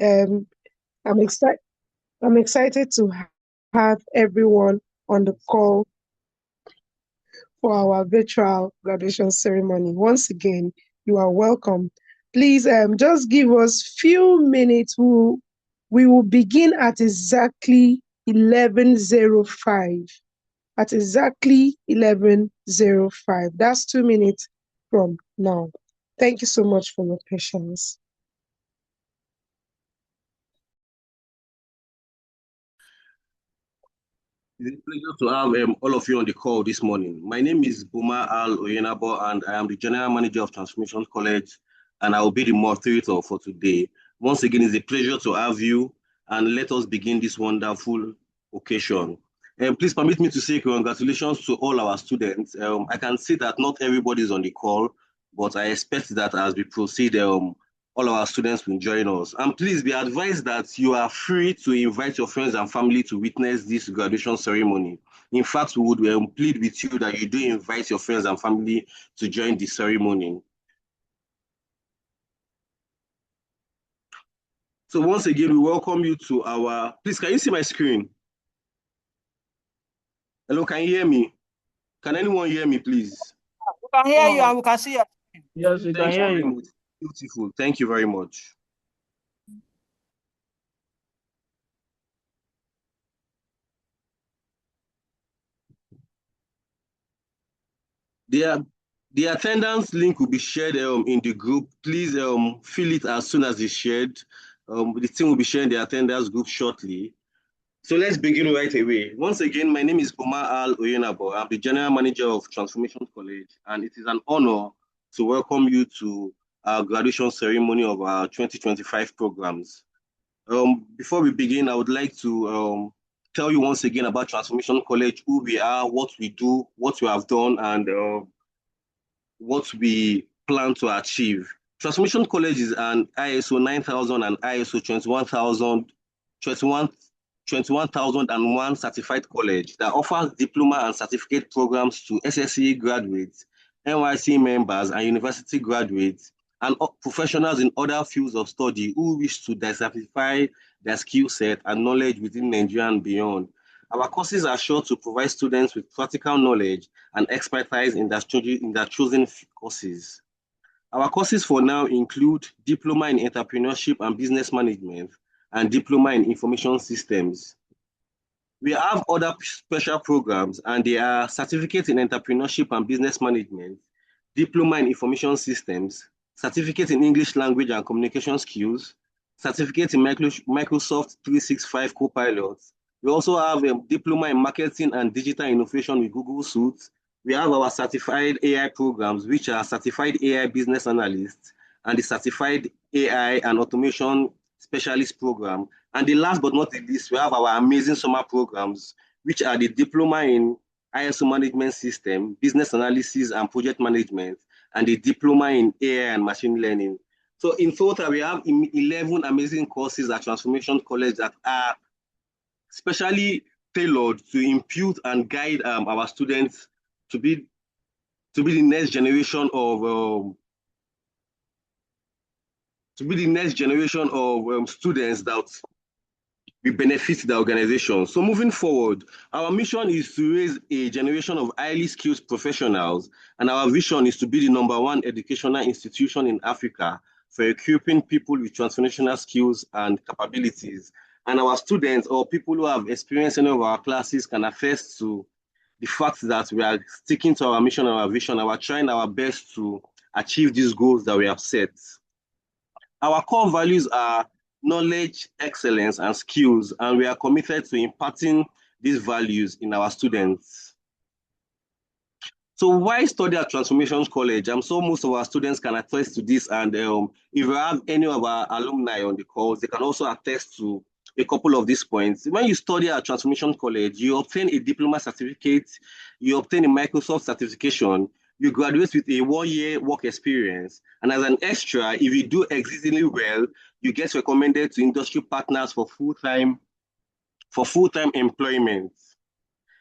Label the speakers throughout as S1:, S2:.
S1: Um, I'm excited. I'm excited to have everyone on the call for our virtual graduation ceremony. Once again, you are welcome. Please, just give us few minutes. We will begin at exactly 11:05. At exactly 11:05. That's 2 minutes from now. Thank you so much for your patience.
S2: It's a pleasure to have all of you on the call this morning. My name is Buma Al Oyenabo, and I am the General Manager of Transformation College, and I will be the moderator for today. Once again, it's a pleasure to have you, and let us begin this wonderful occasion. Please permit me to say congratulations to all our students. I can see that not everybody is on the call, but I expect that as we proceed, all our students will join us. And please be advised that you are free to invite your friends and family to witness this graduation ceremony. In fact, we would plead with you that you do invite your friends and family to join the ceremony. So once again, we welcome you to our, please, can you see my screen? Hello, can you hear me? Can anyone hear me, please?
S3: We can hear you and we can see you.
S4: Yes, we can hear you.
S2: Beautiful. Thank you very much. The attendance link will be shared in the group. Please fill it as soon as it's shared. The team will be sharing the attendance group shortly. So let's begin right away. Once again, my name is Omar Al Oyenabo. I'm the General Manager of Transformation College, and it is an honor to welcome you to our graduation ceremony of our 2025 programs. Before we begin, I would like to tell you once again about Transformation College, who we are, what we do, what we have done, and what we plan to achieve. Transformation College is an ISO 9000 and ISO 21001 certified college that offers diploma and certificate programs to SSE graduates, NYC members, and university graduates, and professionals in other fields of study who wish to diversify their skill set and knowledge within Nigeria and beyond. Our courses are sure to provide students with practical knowledge and expertise in their chosen courses. Our courses for now include Diploma in Entrepreneurship and Business Management and Diploma in Information Systems. We have other special programs, and they are Certificate in Entrepreneurship and Business Management, Diploma in Information Systems, Certificate in English Language and Communication Skills, Certificate in Microsoft 365 Copilot. We also have a Diploma in Marketing and Digital Innovation with Google Suite. We have our Certified AI programs, which are Certified AI Business Analyst and the Certified AI and Automation Specialist program. And the last but not the least, we have our amazing summer programs, which are the Diploma in ISO Management System, Business Analysis and Project Management, and the Diploma in AI and Machine Learning. So in total, we have 11 amazing courses at Transformation College that are specially tailored to impute and guide our students to be the next generation of students that will benefit the organization. So moving forward, our mission is to raise a generation of highly skilled professionals, and our vision is to be the #1 educational institution in Africa for equipping people with transformational skills and capabilities. And our students or people who have experienced any of our classes can attest to the fact that we are sticking to our mission and our vision, and we're trying our best to achieve these goals that we have set. Our core values are knowledge, excellence, and skills, and we are committed to imparting these values in our students. So why study at Transformation College? I'm sure most of our students can attest to this, and if we have any of our alumni on the calls, they can also attest to a couple of these points. When you study at Transformation College, you obtain a diploma certificate, you obtain a Microsoft certification, you graduate with a 1-year work experience, and as an extra, if you do exceedingly well, you get recommended to industry partners for full-time employment.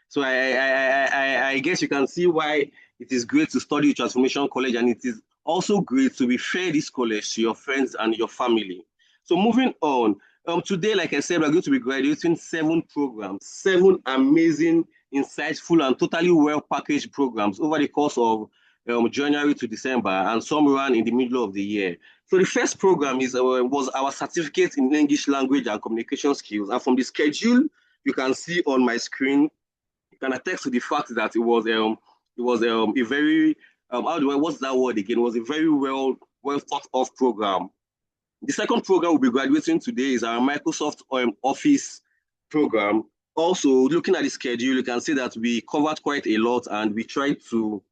S2: So I guess you can see why it is great to study Transformation College, and it is also great to refer this college to your friends and your family. So moving on, today, like I said, we're going to be graduating 7 programs, 7 amazing, insightful, and totally well-packaged programs over the course of January to December, and some ran in the middle of the year. So the first program was our certificate in English language and communication skills. And from the schedule you can see on my screen, you can attest to the fact that it was a very what's that word again? It was a very well thought of program. The second program we'll be graduating today is our Microsoft Office program. Also, looking at the schedule, you can see that we covered quite a lot and we tried to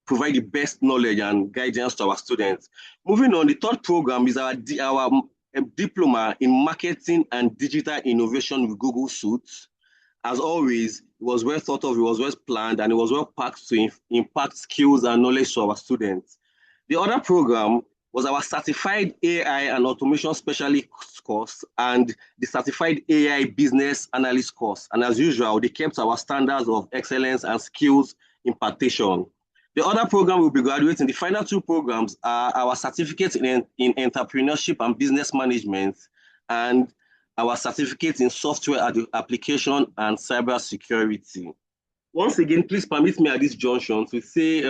S2: provide the best knowledge and guidance to our students. Moving on, the third program is our diploma in marketing and digital innovation with Google Suits. As always, it was well thought of, it was well planned, and it was well packed to impact skills and knowledge to our students. The other program was our Certified AI and Automation Specialist course and the Certified AI Business Analyst course. And as usual, they kept our standards of excellence and skills impartation. The other program we'll be graduating, the final 2 programs are our certificates in entrepreneurship and business management and our certificate in software application and cybersecurity. Once again, please permit me at this junction to say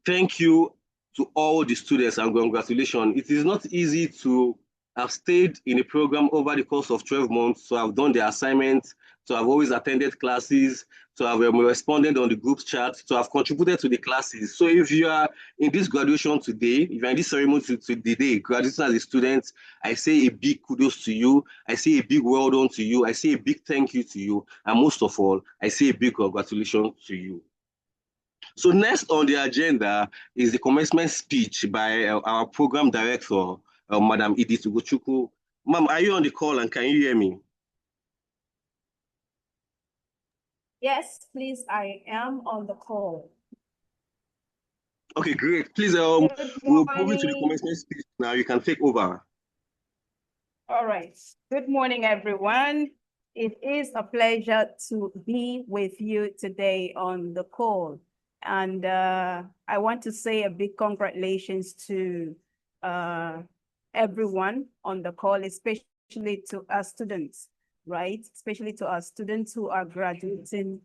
S2: thank you to all the students and congratulations. It is not easy to have stayed in a program over the course of 12 months, to have done the assignments, to have always attended classes, to have responded on the group chat, to have contributed to the classes. So if you are in this graduation today, if you're in this ceremony today, graduating as a student, I say a big kudos to you. I say a big well done to you. I say a big thank you to you. And most of all, I say a big congratulations to you. So next on the agenda is the commencement speech by our program director, Madam Edith Ugochukwu. Ma'am, are you on the call and can you hear me?
S5: Yes, please, I am on the call.
S2: Okay, great. Please, we'll move into the commencement speech now. You can take over.
S5: All right. Good morning, everyone. It is a pleasure to be with you today on the call. And I want to say a big congratulations to everyone on the call, especially to our students, right? Especially to our students who are graduating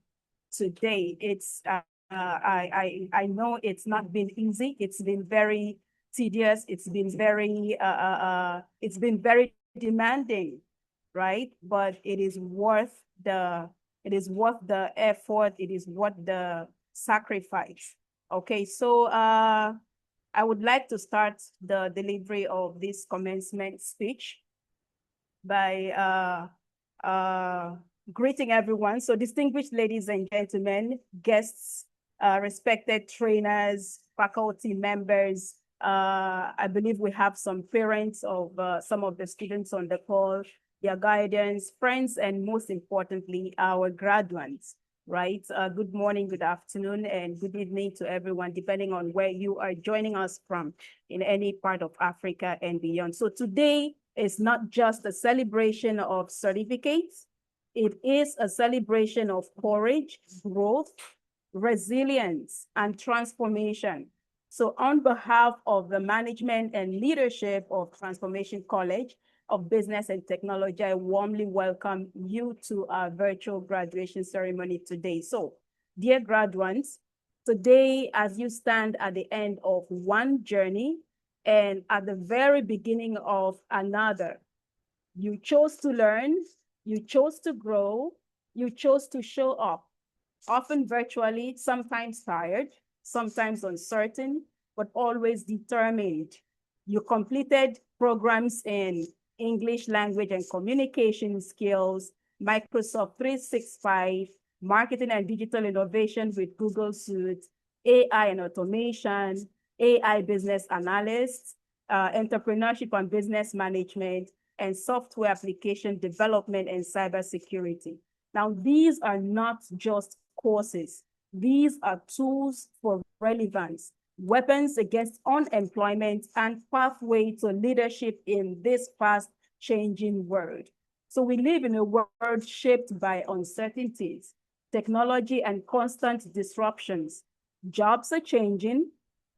S5: today. It's I know it's not been easy. It's been very tedious. It's been very demanding, right? But it is worth the effort. It is worth the sacrifice. Okay, so I would like to start the delivery of this commencement speech by greeting everyone. So distinguished ladies and gentlemen, guests, respected trainers, faculty members, I believe we have some parents of some of the students on the call, their guidance, friends, and most importantly, our graduates, right? Good morning, good afternoon, and good evening to everyone, depending on where you are joining us from in any part of Africa and beyond. So today is not just a celebration of certificates. It is a celebration of courage, growth, resilience, and transformation. So on behalf of the management and leadership of Transformation College of Business and Technology, I warmly welcome you to our virtual graduation ceremony today. So, dear graduates, today, as you stand at the end of one journey and at the very beginning of another, you chose to learn, you chose to grow, you chose to show up, often virtually, sometimes tired, sometimes uncertain, but always determined. You completed programs in English language and communication skills, Microsoft 365, marketing and digital innovation with Google Suite, AI and automation, AI business analyst, entrepreneurship and business management, and software application development and cybersecurity. Now, these are not just courses. These are tools for relevance, weapons against unemployment, and pathway to leadership in this fast-changing world. So we live in a world shaped by uncertainties, technology, and constant disruptions. Jobs are changing,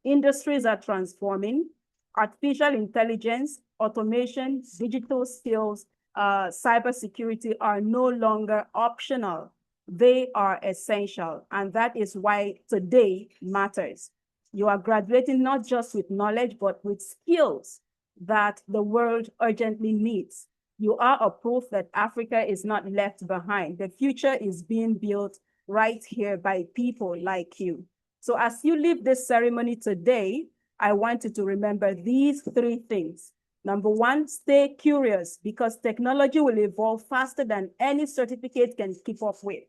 S5: industries are transforming, artificial intelligence, automation, digital skills, cybersecurity are no longer optional. They are essential. And that is why today matters. You are graduating not just with knowledge, but with skills that the world urgently needs. You are a proof that Africa is not left behind. The future is being built right here by people like you. So as you leave this ceremony today, I want you to remember these three things. Number one, stay curious because technology will evolve faster than any certificate can keep up with.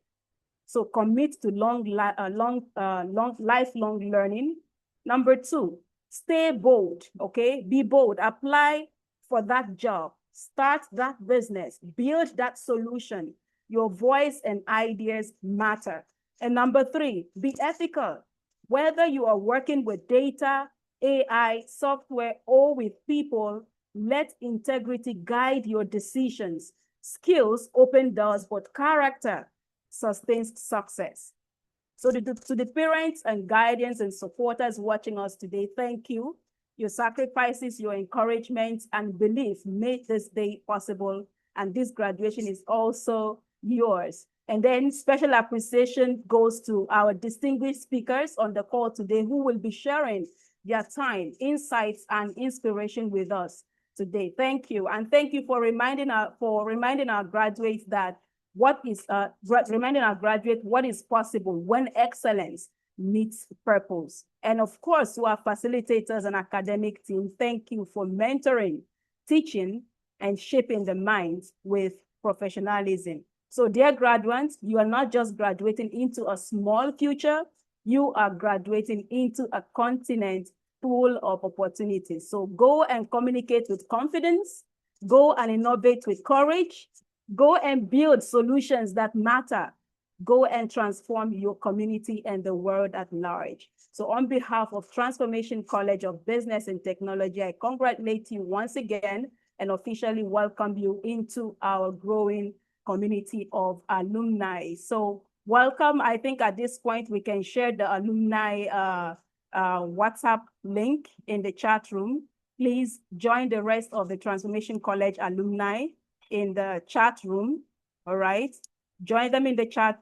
S5: So commit to lifelong learning. Number two, stay bold, okay? Be bold, apply for that job, start that business, build that solution. Your voice and ideas matter. And number three, be ethical. Whether you are working with data, AI, software, or with people, let integrity guide your decisions. Skills open doors, but character sustains success. So to the parents and guardians and supporters watching us today, thank you. Your sacrifices, your encouragement, and belief made this day possible. And this graduation is also yours. And then special appreciation goes to our distinguished speakers on the call today who will be sharing their time, insights, and inspiration with us today. Thank you. And thank you for reminding our graduates that reminding our graduates what is possible when excellence meets purpose. And of course, to our facilitators and academic team, thank you for mentoring, teaching, and shaping the minds with professionalism. So dear graduates, you are not just graduating into a small future, you are graduating into a continent full of opportunities. So go and communicate with confidence, go and innovate with courage, go and build solutions that matter. Go and transform your community and the world at large. So on behalf of Transformation College of Business and Technology, I congratulate you once again and officially welcome you into our growing community of alumni. So welcome. I think at this point, we can share the alumni WhatsApp link in the chat room. Please join the rest of the Transformation College alumni in the chat room, all right? Join them in the chat,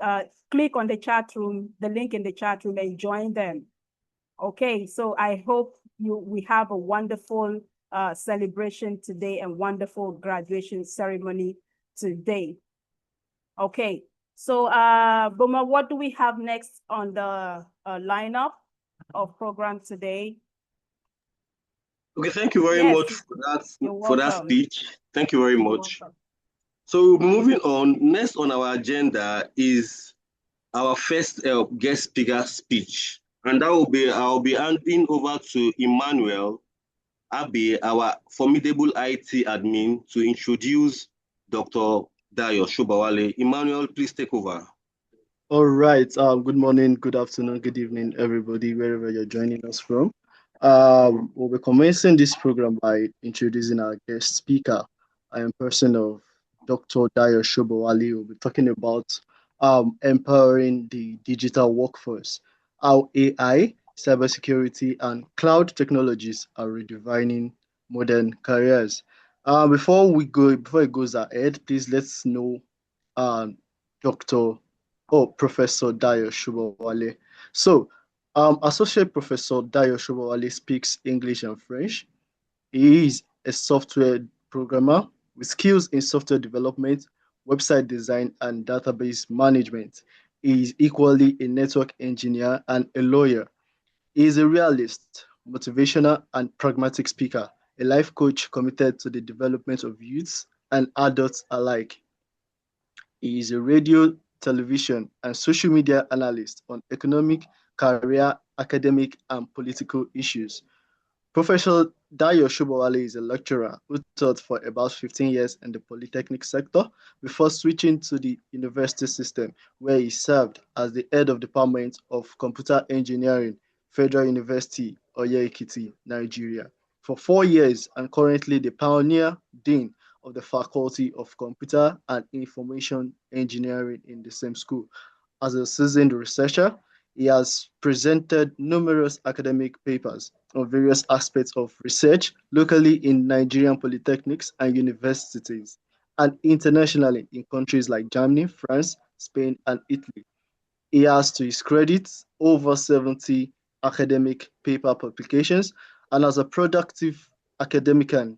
S5: click on the chat room, the link in the chat room and join them. Okay, so I hope we have a wonderful celebration today and wonderful graduation ceremony today. Okay, so Boma, what do we have next on the lineup of program today?
S2: Okay, thank you very much for that speech. Thank you very much. So moving on, next on our agenda is our first guest speaker speech. And that will be, I'll be handing over to Emmanuel Abe, our formidable IT admin, to introduce Dr. Dayo Sobowale. Emmanuel, please take over.
S6: All right. Good morning, good afternoon, good evening, everybody, wherever you're joining us from. We'll be commencing this program by introducing our guest speaker. I am person of Dr. Dayo Sobowale. We'll be talking about empowering the digital workforce, how AI, cybersecurity, and cloud technologies are redefining modern careers. Before it goes ahead, please let's know Professor Dayo Sobowale. So, Associate Professor Dayo Sobowale speaks English and French. He is a software programmer with skills in software development, website design, and database management. He is equally a network engineer and a lawyer. He is a realist, motivational, and pragmatic speaker, a life coach committed to the development of youths and adults alike. He is a radio, television, and social media analyst on economic, career, academic, and political issues. Professor Dayo Sobowale is a lecturer who taught for about 15 years in the polytechnic sector before switching to the university system, where he served as the head of Department of Computer Engineering, Federal University, Oye-Ekiti, Nigeria, for 4 years, and currently the pioneer dean of the Faculty of Computer and Information Engineering in the same school. As a seasoned researcher, He has presented numerous academic papers on various aspects of research locally in Nigerian polytechnics and universities, and internationally in countries like Germany, France, Spain, and Italy. He has, to his credit, over 70 academic paper publications, and as a productive academician,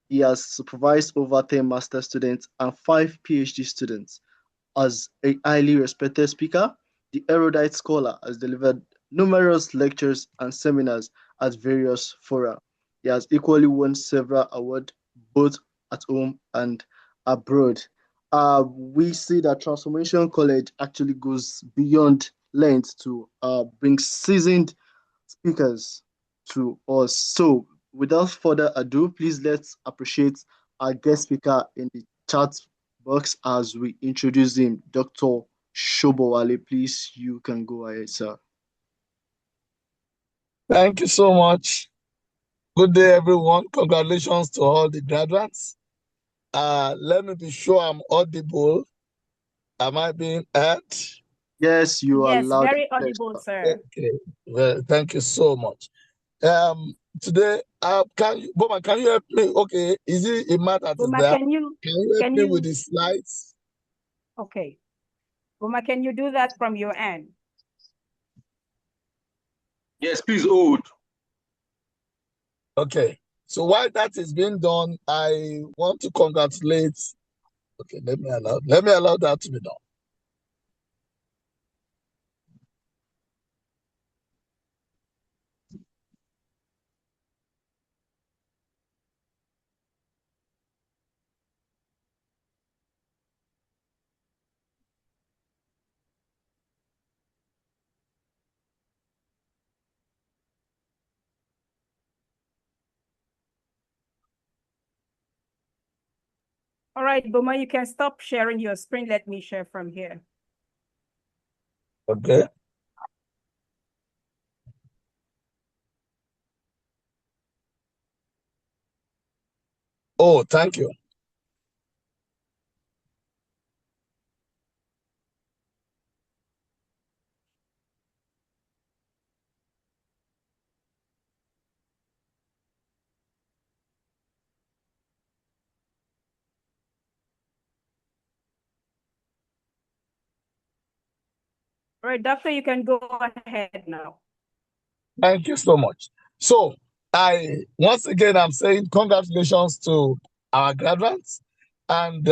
S6: he has supervised over 10 master students and 5 PhD students. As a highly respected speaker, the erudite scholar has delivered numerous lectures and seminars at various fora. He has equally won several awards both at home and abroad. We see that Transformation College actually goes beyond length to bring seasoned speakers to us. So, without further ado, please let's appreciate our guest speaker in the chat box as we introduce him, Dr. Sobowale. Please, you can go ahead, sir.
S7: Thank you so much. Good day, everyone. Congratulations to all the graduates. Let me be sure I'm audible. Am I being heard?
S6: Yes, you are
S5: Yes,
S6: loud.
S5: very audible, sir.
S7: Okay. Well, thank you so much. Today, Boma, can you help me? Okay, is it a matter that is
S5: Boma,
S7: there?
S5: can you
S7: Help me with the slides?
S5: Okay. Boma, can you do that from your end?
S2: Yes, please hold.
S7: Okay. So while that is being done, I want to congratulate. Okay, let me allow that to be done.
S5: All right, Boma, you can stop sharing your screen. Let me share from here.
S7: Okay. Oh, thank you.
S5: All right, Doctor, you can go ahead now.
S7: Thank you so much. So once again, I'm saying congratulations to our graduates and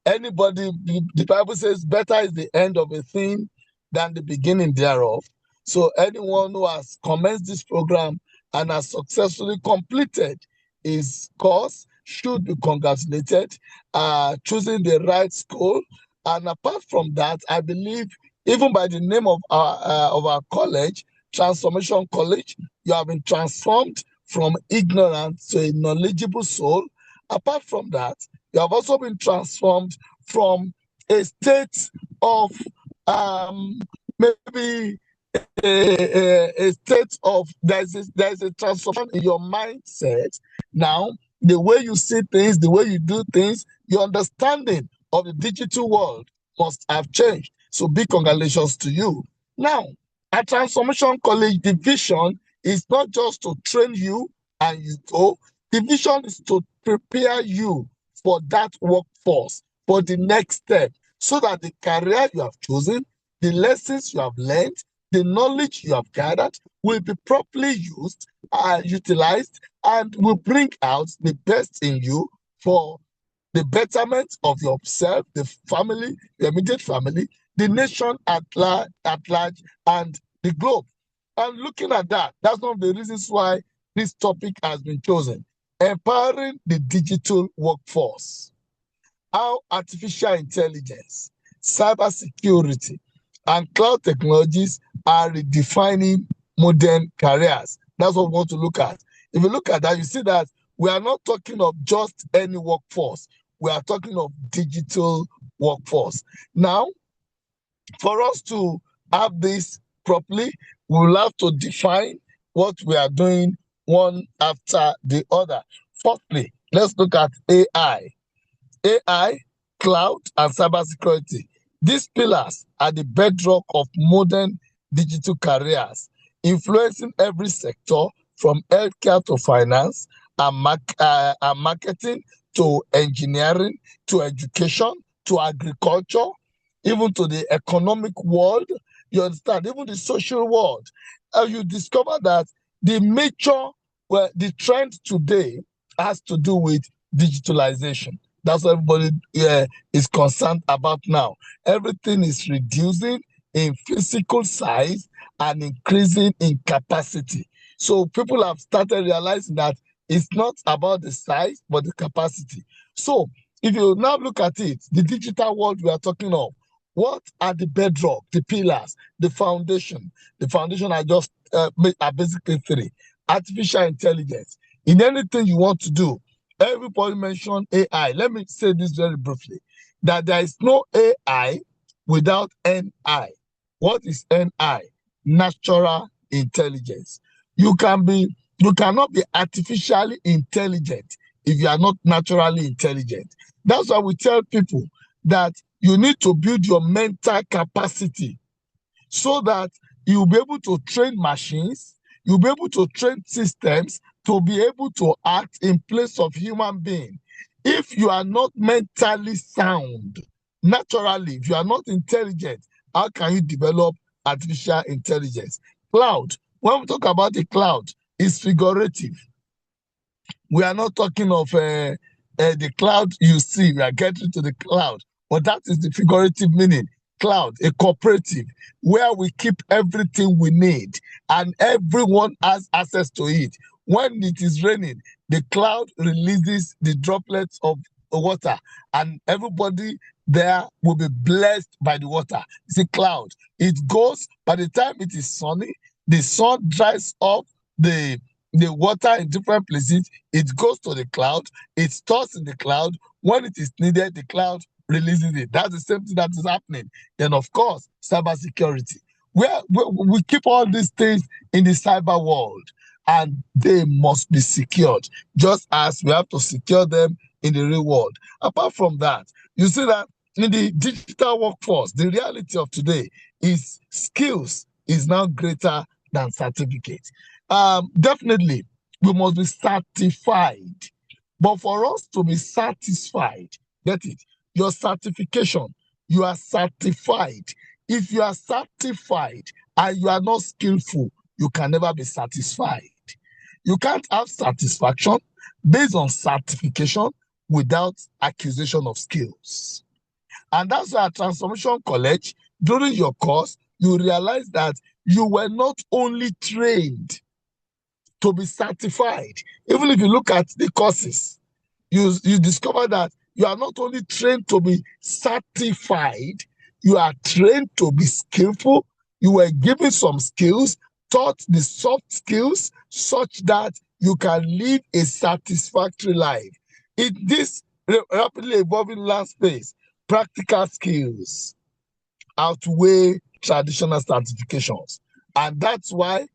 S7: anybody, the Bible says better is the end of a thing than the beginning thereof. So anyone who has commenced this program and has successfully completed his course should be congratulated, choosing the right school. And apart from that, I believe even by the name of our college, Transformation College, you have been transformed from ignorant to a knowledgeable soul. Apart from that, you have also been transformed from a state of maybe a state of there's a transformation in your mindset. Now, the way you see things, the way you do things, your understanding of the digital world must have changed. So big congratulations to you. Now, at Transformation College, the vision is not just to train you and you go. The vision is to prepare you for that workforce, for the next step, so that the career you have chosen, the lessons you have learned, the knowledge you have gathered will be properly used, utilized, and will bring out the best in you for the betterment of yourself, the family, the immediate family, the nation at large, and the globe. And looking at that, that's one of the reasons why this topic has been chosen. Empowering the digital workforce. How artificial intelligence, cybersecurity, and cloud technologies are redefining modern careers. That's what we want to look at. If you look at that, you see that we are not talking of just any workforce. We are talking of digital workforce. Now, for us to have this properly, we will have to define what we are doing one after the other. Firstly, let's look at AI. AI, cloud, and cybersecurity. These pillars are the bedrock of modern digital careers, influencing every sector from healthcare to finance and marketing to engineering to education to agriculture, even to the economic world. You understand, even the social world. You discover that the major, well, the trend today has to do with digitalization. That's what everybody is concerned about now. Everything is reducing in physical size and increasing in capacity. So people have started realizing that it's not about the size, but the capacity. So if you now look at it, the digital world we are talking of, what are the bedrock, the pillars, the foundation? The foundation I just are basically three. Artificial intelligence. In anything you want to do, everybody mentioned AI. Let me say this very briefly, that there is no AI without NI. What is NI? Natural intelligence. You cannot be artificially intelligent if you are not naturally intelligent. That's why we tell people that you need to build your mental capacity so that you'll be able to train machines, you'll be able to train systems to be able to act in place of human being. If you are not mentally sound, naturally, if you are not intelligent, how can you develop artificial intelligence? Cloud, when we talk about the cloud, it's figurative. We are not talking of the cloud you see. We are getting to the cloud, but that is the figurative meaning. Cloud, a cooperative where we keep everything we need and everyone has access to it. When it is raining, the cloud releases the droplets of water and everybody there will be blessed by the water. It's a cloud. It goes, by the time it is sunny, the sun dries off the water in different places. It goes to the cloud, it stores in the cloud. When it is needed, the cloud releases it. That's the same thing that is happening. Then, of course, cybersecurity. We keep all these things in the cyber world, and they must be secured, just as we have to secure them in the real world. Apart from that, you see that in the digital workforce, the reality of today is skills is now greater than certificate. Definitely, we must be certified. But for us to be satisfied, get it? Your certification, you are certified. If you are certified and you are not skillful, you can never be satisfied. You can't have satisfaction based on certification without accusation of skills. And that's why at Transformation College, during your course, you realize that you were not only trained to be certified. Even if you look at the courses, you discover that you are not only trained to be certified, you are trained to be skillful. You were given some skills, taught the soft skills such that you can live a satisfactory life. In this rapidly evolving land space, practical skills outweigh traditional certifications. And that's why,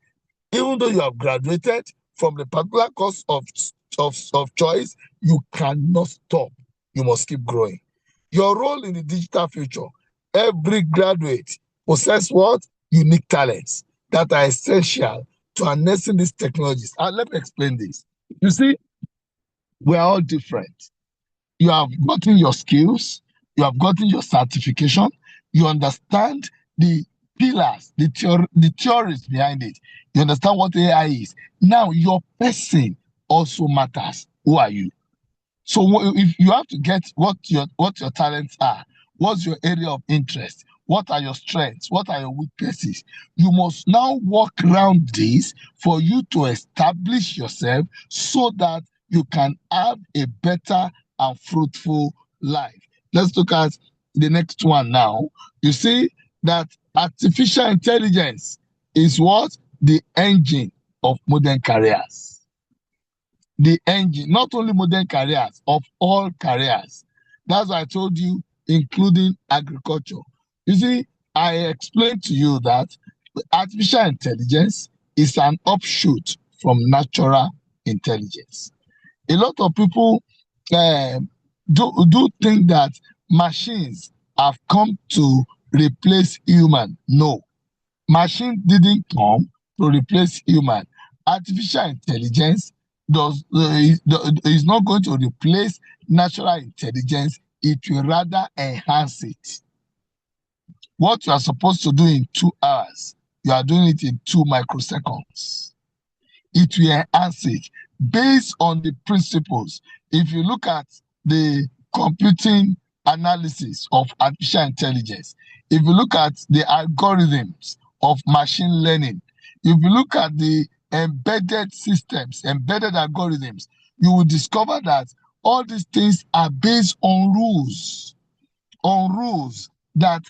S7: even though you have graduated from the particular course of choice, you cannot stop. You must keep growing. Your role in the digital future, every graduate possesses what? Unique talents that are essential to harnessing these technologies. And let me explain this. You see, we are all different. You have gotten your skills, you have gotten your certification, you understand the pillars, the theories behind it. You understand what AI is. Now, your person also matters. Who are you? So if you have to get what your talents are, what's your area of interest, what are your strengths, what are your weaknesses, you must now work around this for you to establish yourself so that you can have a better and fruitful life. Let's look at the next one now. You see that artificial intelligence is what? The engine of modern careers. The engine, not only modern careers, of all careers. That's why I told you, including agriculture. You see, I explained to you that artificial intelligence is an offshoot from natural intelligence. A lot of people do think that machines have come to replace human. No. Machine didn't come to replace human. Artificial intelligence is not going to replace natural intelligence. It will rather enhance it. What you are supposed to do in 2 hours, you are doing it in 2 microseconds. It will enhance it based on the principles. If you look at the computing analysis of artificial intelligence, if you look at the algorithms of machine learning, if you look at the embedded systems, embedded algorithms, you will discover that all these things are based on rules that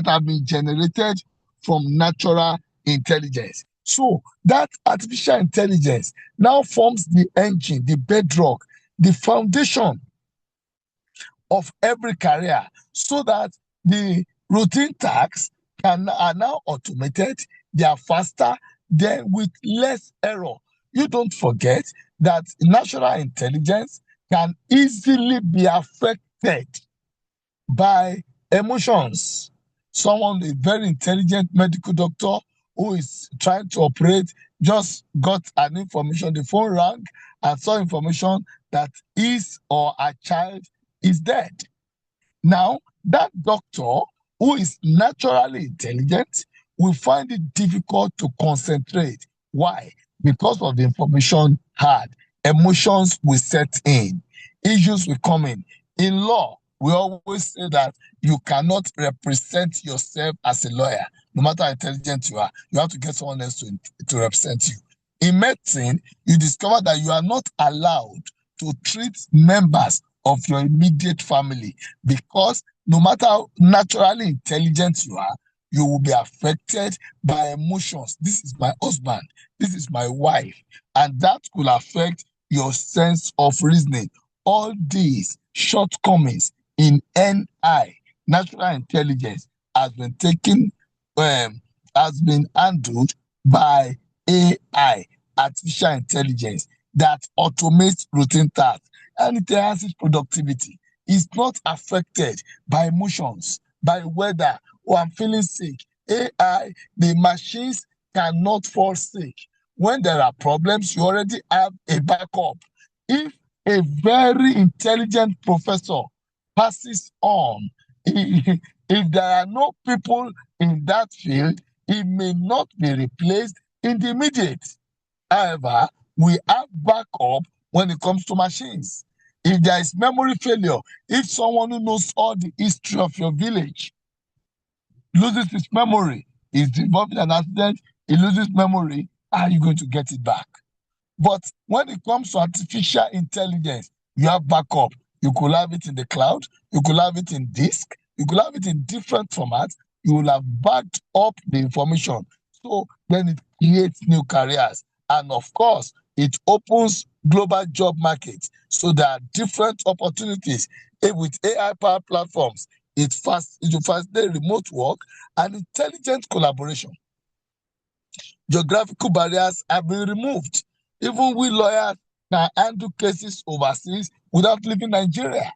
S7: have been generated from natural intelligence. So that artificial intelligence now forms the engine, the bedrock, the foundation of every career, so that the routine tasks are now automated, they are faster, then with less error. You don't forget that natural intelligence can easily be affected by emotions. Someone, a very intelligent medical doctor who is trying to operate, just got an information, the phone rang and saw information that his or her child is dead. Now, that doctor who is naturally intelligent will find it difficult to concentrate. Why? Because of the information had. Emotions will set in. Issues will come in. In law, we always say that you cannot represent yourself as a lawyer. No matter how intelligent you are, you have to get someone else to represent you. In medicine, you discover that you are not allowed to treat members of your immediate family, because no matter how naturally intelligent you are, you will be affected by emotions. This is my husband, this is my wife, and that could affect your sense of reasoning. All these shortcomings in NI, natural intelligence, has been handled by AI, artificial intelligence, that automates routine tasks and it enhances productivity. It's not affected by emotions, by weather. Oh, I'm feeling sick. AI, the machines cannot fall sick. When there are problems, you already have a backup. If a very intelligent professor passes on, if there are no people in that field, it may not be replaced in the immediate. However, we have backup when it comes to machines. If there is memory failure, if someone who knows all the history of your village loses his memory, is involved in an accident, he loses memory, how are you going to get it back? But when it comes to artificial intelligence, you have backup. You could have it in the cloud, you could have it in disk, you could have it in different formats. You will have backed up the information. So then it creates new careers. And of course, it opens global job markets. So there are different opportunities. With AI-powered platforms, it will facilitate remote work and intelligent collaboration. Geographical barriers have been removed. Even we lawyers can handle cases overseas without leaving Nigeria.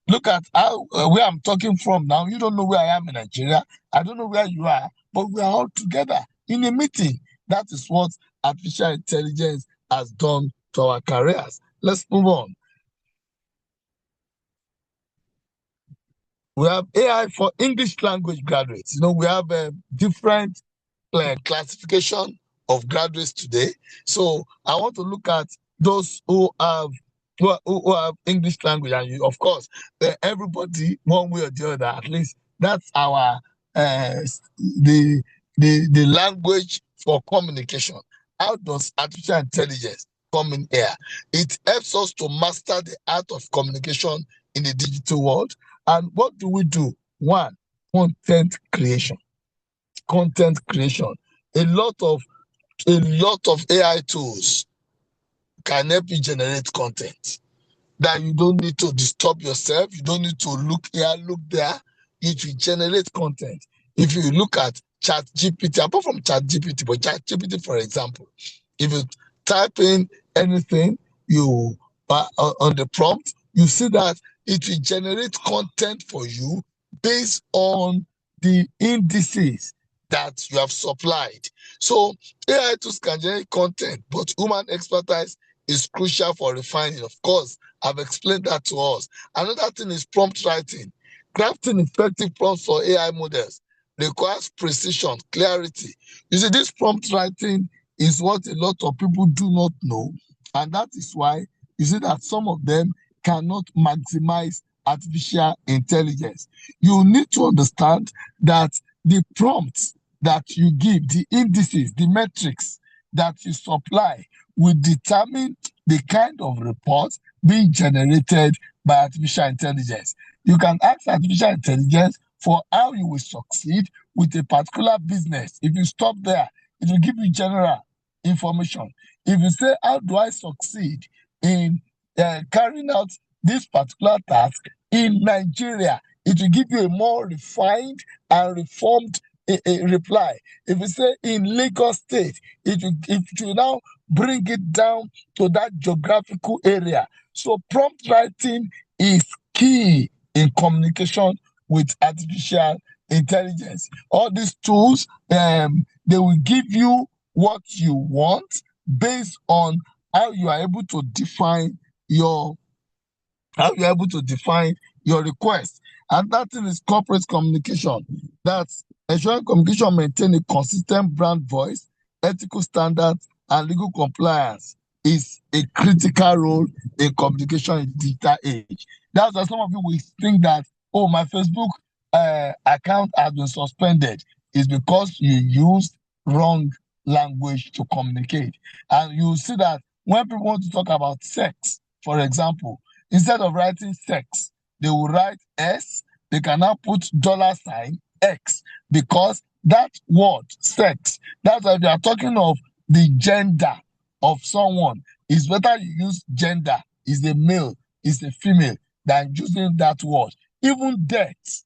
S7: Look at how where I'm talking from now. You don't know where I am in Nigeria. I don't know where you are, but we are all together in a meeting. That is what artificial intelligence has done to our careers. Let's move on. We have AI for English language graduates. We have a different classification of graduates today. So I want to look at those who have English language, and of course, everybody one way or the other. At least that's our the language for communication. How does artificial intelligence come in here? It helps us to master the art of communication in the digital world. And what do we do? One, content creation. Content creation. A lot of AI tools can help you generate content that you don't need to disturb yourself. You don't need to look here, look there. It will generate content. If you look at ChatGPT, apart from ChatGPT, but ChatGPT, for example, if you type in anything you on the prompt, you see that it will generate content for you based on the indices, that you have supplied. So AI tools can generate content, but human expertise is crucial for refining. Of course, I've explained that to us. Another thing is prompt writing. Crafting effective prompts for AI models requires precision, clarity. You see, this prompt writing is what a lot of people do not know. And that is why you see that some of them cannot maximize artificial intelligence. You need to understand that the prompts that you give, the indices, the metrics that you supply will determine the kind of reports being generated by artificial intelligence. You can ask artificial intelligence for how you will succeed with a particular business. If you stop there, it will give you general information. If you say, how do I succeed in carrying out this particular task in Nigeria, it will give you a more refined and reformed a reply. If you say in Lagos State, it will now bring it down to that geographical area. So prompt writing is key in communication with artificial intelligence. All these tools, they will give you what you want based on how you are able to define your request. And that thing is corporate communication. That's ensuring communication maintain a consistent brand voice, ethical standards, and legal compliance is a critical role in communication in the digital age. That's why some of you will think that, oh, my Facebook account has been suspended. It's because you used wrong language to communicate. And you see that when people want to talk about sex, for example, instead of writing sex, they will write S. They can now put $X because that word, sex, that's why if you are talking of the gender of someone, it's better you use gender, is a male, is a female, than using that word. Even death.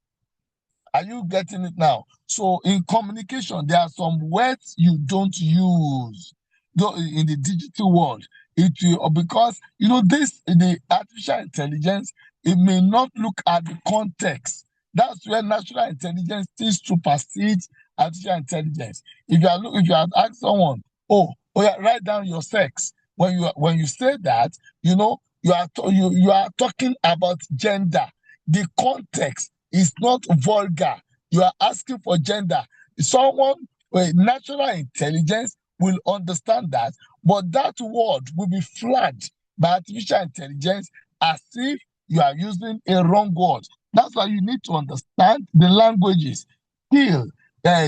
S7: Are you getting it now? So in communication, there are some words you don't use in the digital world. It will, because the artificial intelligence, it may not look at the context. That's where natural intelligence is supersedes artificial intelligence. If you have asked someone, oh yeah, write down your sex. When you say that, you are talking about gender. The context is not vulgar. You are asking for gender. Someone with natural intelligence will understand that, but that word will be flagged by artificial intelligence as if you are using a wrong word. That's why you need to understand the languages. Still,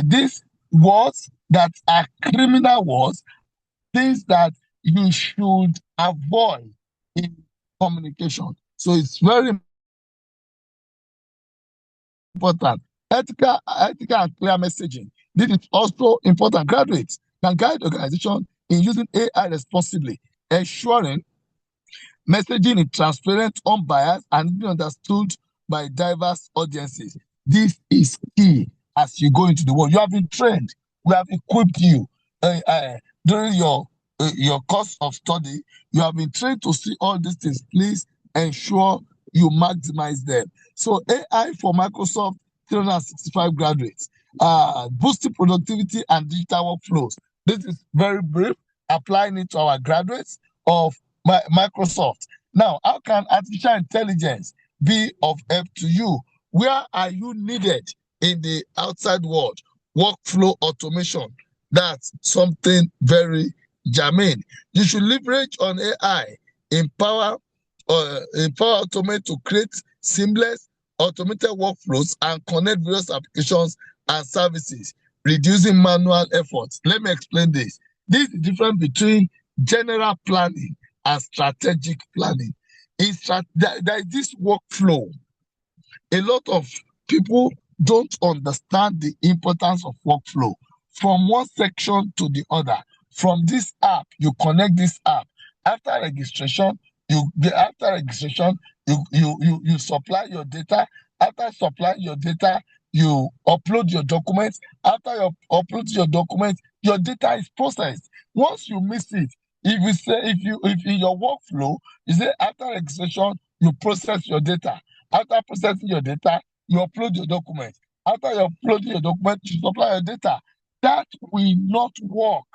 S7: these words that are criminal words, things that you should avoid in communication. So it's very important. Ethical and clear messaging. This is also important. Graduates can guide organizations in using AI responsibly, ensuring messaging is transparent, unbiased, and being understood by diverse audiences. This is key as you go into the world. You have been trained. We have equipped you during your course of study. You have been trained to see all these things. Please ensure you maximize them. So AI for Microsoft 365 graduates, boosting productivity and digital workflows. This is very brief, applying it to our graduates of Microsoft. Now, how can artificial intelligence be of help to you? Where are you needed in the outside world? Workflow automation. That's something very germane. You should leverage on AI, empower Automate to create seamless automated workflows and connect various applications and services, reducing manual efforts. Let me explain this. This is the difference between general planning and strategic planning. There is this workflow. A lot of people don't understand the importance of workflow. From one section to the other. From this app, you connect this app. After registration, you supply your data. After supplying your data, you upload your documents. After you upload your documents, your data is processed. Once you miss it, if in your workflow, you say after registration, you process your data. After processing your data, you upload your documents. After you upload your document, you supply your data. That will not work.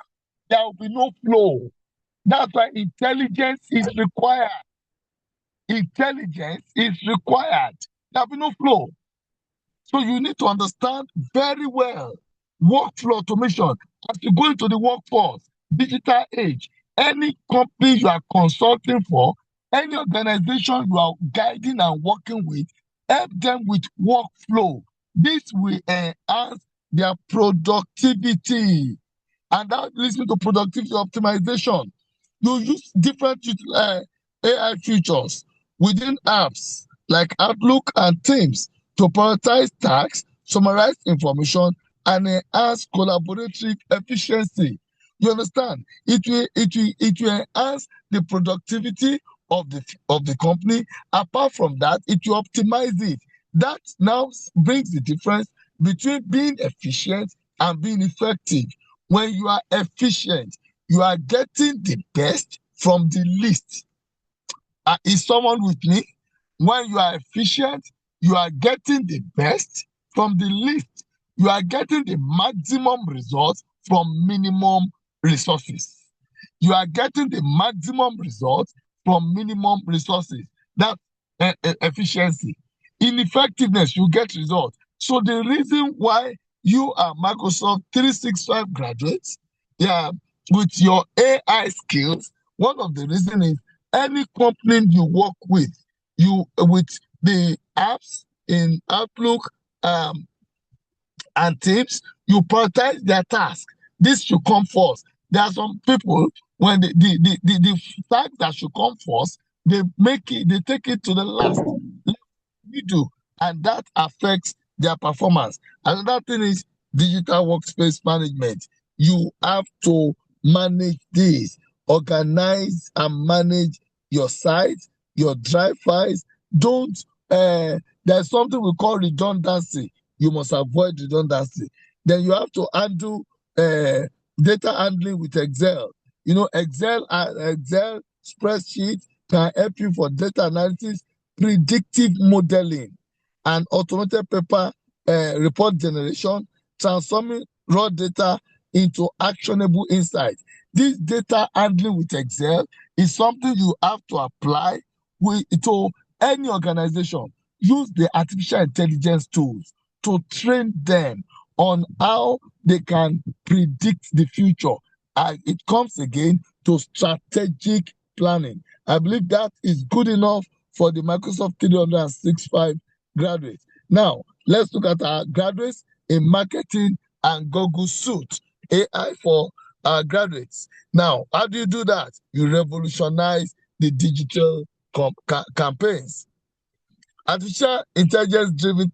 S7: There will be no flow. That's why intelligence is required. Intelligence is required. There will be no flow. So you need to understand very well workflow automation as you go into the workforce, digital age, any company you are consulting for, any organization you are guiding and working with, help them with workflow. This will enhance their productivity. And that leads to productivity optimization. You use different AI features within apps like Outlook and Teams to prioritize tasks, summarize information, and enhance collaborative efficiency. You understand? It will enhance the productivity of the company. Apart from that, it will optimize it. That now brings the difference between being efficient and being effective. When you are efficient, you are getting the best from the least. Is someone with me? When you are efficient, you are getting the best from the least. You are getting the maximum results from minimum resources. You are getting the maximum results from minimum resources. That's efficiency. In effectiveness, you get results. So the reason why you are Microsoft 365 graduates, yeah, with your AI skills, one of the reasons is any company you work with, with the apps in Outlook and Teams, you prioritize their task. This should come first. There are some people, when the task that should come first, they take it to the last. We do, and that affects their performance. Another thing is digital workspace management. You have to manage this, organize and manage your sites, your drive files. Don't there's something we call redundancy. You must avoid redundancy. Then you have to handle data handling with Excel. You know, Excel spreadsheet can help you for data analysis, predictive modeling, and automated paper report generation, transforming raw data into actionable insights. This data handling with Excel is something you have to apply to any organization. Use the artificial intelligence tools to train them on how they can predict the future. And it comes again to strategic planning. I believe that is good enough for the Microsoft 365 graduates. Now, let's look at our graduates in marketing and Google Suite, AI for our graduates. Now, how do you do that? You revolutionize the digital campaigns. Artificial intelligence-driven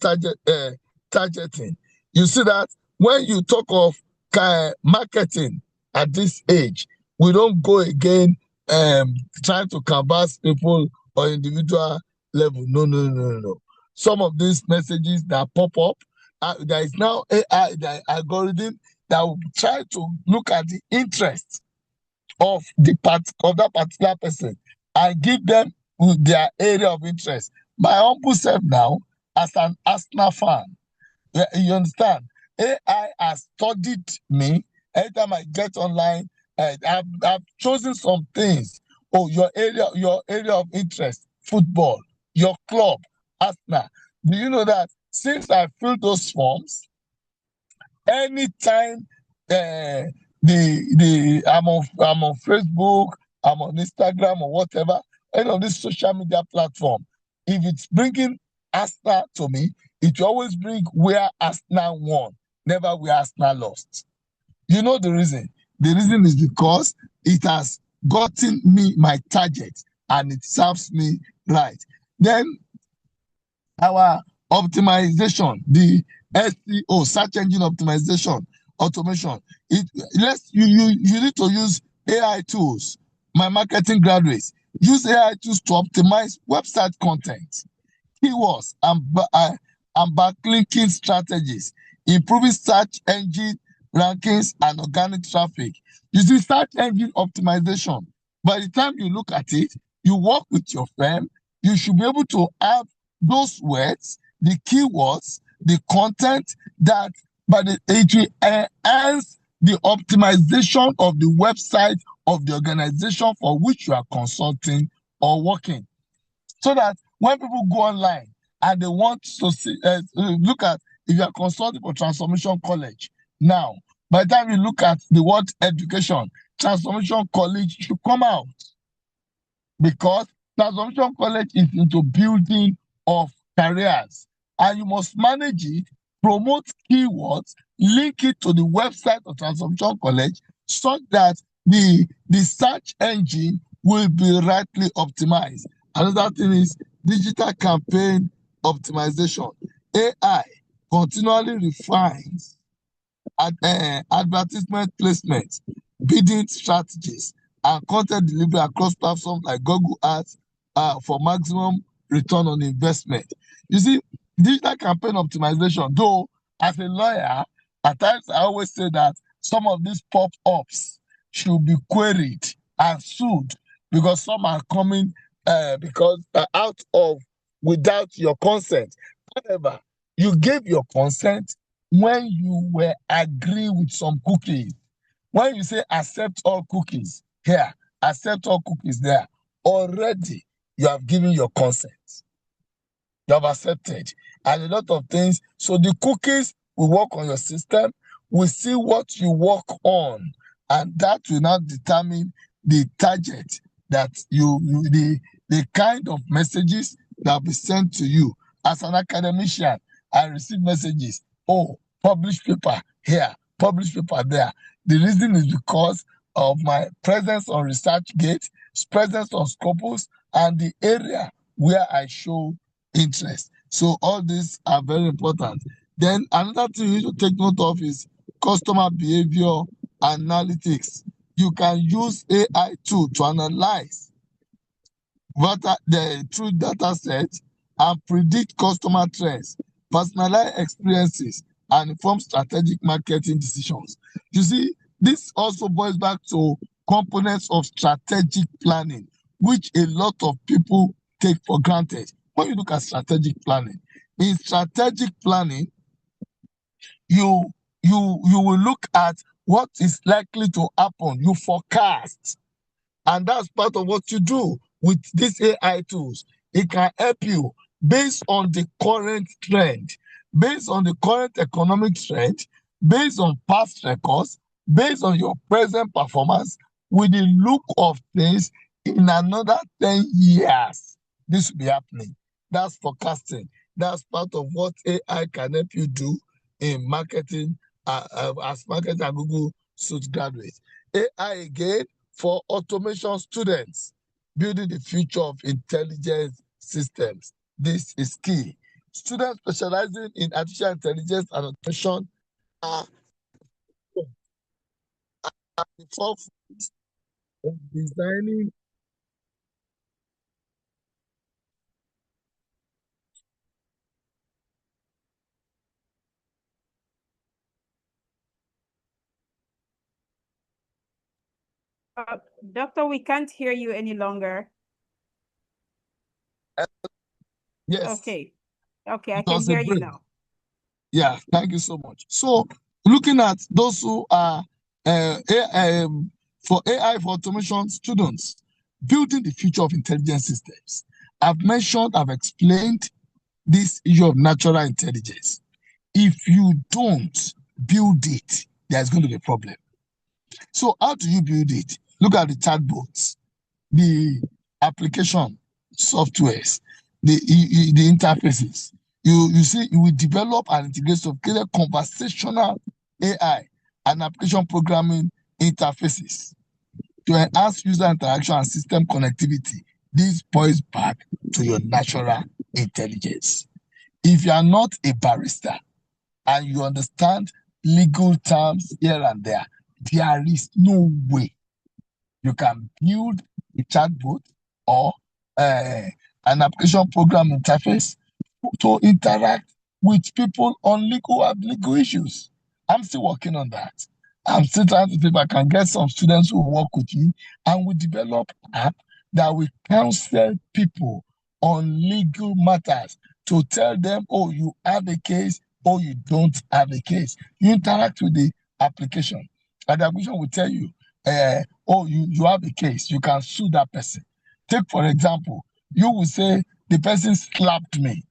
S7: targeting. You see that when you talk of marketing at this age, we don't go again trying to canvas people on individual level. No. Some of these messages that pop up, there is now AI, the algorithm that will try to look at the interest of that particular person and give them their area of interest. My humble self now, as an Arsenal fan, you understand? AI has studied me. Anytime I get online, I've chosen some things. Oh, your area of interest, football, your club, Arsenal. Do you know that since I filled those forms, anytime I'm on Facebook, I'm on Instagram or whatever, any of this social media platform, if it's bringing Arsenal to me, it will always bring where Arsenal won, never where Arsenal lost. You know the reason? The reason is because it has gotten me my target and it serves me right. Then our optimization, the SEO, search engine optimization, automation. You need to use AI tools. My marketing graduates use AI tools to optimize website content, keywords, and backlinking strategies, improving search engine rankings and organic traffic. You see, search engine optimization. By the time you look at it, you work with your firm, you should be able to have those words, the keywords, the content that, but it will enhance the optimization of the website of the organization for which you are consulting or working. So that when people go online and they want to see, look at, if you are consulting for Transformation College now, by the time you look at the word education, Transformation College should come out, because Transformation College is into building of careers, and you must manage it, promote keywords, link it to the website of Transformation College, so that the search engine will be rightly optimized. Another thing is digital campaign optimization. AI continually refines advertisement placement, bidding strategies, and content delivery across platforms like Google Ads for maximum return on investment. You see, digital campaign optimization, though, as a lawyer, at times I always say that some of these pop-ups should be queried and sued, because some are coming because out of without your consent. However, you gave your consent when you were agree with some cookies. When you say accept all cookies here, accept all cookies there, already you have given your consent. You have accepted, and a lot of things. So the cookies will work on your system. We see what you work on, and that will now determine the target that the kind of messages that will be sent to you. As an academician, I receive messages. Oh, publish paper here, publish paper there. The reason is because of my presence on ResearchGate, presence on Scopus, and the area where I show interest. So all these are very important. Then another thing you need to take note of is customer behavior analytics. You can use AI tool to analyze the true data set and predict customer trends, personalize experiences, and inform strategic marketing decisions. You see, this also boils back to components of strategic planning, which a lot of people take for granted. When you look at strategic planning, in strategic planning, you will look at what is likely to happen. You forecast, and that's part of what you do with these AI tools. It can help you based on the current trend, based on the current economic trend, based on past records, based on your present performance, with the look of things in another 10 years. This will be happening. That's forecasting. That's part of what AI can help you do in marketing as marketing and Google Suite graduates. AI again for automation students, building the future of intelligence systems. This is key. Students specializing in artificial intelligence and automation are at the forefront of designing
S5: Doctor, we can't hear you any longer.
S7: yes.
S5: Okay, I can hear you now.
S7: Yeah, thank you so much. So, looking at those who are for AI for automation students, building the future of intelligence systems. I've explained this issue of natural intelligence. If you don't build it, there's going to be a problem. So how do you build it? Look at the chatbots, the application softwares, the interfaces. You see, you will develop and integrate sophisticated conversational AI and application programming interfaces to enhance user interaction and system connectivity. This boils back to your natural intelligence. If you are not a barrister and you understand legal terms here and there is no way you can build a chatbot or an application program interface to interact with people on legal issues. I'm still working on that. I'm still trying to see if I can get some students who work with me, and we develop an app that will counsel people on legal matters to tell them, oh, you have a case, or you don't have a case. You interact with the application, and the application will tell you, you have a case. You can sue that person. Take, for example, you will say, the person slapped me.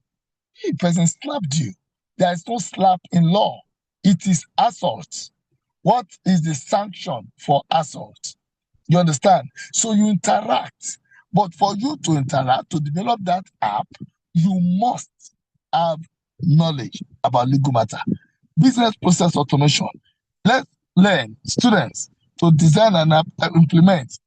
S7: The person slapped you. There is no slap in law. It is assault. What is the sanction for assault? You understand? So you interact. But for you to interact, to develop that app, you must have knowledge about legal matter. Business process automation. Let's learn, students, to design and implement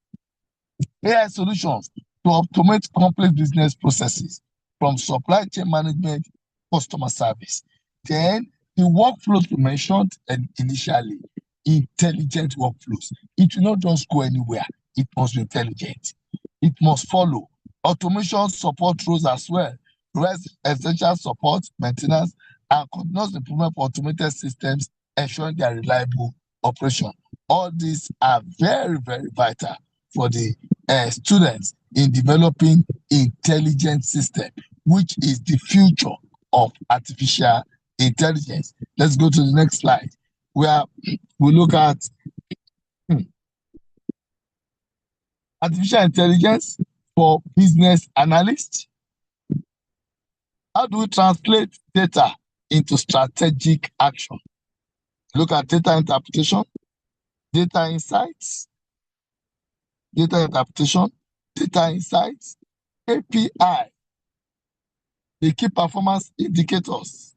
S7: AI solutions to automate complex business processes from supply chain management, customer service. Then the workflows we mentioned initially, intelligent workflows. It will not just go anywhere. It must be intelligent. It must follow automation support rules as well. Rest essential support, maintenance, and continuous improvement for automated systems, ensuring their reliable operation. All these are very, very vital for the students in developing intelligent system, which is the future of artificial intelligence. Let's go to the next slide, where we look at artificial intelligence for business analysts. How do we translate data into strategic action? Look at data interpretation, data insights, data interpretation, data insights, API, the key performance indicators,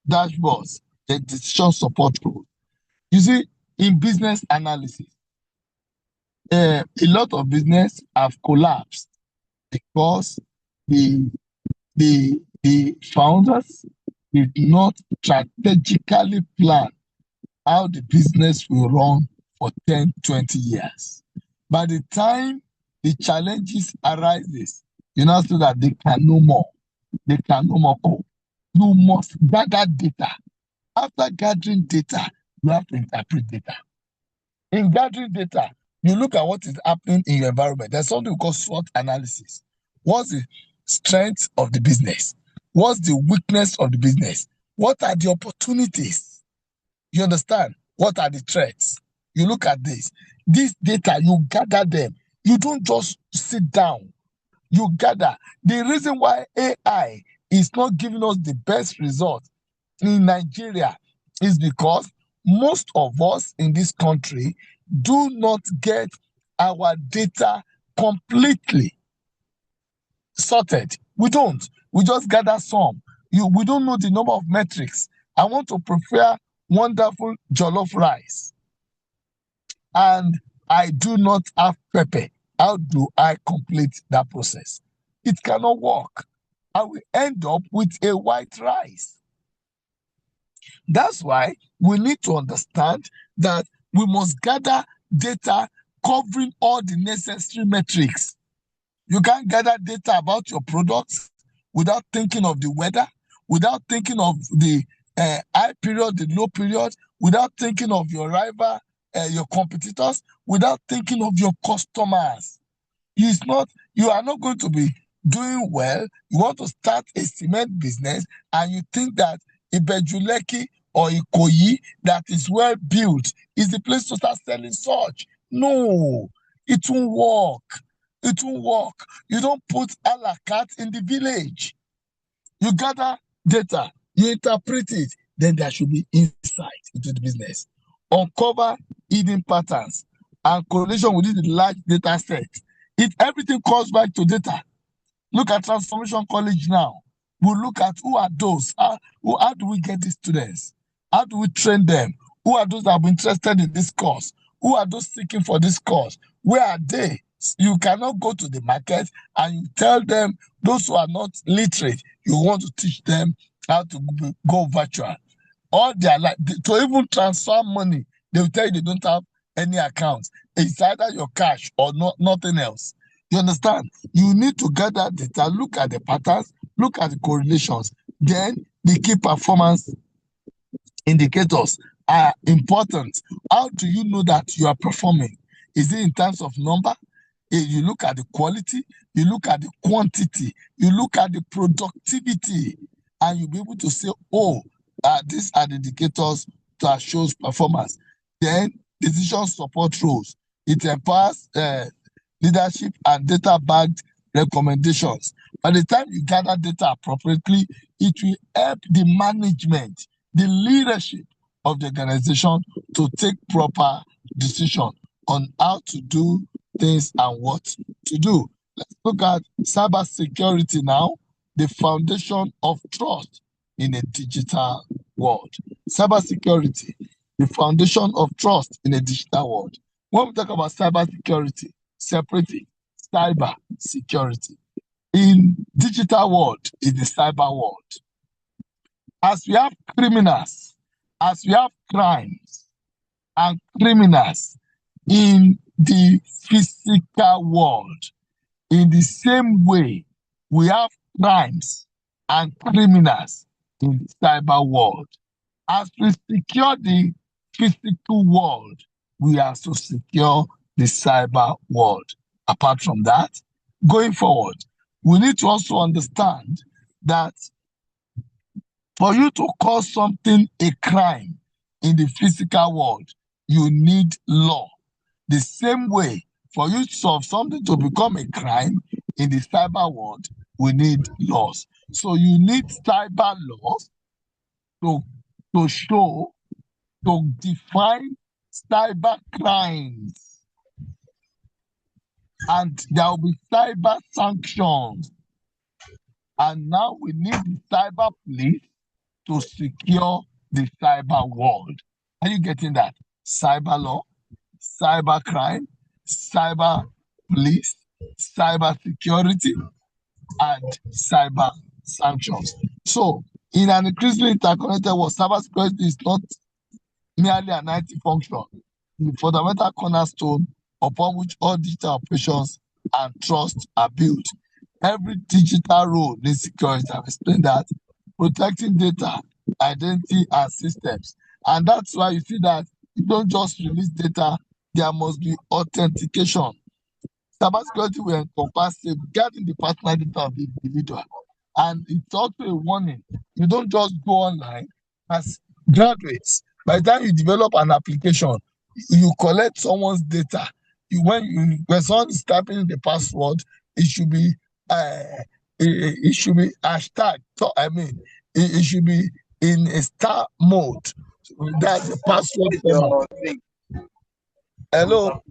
S7: dashboards, the decision support rule. You see, in business analysis, a lot of business have collapsed because the founders did not strategically plan how the business will run for 10, 20 years. By the time the challenges arises, you now see that they can no more. They can no more cope. You must gather data. After gathering data, you have to interpret data. In gathering data, you look at what is happening in your environment. There's something called SWOT analysis. What's the strength of the business? What's the weakness of the business? What are the opportunities? You understand? What are the threats? You look at this. This data, you gather them. You don't just sit down. You gather. The reason why AI is not giving us the best result in Nigeria is because most of us in this country do not get our data completely sorted. We don't. We just gather some. We don't know the number of metrics. I want to prepare wonderful jollof rice, and I do not have pepper. How do I complete that process? It cannot work. I will end up with a white rice. That's why we need to understand that we must gather data covering all the necessary metrics. You can't gather data about your products without thinking of the weather, without thinking of the high period, the low period, without thinking of your rival, your competitors, without thinking of your customers. You are not going to be doing well. You want to start a cement business and you think that Ibejuleki or Ikoyi that is well built is the place to start selling such. No, it won't work. It won't work. You don't put a la carte in the village. You gather data, you interpret it, then there should be insight into the business. Uncover hidden patterns and correlation within the large data set. Everything comes back to data. Look at Transformation College now. We'll look at who are those. How do we get these students? How do we train them? Who are those that are interested in this course? Who are those seeking for this course? Where are they? You cannot go to the market and you tell them, those who are not literate, you want to teach them how to go virtual. All their life, to even transfer money, they will tell you they don't have any accounts. It's either your cash or nothing else. You understand? You need to gather data, look at the patterns, look at the correlations. Then the key performance indicators are important. How do you know that you are performing? Is it in terms of number? You look at the quality, you look at the quantity, you look at the productivity, and you'll be able to say, oh, these are the indicators that shows performance. Then decision support roles. It empowers leadership and data-backed recommendations. By the time you gather data appropriately, it will help the management, the leadership of the organization to take proper decision on how to do things and what to do. Let's look at cybersecurity now, the foundation of trust in a digital world. Cybersecurity, the foundation of trust in a digital world. When we talk about cybersecurity, separate it, cyber security. In digital world is the cyber world. As we have criminals, as we have crimes and criminals in the physical world, in the same way, we have crimes and criminals in the cyber world. As we secure the physical world, we have to secure the cyber world. Apart from that, going forward, we need to also understand that for you to call something a crime in the physical world, you need law. The same way, for you to solve something to become a crime in the cyber world, we need laws. So you need cyber laws to show, to define cyber crimes. And there will be cyber sanctions. And now we need the cyber police to secure the cyber world. Are you getting that? Cyber law, cyber crime, cyber police, cyber security, and cyber sanctions. So, in an increasingly interconnected world, cybersecurity is not merely an IT function, the fundamental cornerstone upon which all digital operations and trust are built. Every digital role needs security. I've explained that. Protecting data, identity, and systems. And that's why you see that you don't just release data, there must be authentication. Cybersecurity will encompass safeguarding the personal data of the individual. And it's also a warning. You don't just go online as graduates. By the time you develop an application, you collect someone's data. When someone is typing the password, it should be hashtag. So it should be in a star mode. That's the password format. Hello.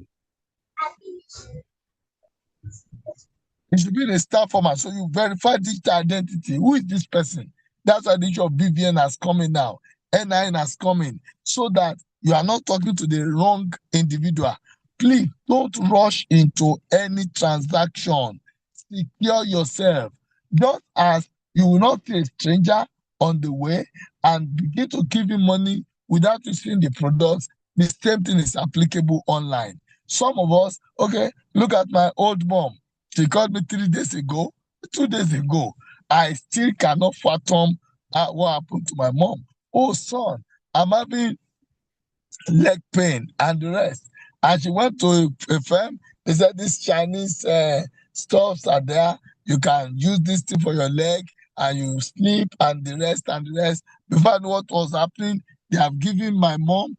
S7: It should be in a star format. So you verify digital identity. Who is this person? That's why the issue of BVN has come in now. NIN has come in. So that you are not talking to the wrong individual. Please don't rush into any transaction. Secure yourself. Just as you will not see a stranger on the way and begin to give him money without you seeing the products, the same thing is applicable online. Some of us, okay, look at my old mom. She called me 3 days ago, 2 days ago. I still cannot fathom what happened to my mom. Oh, son, I'm having leg pain and the rest. And she went to a firm. They said these Chinese stuffs are there. You can use this thing for your leg and you sleep and the rest and the rest. Before I know what was happening, they have given my mom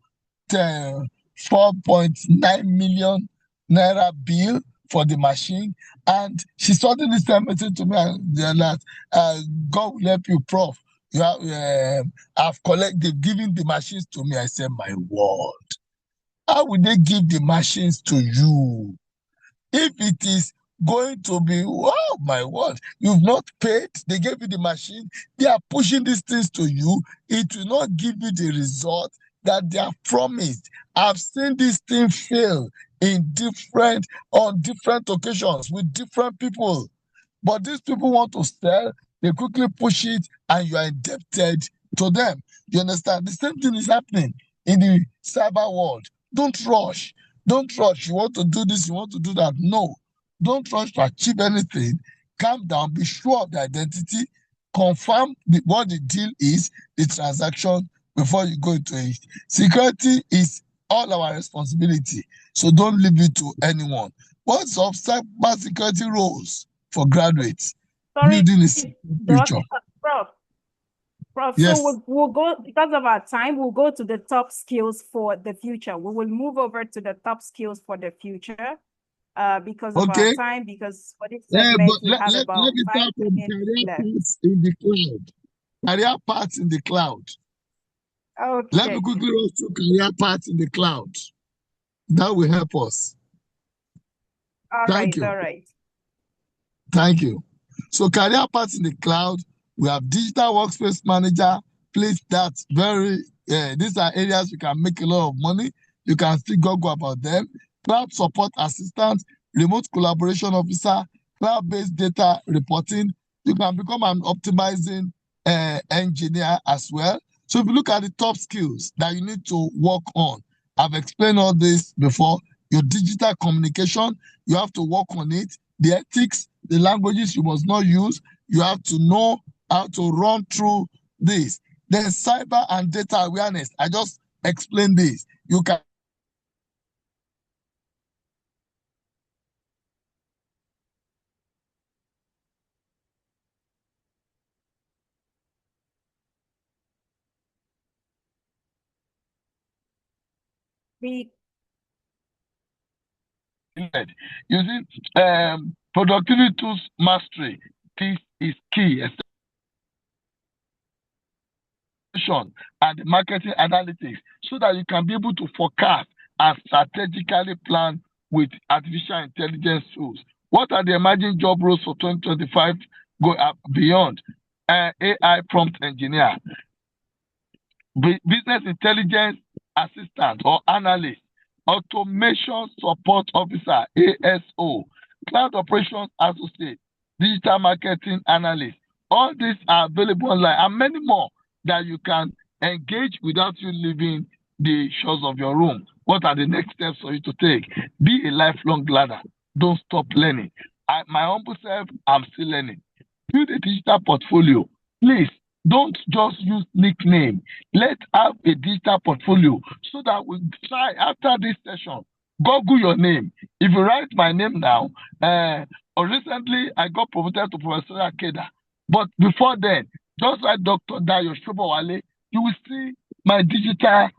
S7: 4.9 million naira bill for the machine. And she suddenly sent a message to me that God will help you, Prof. You have, they've given the machines to me. I said, my word. How will they give the machines to you? If it is going to be, oh my word, you've not paid, they gave you the machine, they are pushing these things to you, it will not give you the result that they have promised. I've seen this thing fail on different occasions with different people. But these people want to sell, they quickly push it, and you are indebted to them. You understand? The same thing is happening in the cyber world. Don't rush. Don't rush. You want to do this, you want to do that. No. Don't rush to achieve anything. Calm down, be sure of the identity, confirm what the deal is, the transaction, before you go into it. Security is all our responsibility, so don't leave it to anyone. What's of cybersecurity roles for graduates?
S5: Sorry,
S7: Building a future.
S5: Prof. Prof,
S7: Yes.
S5: so we'll go, because of our time, we'll go to the top skills for the future. We will move over to the top skills for the future because of our
S7: Okay.
S5: time, because for this
S7: Yeah,
S5: segment,
S7: but
S5: we have
S7: let
S5: about
S7: me
S5: 5
S7: start from
S5: minutes
S7: career
S5: left.
S7: paths in the cloud. Career paths in the cloud. Let me
S5: Okay.
S7: quickly run through career paths in the cloud. That will help us.
S5: All
S7: Thank
S5: right,
S7: you.
S5: all right.
S7: Thank you. So career paths in the cloud, we have digital workspace manager. Please, that's very, these are areas you can make a lot of money. You can still go about them. Cloud support assistant, remote collaboration officer, cloud-based data reporting. You can become an optimizing engineer as well. So if you look at the top skills that you need to work on, I've explained all this before. Your digital communication, you have to work on it. The ethics, the languages you must not use, you have to know how to run through this. Then cyber and data awareness. I just explained this. You can using productivity tools mastery. This is key. And marketing analytics so that you can be able to forecast and strategically plan with artificial intelligence tools. What are the emerging job roles for 2025 go up beyond? AI prompt engineer, business intelligence assistant or analyst, automation support officer, ASO, cloud operations associate, digital marketing analyst. All these are available online and many more that you can engage without you leaving the shores of your room. What are the next steps for you to take? Be a lifelong learner. Don't stop learning. My humble self, I'm still learning. Build a digital portfolio. Please don't just use nickname. Let's have a digital portfolio so that we try after this session. Google your name. If you write my name now, recently I got promoted to Professor Akeda. But before then, just like Dr. Dayo Sobowale, you will see my digital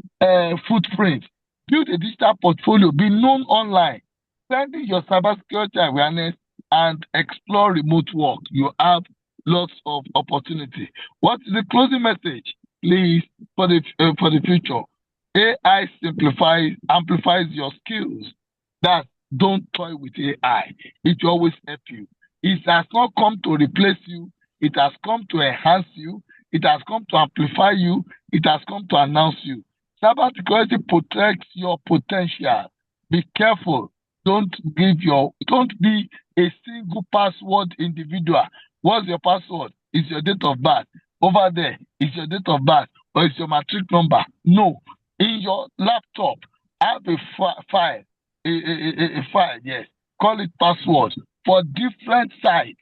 S7: footprint. Build a digital portfolio. Be known online. Strengthen your cybersecurity awareness and explore remote work. You have lots of opportunity. What is the closing message, please, for the future? AI amplifies your skills. That don't toy with AI. It will always help you. It has not come to replace you. It has come to enhance you. It has come to amplify you. It has come to announce you. Cybersecurity protects your potential. Be careful. Don't be a single password individual. What's your password? Is your date of birth. Over there is your date of birth or is your matric number. No. In your laptop, have a file, a file, yes. Call it password for different sites.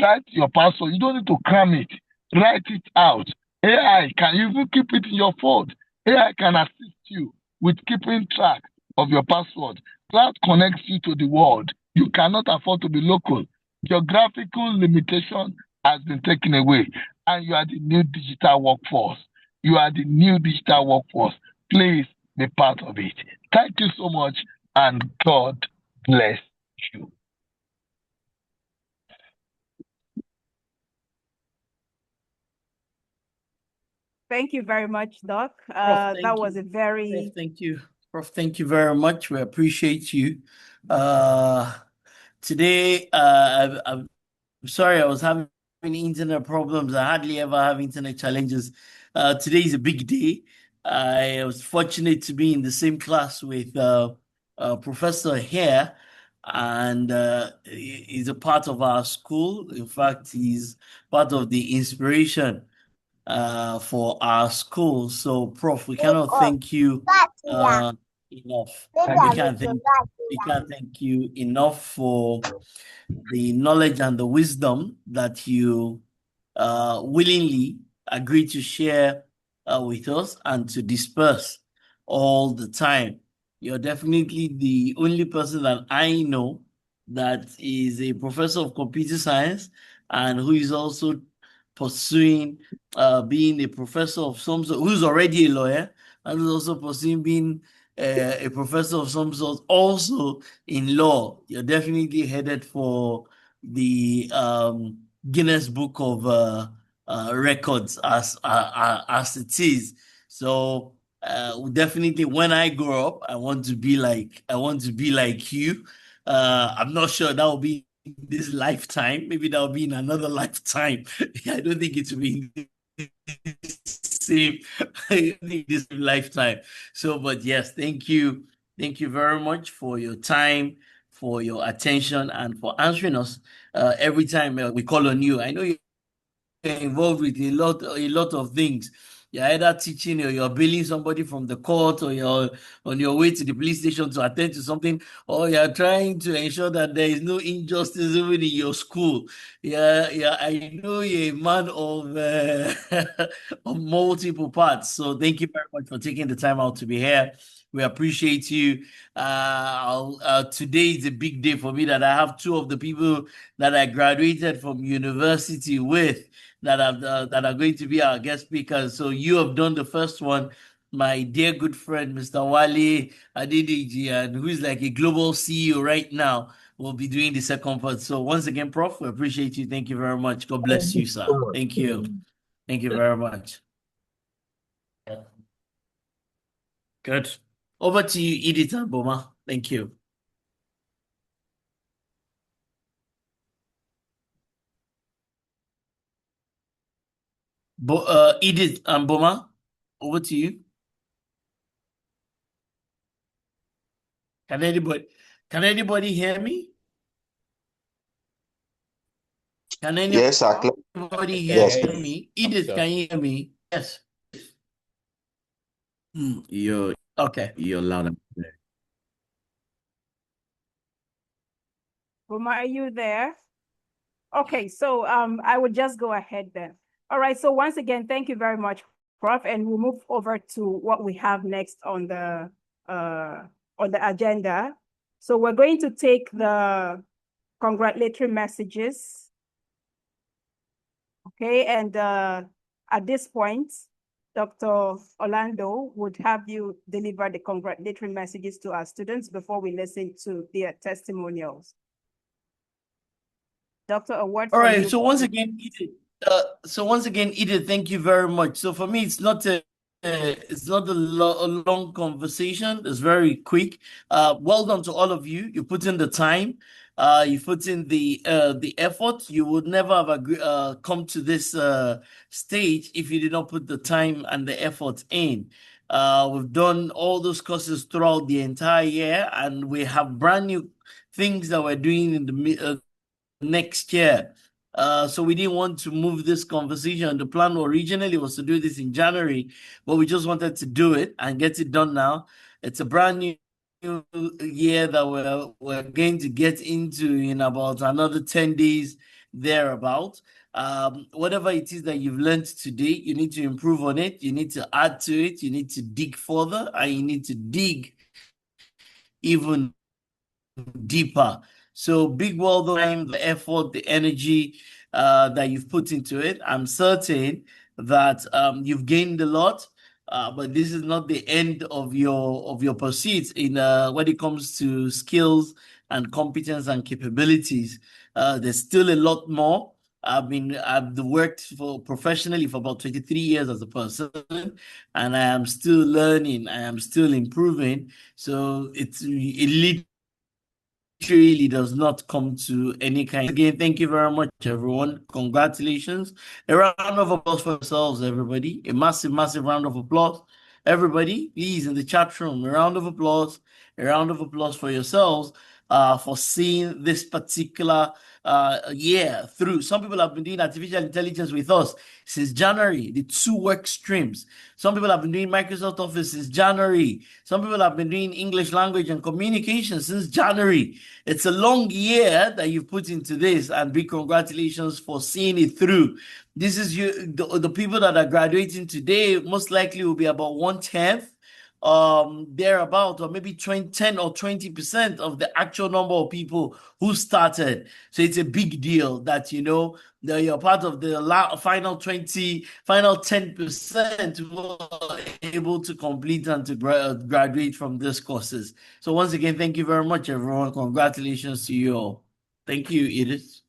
S7: Write your password. You don't need to cram it. Write it out. AI can even keep it in your phone. AI can assist you with keeping track of your password. Cloud connects you to the world. You cannot afford to be local. Geographical limitation has been taken away, and you are the new digital workforce. You are the new digital workforce. Please be part of it. Thank you so much, and God bless you.
S5: Thank you very much, Doc.
S3: Prof,
S5: That was a very...
S3: Prof, thank you. Prof, thank you very much. We appreciate you. Today, I'm sorry I was having internet problems. I hardly ever have internet challenges. Today is a big day. I was fortunate to be in the same class with Professor here, and he's a part of our school. In fact, he's part of the inspiration for our school. So, Prof, we cannot thank you enough. We can't thank you enough for the knowledge and the wisdom that you willingly agree to share with us and to disperse all the time. You're definitely the only person that I know that is a professor of computer science and who is also pursuing being a professor of some sort, who's already a lawyer, and who's also pursuing being a professor of some sort, also in law. You're definitely headed for the Guinness Book of Records as it is. So definitely, when I grow up, I want to be like you. I'm not sure that will be this lifetime. Maybe that will be in another lifetime. I don't think it will be same. I think this lifetime. So, but yes, thank you. Thank you very much for your time, for your attention, and for answering us every time we call on you. I know you're involved with a lot of things. You're either teaching or you're bailing somebody from the court, or you're on your way to the police station to attend to something, or you're trying to ensure that there is no injustice even in your school. Yeah, I know you're a man of, of multiple parts. So thank you very much for taking the time out to be here. We appreciate you. Today is a big day for me that I have two of the people that I graduated from university with that are going to be our guest speakers. So you have done the first one, my dear good friend, Mr. Wale Adedeji, and who is like a global CEO right now, will be doing the second part. So once again, Prof, we appreciate you. Thank you very much. God bless you, sir. Thank you. Thank you very much. Good. Over to you, Edith and Boma. Thank you. Edith and Boma, over to you. Can anybody hear me? Can anybody
S8: Yes, sir.
S3: hear me? Edith, can you hear me? Yes.
S9: You're
S3: Okay.
S9: You're loud and clear.
S5: Boma, are you there? Okay, so I would just go ahead then. All right, so once again, thank you very much, Prof, and we'll move over to what we have next on the agenda. So we're going to take the congratulatory messages. Okay, and at this point, Dr. Orlando would have you deliver the congratulatory messages to our students before we listen to their testimonials. Doctor, a word
S3: All
S5: from
S3: right.
S5: you.
S3: So once again, Edith, thank you very much. So for me, it's not a long conversation. It's very quick. Well done to all of you. You put in the time. You put in the effort. You would never have come to this stage if you did not put the time and the effort in. We've done all those courses throughout the entire year, and we have brand new things that we're doing in the next year. So we didn't want to move this conversation. The plan originally was to do this in January, but we just wanted to do it and get it done now. It's a brand new year that we're going to get into in about another 10 days thereabout. Whatever it is that you've learned today, you need to improve on it. You need to add to it. You need to dig further, and you need to dig even deeper. So big well done, the effort, the energy that you've put into it. I'm certain that you've gained a lot, but this is not the end of your pursuits in when it comes to skills and competence and capabilities. There's still a lot more. I've worked professionally for about 23 years as a person, and I am still learning. I am still improving. So it really does not come to any kind. Again, thank you very much, everyone. Congratulations. A round of applause for yourselves, everybody. A massive, massive round of applause. Everybody, please, in the chat room, a round of applause. A round of applause for yourselves for seeing this particular year through. Some people have been doing artificial intelligence with us since January, the 2 work streams. Some people have been doing Microsoft Office since January. Some people have been doing English language and communication since January. It's a long year that you've put into this, and big congratulations for seeing it through. This is the people that are graduating today, most likely will be about 1/10 thereabout, or maybe 10 or 20% of the actual number of people who started. So it's a big deal that, that you're part of the final 10% who are able to complete and to graduate from these courses. So once again, thank you very much, everyone. Congratulations to you all. Thank you, Edith.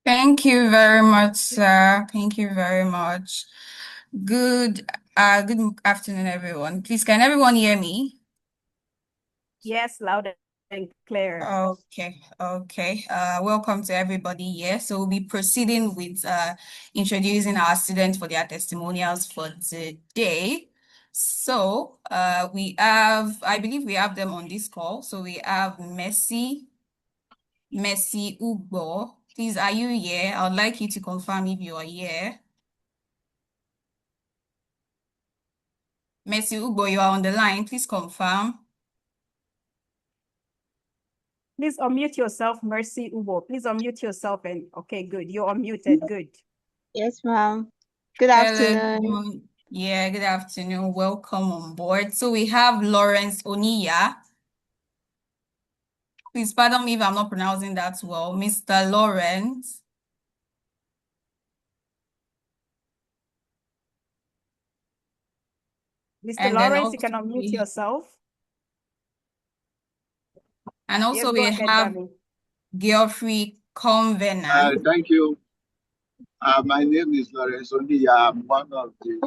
S8: Thank you very much, sir. Thank you very much. Good afternoon, everyone. Please, can everyone hear me?
S5: Yes, loud and clear.
S8: Okay. Welcome to everybody here. So we'll be proceeding with introducing our students for their testimonials for today. So I believe we have them on this call. So we have Mercy Ugbo. Please, are you here? I would like you to confirm if you are here. Mercy Ugbo, you are on the line. Please confirm.
S5: Please unmute yourself, Mercy Ugbo. Please unmute yourself okay, good. You're unmuted. Good.
S10: Yes, ma'am. Good
S8: Hello,
S10: afternoon.
S8: everyone. Yeah, good afternoon. Welcome on board. So we have Lawrence Oniya. Please pardon me if I'm not pronouncing that well. Mr. Lawrence.
S5: Mr. Lawrence, you can unmute yourself.
S8: And also
S5: Yes,
S8: we have Geoffrey Convenant.
S11: Thank you. My name is Lawrence Oniya. I'm one of the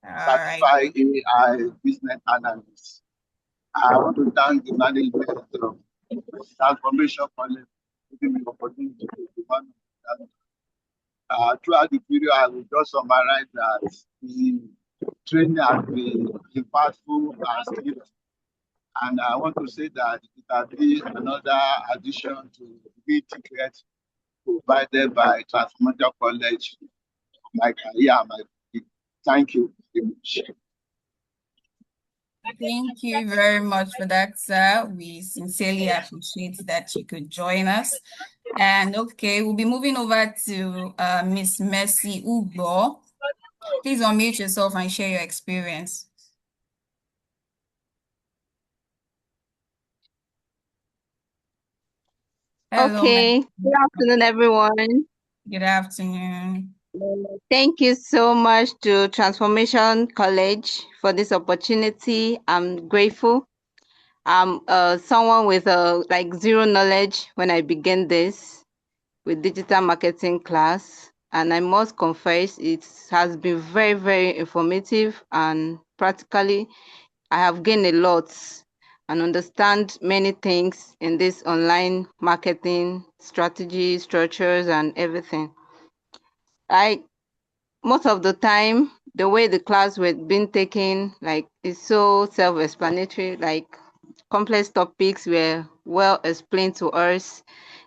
S11: certified AI business analysts. I want to thank the management of Transformation College for giving me the opportunity to be one of them. Throughout the video, I will just summarize that the training has been impactful and serious. And I want to say that it has been another addition to the ticket provided by Transformation College. Thank you very much.
S8: Thank you very much for that, sir. We sincerely appreciate that you could join us. And okay, we'll be moving over to Miss Mercy Ugbo. Please unmute yourself and share your experience. Hello,
S10: okay, good afternoon, everyone.
S8: Good afternoon.
S10: Thank you so much to Transformation College for this opportunity. I'm grateful. I'm someone with like zero knowledge when I began this with digital marketing class, and I must confess it has been very, very informative, and practically I have gained a lot and understand many things in this online marketing strategy, structures, and everything. Most of the time, the way the class was being taken, like, is so self-explanatory, like complex topics were well explained to us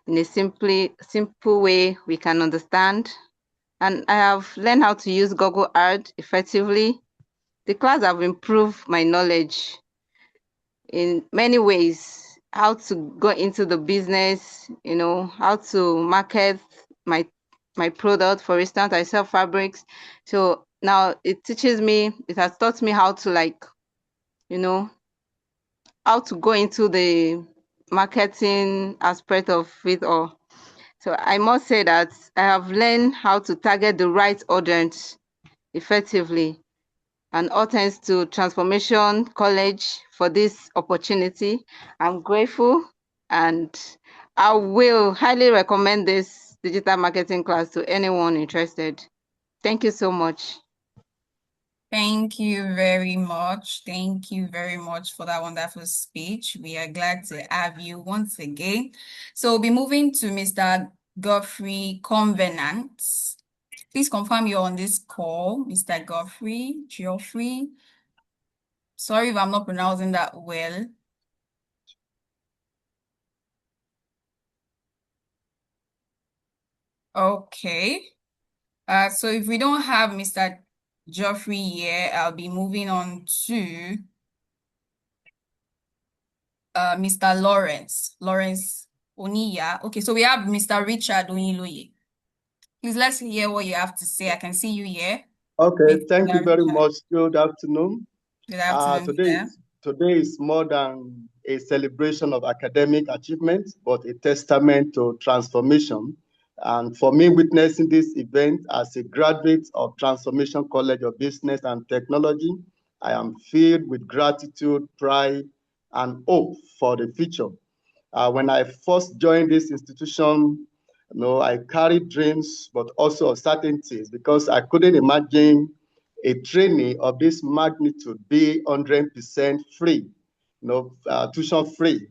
S10: in a simple way we can understand. And I have learned how to use Google Earth effectively. The class have improved my knowledge in many ways, how to go into the business, how to market my product. For instance, I sell fabrics. So now it has taught me how to how to go into the marketing aspect of it all. So I must say that I have learned how to target the right audience effectively. And all thanks to Transformation College for this opportunity. I'm grateful, and I will highly recommend this digital marketing class to anyone interested. Thank you so much.
S8: Thank you very much. Thank you very much for that wonderful speech. We are glad to have you once again. So we'll be moving to Mr. Geoffrey Convenant. Please confirm you're on this call, Mr. Geoffrey. Sorry if I'm not pronouncing that well. Okay. So if we don't have Mr. Geoffrey here, I'll be moving on to Mr. Lawrence Oniya. Okay, so we have Mr. Richard Oniloye. Please, let's hear what you have to say. I can see you here.
S6: Okay, thank you very much. Good afternoon.
S8: Good afternoon,
S6: Today is more than a celebration of academic achievement, but a testament to transformation. And for me, witnessing this event as a graduate of Transformation College of Business and Technology, I am filled with gratitude, pride, and hope for the future. When I first joined this institution, I carried dreams, but also uncertainties because I couldn't imagine a training of this magnitude be 100% free, tuition free.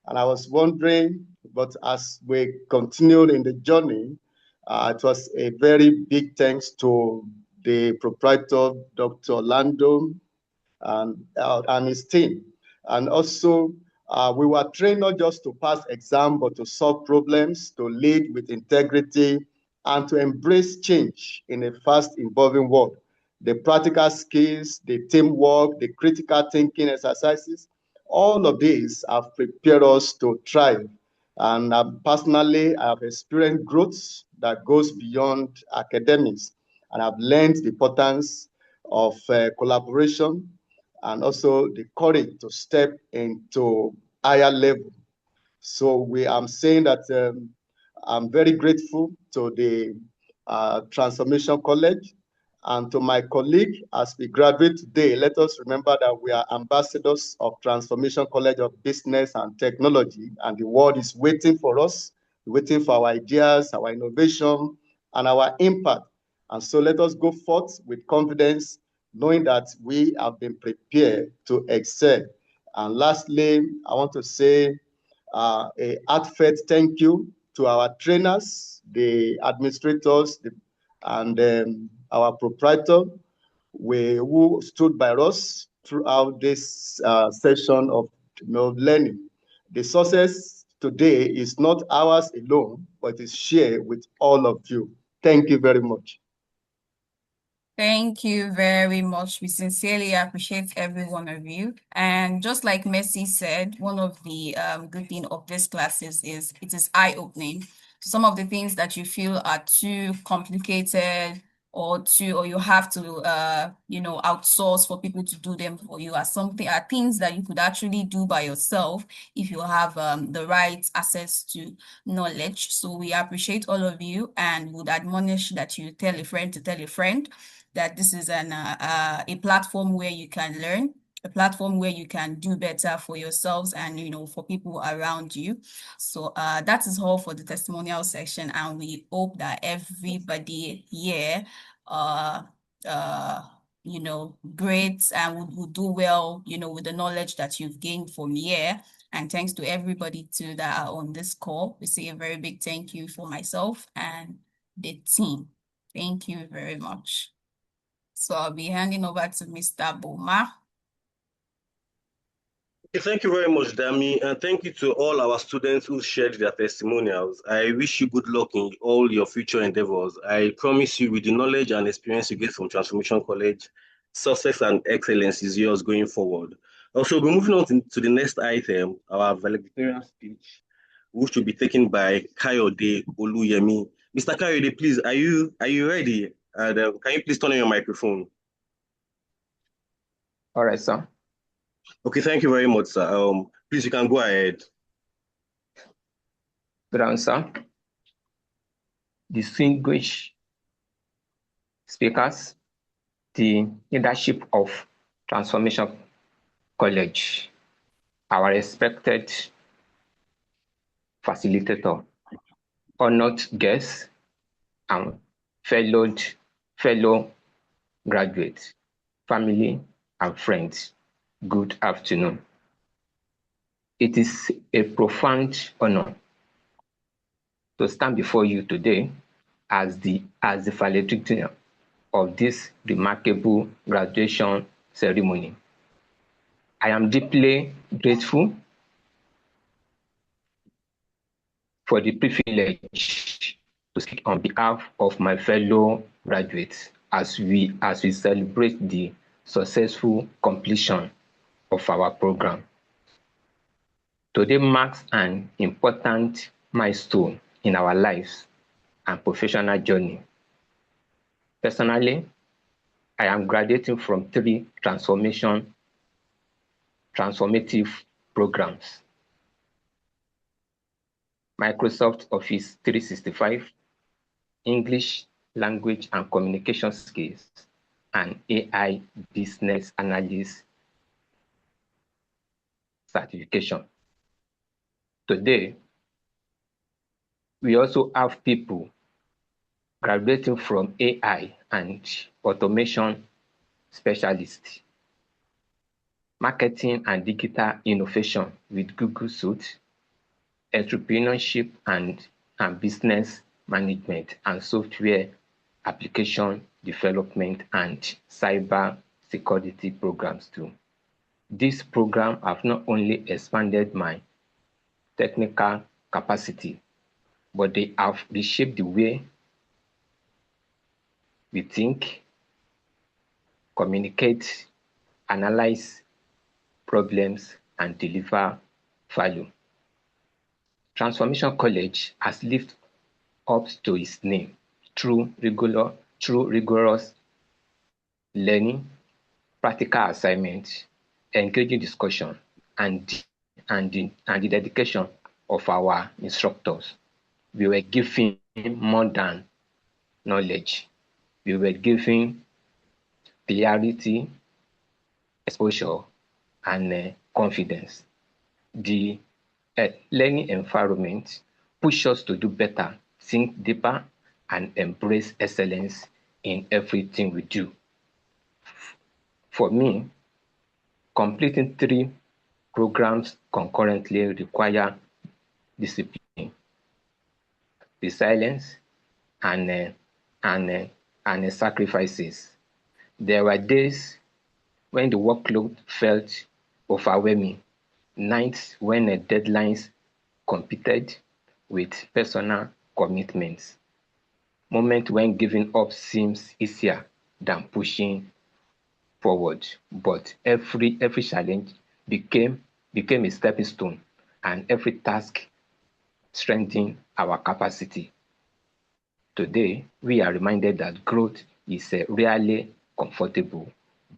S6: And I was wondering, but as we continued in the journey, it was a very big thanks to the proprietor, Dr. Orlando, and his team. And also, we were trained not just to pass exam, but to solve problems, to lead with integrity, and to embrace change in a fast evolving world. The practical skills, the teamwork, the critical thinking exercises, all of these have prepared us to thrive. And personally, I have experienced growth that goes beyond academics, and I've learned the importance of collaboration, and also the courage to step into higher level. So I'm saying that I'm very grateful to the Transformation College and to my colleague as we graduate today. Let us remember that we are ambassadors of Transformation College of Business and Technology, and the world is waiting for us, waiting for our ideas, our innovation, and our impact. And so let us go forth with confidence, knowing that we have been prepared to excel. And lastly, I want to say a heartfelt thank you to our trainers, the administrators, and our proprietor, who stood by us throughout this session of learning. The success today is not ours alone, but is shared with all of you. Thank you very much.
S8: Thank you very much. We sincerely appreciate every one of you. And just like Messi said, one of the good things of this classes is it is eye-opening. Some of the things that you feel are too complicated or you have to outsource for people to do them for you are things that you could actually do by yourself if you have the right access to knowledge. So we appreciate all of you and would admonish that you tell a friend to tell a friend that this is a platform where you can learn, a platform where you can do better for yourselves and for people around you. So that is all for the testimonial section, and we hope that everybody here great and will do well with the knowledge that you've gained from here. And thanks to everybody too that are on this call. We say a very big thank you for myself and the team. Thank you very much. So I'll be handing over to Mr. Boma.
S2: Thank you very much, Dami, and thank you to all our students who shared their testimonials. I wish you good luck in all your future endeavors. I promise you, with the knowledge and experience you get from Transformation College, success and excellence is yours going forward. Also, we're moving on to the next item, our valedictorian speech, which will be taken by Kayode Oluyemi. Mr. Kayode, please, are you ready? And can you please turn on your microphone?
S12: All right, sir.
S2: Okay, thank you very much, sir. Please, you can go ahead.
S12: Good answer. Distinguished speakers, the leadership of Transformation College, our respected facilitator, honored guests, and fellow graduates, family, and friends. Good afternoon. It is a profound honor to stand before you today as the valedictorian of this remarkable graduation ceremony. I am deeply grateful for the privilege to speak on behalf of my fellow graduates as we celebrate the successful completion of our program. Today marks an important milestone in our lives and professional journey. Personally, I am graduating from 3 Transformation transformative programs. Microsoft Office 365, English language and communication skills, and AI business analyst certification. Today, we also have people graduating from AI and automation specialists, marketing and digital innovation with Google Suite, entrepreneurship and business management and software application development and cyber security programs too. These programs have not only expanded my technical capacity, but they have reshaped the way we think, communicate, analyze problems, and deliver value. Transformation College has lived up to its name through rigorous learning, practical assignments, engaging discussion, and the dedication of our instructors. We were given more than knowledge. We were given clarity, exposure, and confidence. The learning environment pushes us to do better, think deeper, and embrace excellence in everything we do. For me, completing 3 programs concurrently require discipline, resilience, and sacrifices. There were days when the workload felt overwhelming, nights when deadlines competed with personal commitments, moments when giving up seems easier than pushing forward. But every challenge became a stepping stone, and every task strengthened our capacity. Today, we are reminded that growth is rarely comfortable,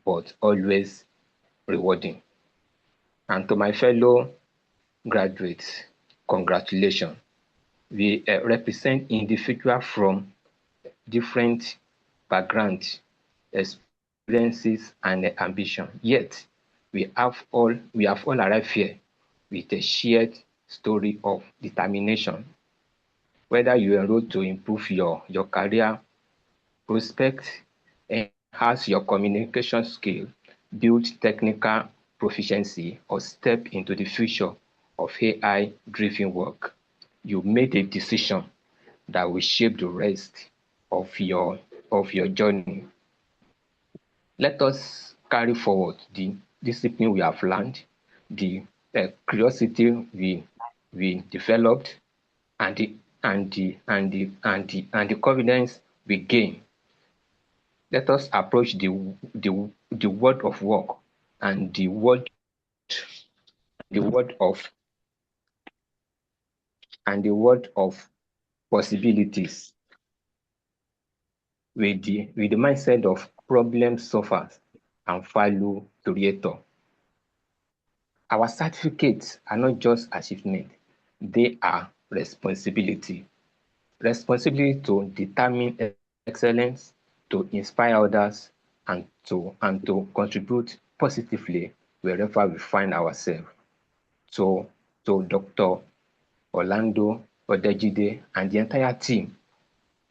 S12: but always rewarding. And to my fellow graduates, congratulations. We represent individuals from different backgrounds, experiences, and ambition. Yet, we have all arrived here with a shared story of determination. Whether you enroll to improve your career prospects, enhance your communication skill, build technical proficiency, or step into the future of AI-driven work, you made a decision that will shape the rest of your journey. Let us carry forward the discipline we have learned, the curiosity we developed, and the confidence we gain. Let us approach the world of work and the world of possibilities with the mindset of problem solvers and value creator. Our certificates are not just achievement, they are responsibility. Responsibility to determine excellence, to inspire others, and to contribute positively wherever we find ourselves. So Dr. Orlando Adedeji and the entire team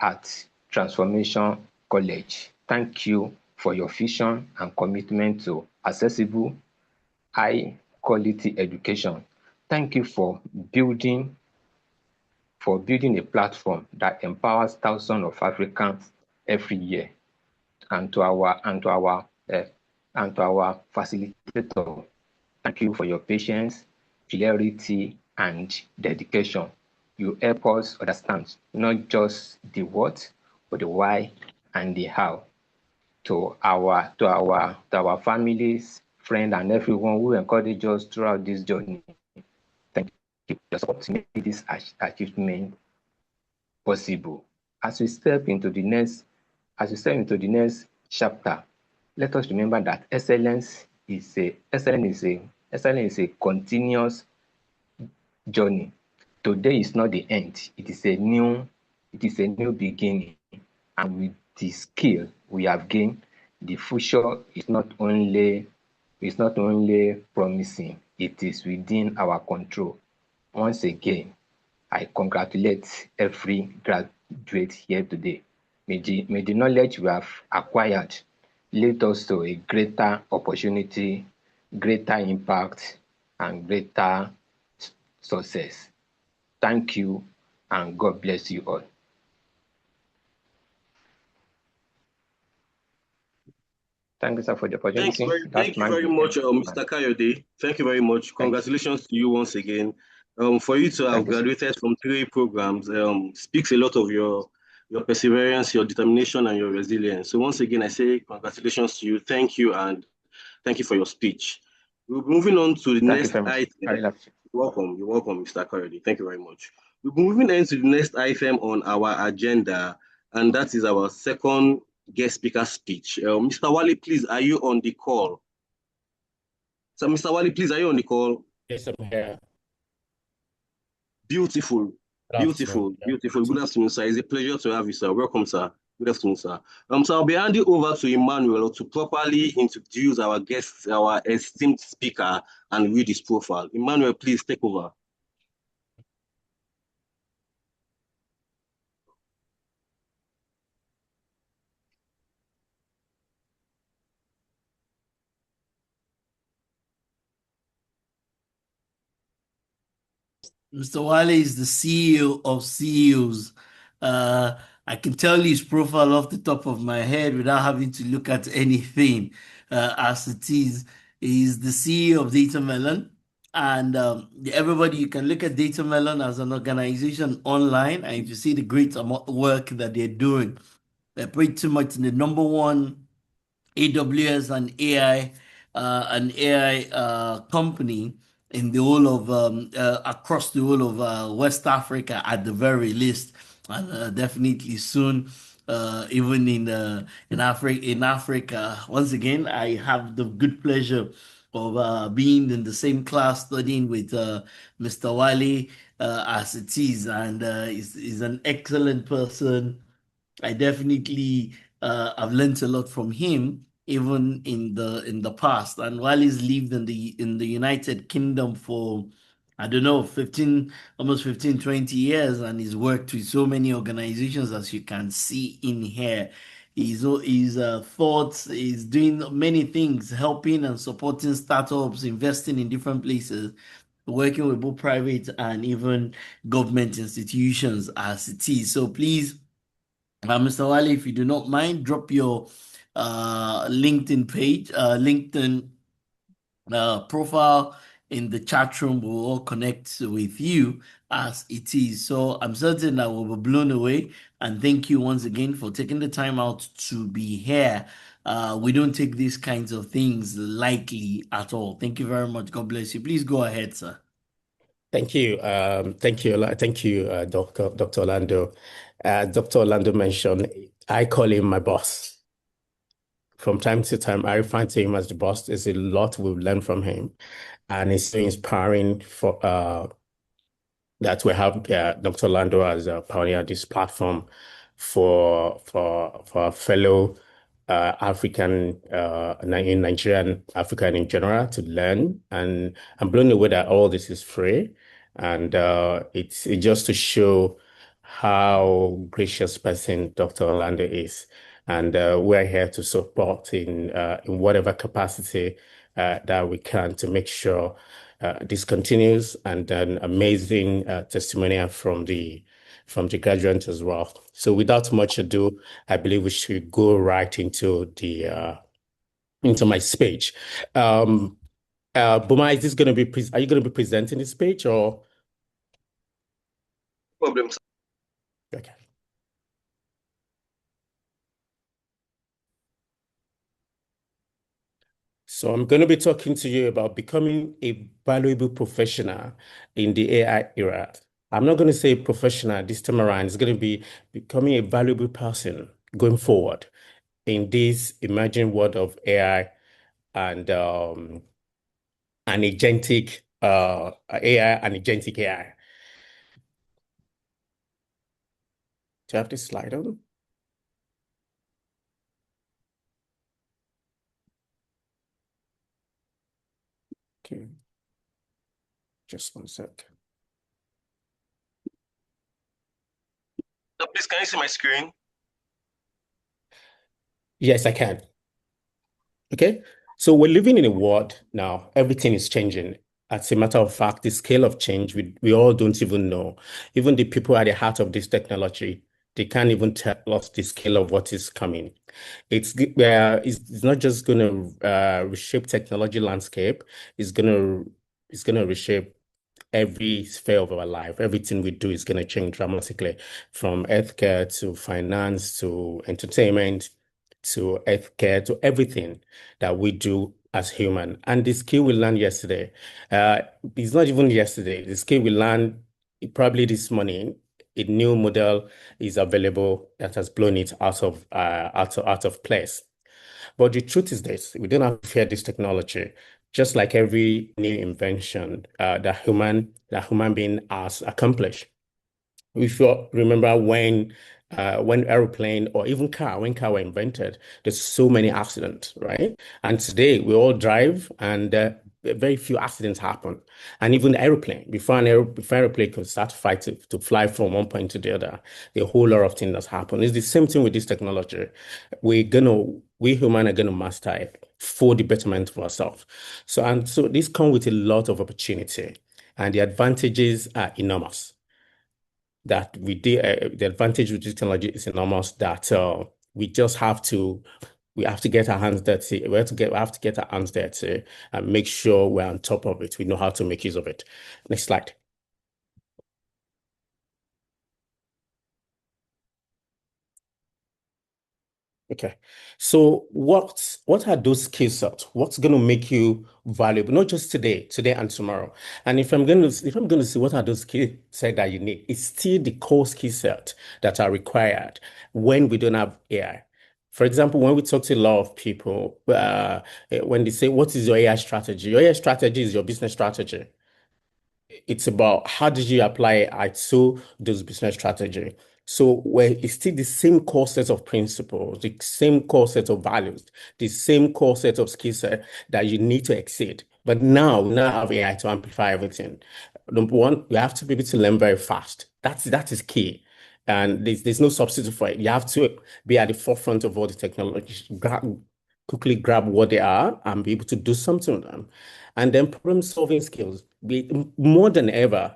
S12: at Transformation College, thank you for your vision and commitment to accessible, high-quality education. Thank you for building a platform that empowers thousands of Africans every year. And to our facilitator, thank you for your patience, clarity, and dedication. You help us understand not just the what, but the why and the how. To our families, friends, and everyone who encouraged us throughout this journey, thank you for your support to make this achievement possible. As we step into the next chapter, let us remember that excellence is a Excellence is a continuous journey. Today is not the end. It is a new beginning. And with the skill we have gained, the future is not only promising, it is within our control. Once again, I congratulate every graduate here today. May the knowledge we have acquired lead us to a greater opportunity, greater impact, and greater success. Thank you, and God bless you all. Thank you, sir, for the opportunity.
S2: Thank you very much, Mr. Kayode. Thank you very much. Congratulations to you once again. For you to have graduated from 3 programs speaks a lot of your perseverance, your determination, and your resilience. So once again, I say congratulations to you. Thank you, and thank you for your speech. We're moving on to the next item. You're welcome, Mr. Kayode. Thank you very much. We're moving on to the next item on our agenda, and that is our second guest speaker speech. Mr. Wale, please, are you on the call? So, Mr. Wale, please, are you on the call?
S13: Yes, I'm here.
S2: Beautiful. Good afternoon, sir. It's a pleasure to have you, sir. Welcome, sir. Good afternoon, sir. So I'll be handing over to Emmanuel to properly introduce our guest, our esteemed speaker, and read his profile. Emmanuel, please take over.
S3: Mr. Wale is the CEO of CEOs. I can tell you his profile off the top of my head without having to look at anything as it is. He's the CEO of Datamellon. And everybody, you can look at Datamellon as an organization online, and if you see the great work that they're doing, they're pretty much the number one AWS and AI company in the whole of across the whole of West Africa at the very least, and definitely soon even in Africa. Once again, I have the good pleasure of being in the same class studying with Mr. Wale as it is, and he's an excellent person. I definitely have learned a lot from him, even in the past. And while he's lived in the United Kingdom for, I don't know, almost 15, 20 years, and he's worked with so many organizations, as you can see in here. His thoughts, he's doing many things, helping and supporting startups, investing in different places, working with both private and even government institutions as it is. So please, Mr. Wale, if you do not mind, drop your LinkedIn page, LinkedIn profile in the chat room. We'll all connect with you as it is. So I'm certain that we'll be blown away. And thank you once again for taking the time out to be here. We don't take these kinds of things lightly at all. Thank you very much. God bless you. Please go ahead, sir.
S13: Thank you. Thank you, Dr. Orlando. Dr. Orlando mentioned, I call him my boss. From time to time, I refer to him as the boss. There's a lot we've learned from him, and it's so inspiring for that we have Dr. Orlando as a pioneer this platform for our fellow African in Nigeria and Africa in general to learn. And I'm blown away that all this is free. And it's just to show how gracious person Dr. Orlando is. And we're here to support in whatever capacity that we can to make sure this continues, and an amazing testimonial from the graduates as well. So without much ado, I believe we should go right into my speech. Buma, is this going to be? Are you going to be presenting this speech or?
S2: Problems.
S13: Okay. So I'm going to be talking to you about becoming a valuable professional in the AI era. I'm not going to say professional this time around. It's going to be becoming a valuable person going forward in this emerging world of AI and and agentic AI and agentic AI. Do you have this slide on? Okay, just 1 sec.
S2: So please, can you see my screen?
S13: Yes, I can. Okay, so we're living in a world now, everything is changing. As a matter of fact, the scale of change, we all don't even know. Even the people at the heart of this technology, they can't even tell us the scale of what is coming. It's not just going to reshape technology landscape, it's going to reshape every sphere of our life. Everything we do is going to change dramatically, from healthcare to finance to entertainment to healthcare to everything that we do as human. And the skill we learned yesterday, it's not even yesterday. The skill we learned probably this morning. A new model is available that has blown it out of place. But the truth is this: we don't have to fear this technology. Just like every new invention that human being has accomplished. If you remember when airplane or even when car were invented, there's so many accidents, right? And today we all drive, and very few accidents happen. And even airplane, before airplane could start to fly from one point to the other, a whole lot of things has happened. It's the same thing with this technology. We human are gonna master it for the betterment of ourselves. So this comes with a lot of opportunity, and the advantages are enormous. The advantage with this technology is enormous, that we have to get our hands dirty. We have to get our hands dirty and make sure we're on top of it. We know how to make use of it. Next slide. Okay, so what are those skill sets? What's going to make you valuable, not just today and tomorrow? And if I'm going to see what are those skill sets that you need, it's still the core skill set that are required when we don't have AI. For example, when we talk to a lot of people, when they say, "What is your AI strategy?" Your AI strategy is your business strategy. It's about how did you apply it to those business strategy. So where it's still the same core set of principles, the same core set of values, the same core set of skill set that you need to exceed. But now we now have AI to amplify everything. Number one, you have to be able to learn very fast. That is key. And there's no substitute for it. You have to be at the forefront of all the technology, quickly grab what they are and be able to do something with them. And then problem solving skills. More than ever,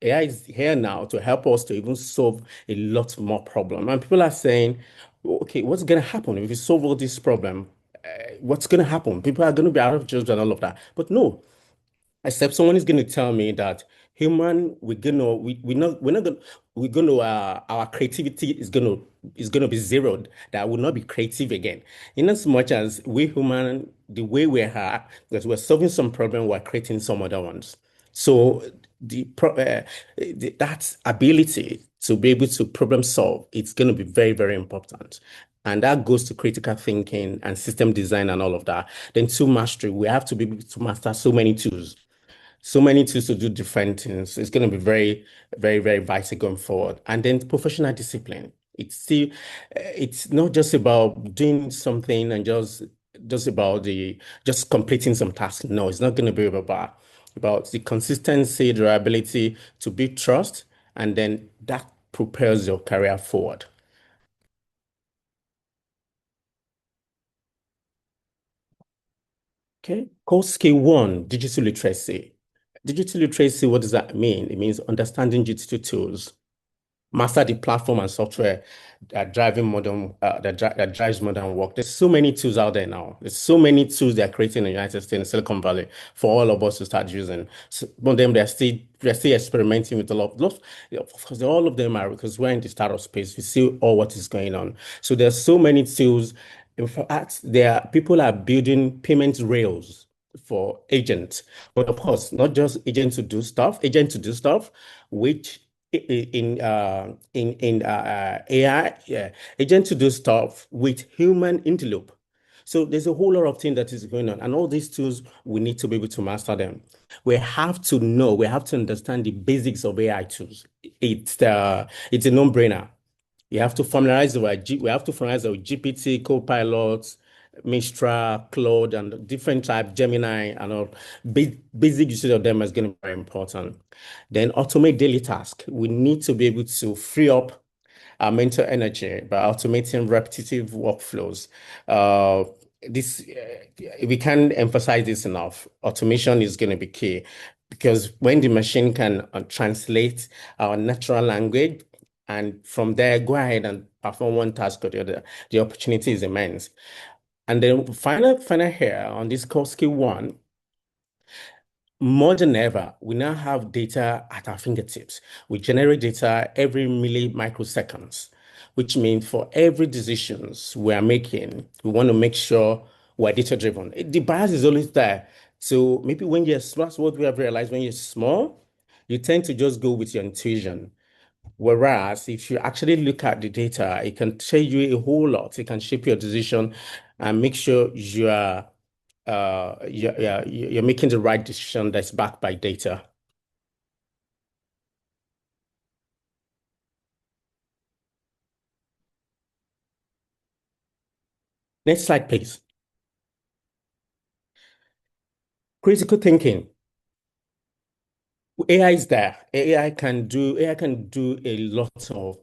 S13: AI is here now to help us to even solve a lot more problem. And people are saying, okay, what's going to happen if we solve all this problem? What's going to happen? People are going to be out of jobs and all of that. But no, except someone is going to tell me that our creativity is gonna be zeroed, that will not be creative again. In as much as we human, the way we are, that we're solving some problem, we're creating some other ones. So that ability to be able to problem solve, it's going to be very, very important. And that goes to critical thinking and system design and all of that. Then to mastery, we have to be able to master so many tools to do different things. It's going to be very, very, very vital going forward. And then professional discipline. It's not just about doing something and just completing some tasks. No, it's not going to be about the consistency, the ability to build trust, and then that propels your career forward. Okay, core skill one, digital literacy. Digital literacy, what does that mean? It means understanding digital tools, master the platform and software that drives modern work. There's so many tools out there now. There's so many tools they're creating in the United States and Silicon Valley for all of us to start using. Some of them they're still experimenting with a lot. Of course, all of them are, because we're in the startup space. We see all what is going on. So there's so many tools. In fact, people are building payment rails for agents, but of course, not just agents to do stuff, which in AI, yeah, agent to do stuff with human interloop. So there's a whole lot of things that is going on. And all these tools, we need to be able to master them. We have to know, we have to understand the basics of AI tools. It's a no-brainer. We have to formalize our GPT, Copilot, Mistral, Claude, and different types, Gemini, and all. Basic usage of them is going to be very important. Then automate daily tasks. We need to be able to free up our mental energy by automating repetitive workflows. This we can't emphasize this enough. Automation is going to be key because when the machine can translate our natural language and from there go ahead and perform one task or the other, the opportunity is immense. And then final here on this core skill one, more than ever, we now have data at our fingertips. We generate data every microseconds, which means for every decisions we are making, we want to make sure we're data driven. The bias is always there. So maybe when you're small, that's what we have realized, when you're small, you tend to just go with your intuition. Whereas if you actually look at the data, it can tell you a whole lot. It can shape your decision and make sure you're making the right decision that's backed by data. Next slide, please. Critical thinking. AI is there. AI can do a lot of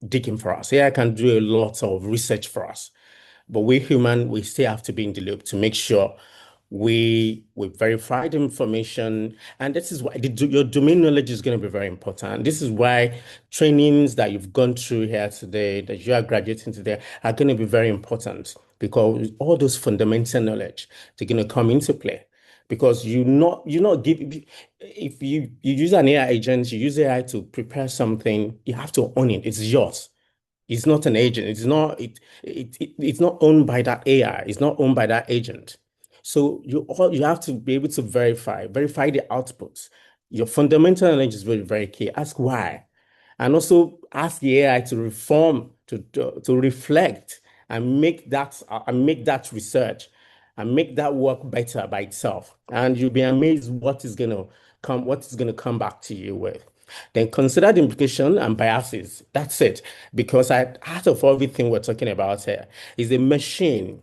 S13: digging for us. AI can do a lot of research for us. But we human, we still have to be in the loop to make sure we verify the information. And this is why your domain knowledge is going to be very important. This is why trainings that you've gone through here today, that you are graduating today, are going to be very important, because all those fundamental knowledge, they're going to come into play. Because if you use an AI agent, you use AI to prepare something, you have to own it. It's yours. It's not an agent. It's not owned by that AI. It's not owned by that agent. So you have to be able to verify the outputs. Your fundamental knowledge is very, very key. Ask why. And also ask the AI to reform, to reflect and make that research and make that work better by itself. And you'll be amazed what is gonna come back to you with. Then consider the implication and biases. That's it. Because at heart of everything we're talking about here is a machine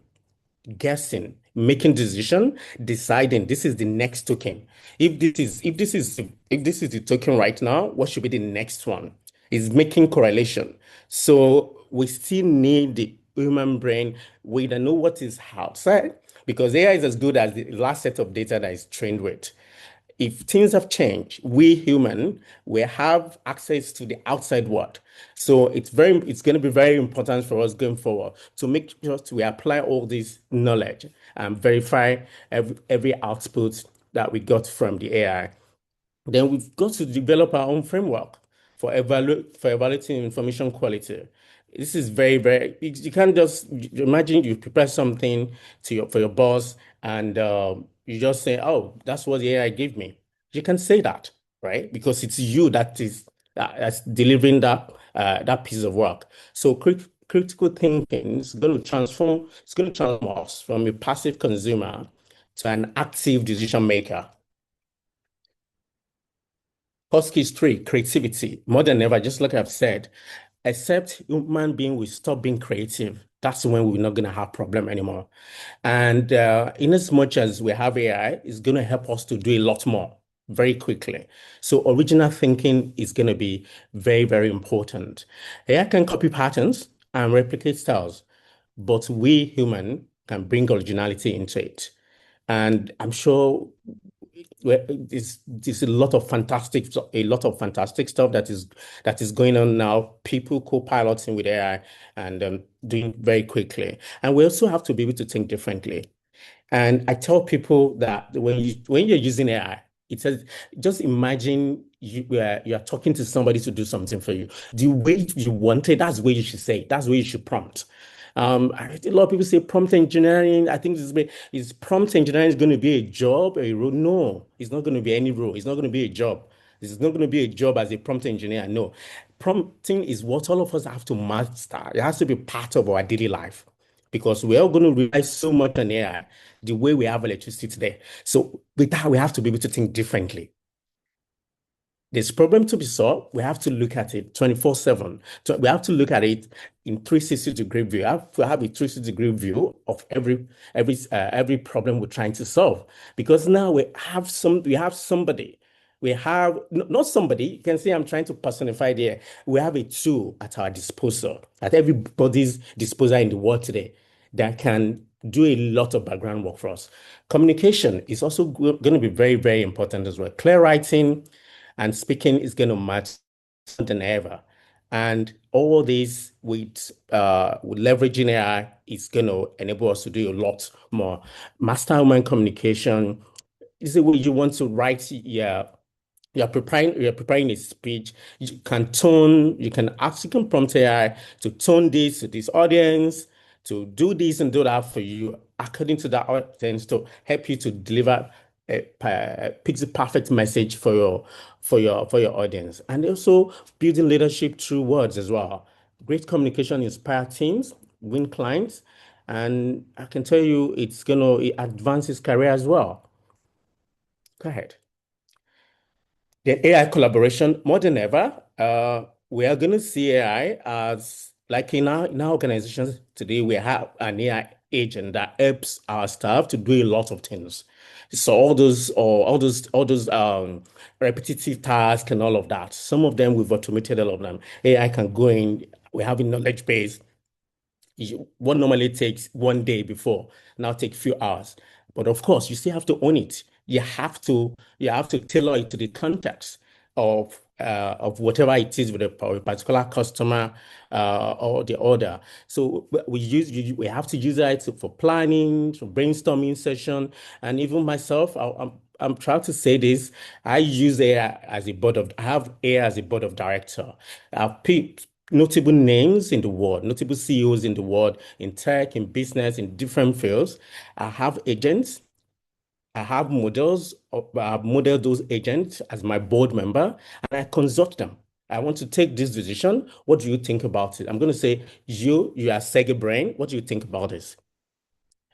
S13: guessing, making decision, deciding this is the next token. If this is the token right now, what should be the next one? Is making correlation. So we still need the human brain. We don't know what is outside, because AI is as good as the last set of data that is trained with. If things have changed, we human, we have access to the outside world. So it's going to be very important for us going forward to make sure we apply all this knowledge and verify every output that we got from the AI. Then we've got to develop our own framework for evaluating information quality. This is very, very, you can't just imagine you prepare something for your boss and you just say, oh, that's what the AI gave me. You can say that, right? Because it's you that's delivering that piece of work. So critical thinking is going to transform us from a passive consumer to an active decision maker. Skills 3, creativity. More than ever, just like I've said, except human being will stop being creative, that's when we're not going to have problem anymore. And in as much as we have AI, it's going to help us to do a lot more very quickly. So original thinking is going to be very, very important. AI can copy patterns and replicate styles, but we human can bring originality into it. And I'm sure there's a lot of fantastic stuff that is going on now. People co-piloting with AI and doing very quickly. And we also have to be able to think differently. And I tell people that when you're using AI, it says, just imagine you are talking to somebody to do something for you. The way you want it, that's the way you should say it. That's the way you should prompt. A lot of people say prompt engineering. I think is prompt engineering is going to be a job, a role? No, it's not going to be any role. It's not going to be a job. This is not going to be a job as a prompt engineer. No, prompting is what all of us have to master. It has to be part of our daily life. because we are going to rely so much on AI the way we have electricity today. So with that, we have to be able to think differently. There's problem to be solved. We have to look at it 24/7. So we have to look at it in 360-degree view. We have to have a 360-degree view of every problem we're trying to solve. Because now we have somebody. We have not somebody. You can see I'm trying to personify there. We have a tool at our disposal, at everybody's disposal in the world today, that can do a lot of background work for us. Communication is also going to be very, very important as well. Clear writing and speaking is going to matter more than ever. And all this with leveraging AI is going to enable us to do a lot more. Mastermind communication is the way you want to write you're preparing a speech. You can prompt AI to tone this to this audience, to do this and do that for you according to that audience, to help you to deliver a pixel perfect message for your audience. And also building leadership through words as well. Great communication inspire teams, win clients, and I can tell you it advances career as well. Go ahead. The AI collaboration, more than ever, we are going to see AI as, like in our organizations today, we have an AI agent that helps our staff to do a lot of things. So all those repetitive tasks and all of that, some of them we've automated all of them. AI can go in, we have a knowledge base. What normally takes 1 day before now take a few hours. But of course, you still have to own it. You have to tailor it to the context of whatever it is with a particular customer or the order. So we have to use it for planning, for brainstorming session, and even myself, I'm proud to say this. I use AI as I have AI as a board of director. I've picked notable names in the world, notable CEOs in the world, in tech, in business, in different fields. I have agents. I have models. I have modeled those agents as my board member, and I consult them. I want to take this decision. What do you think about it? I'm going to say, you are Sege Brain. What do you think about this?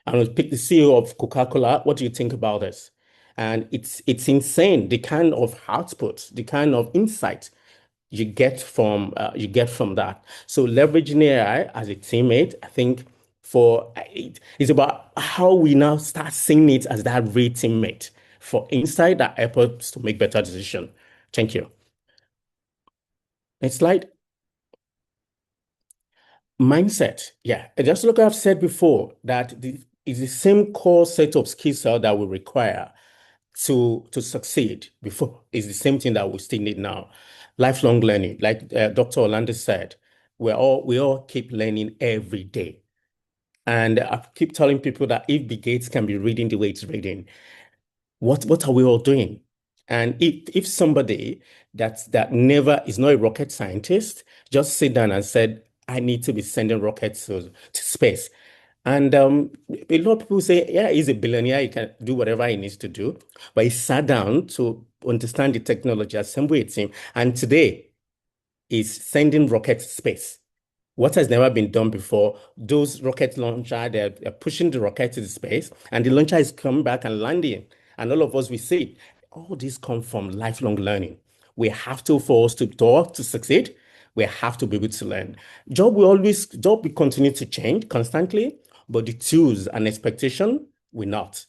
S13: I'm going to pick the CEO of Coca-Cola. What do you think about this? And it's insane, the kind of output, the kind of insight you get from that. So leveraging AI as a teammate, I think it's about how we now start seeing it as that real teammate for insight that helps us to make better decisions. Thank you. Next slide. Mindset. Yeah, just like I've said before, that it's the same core set of skills that we require to succeed before. It's the same thing that we still need now. Lifelong learning, like Dr. Orlando said, we all keep learning every day. And I keep telling people that if Bill Gates can be reading the way it's reading, what are we all doing? And if somebody that never is not a rocket scientist, just sit down and said, I need to be sending rockets to space. And a lot of people say, yeah, he's a billionaire, he can do whatever he needs to do. But he sat down to understand the technology, assemble a team, and today he's sending rockets to space. What has never been done before, those rocket launcher, they're pushing the rocket to the space, and the launcher is coming back and landing. And all of us, we see all this come from lifelong learning. We have to, for us to succeed, we have to be able to learn. Job will continue to change constantly, but the tools and expectation will not.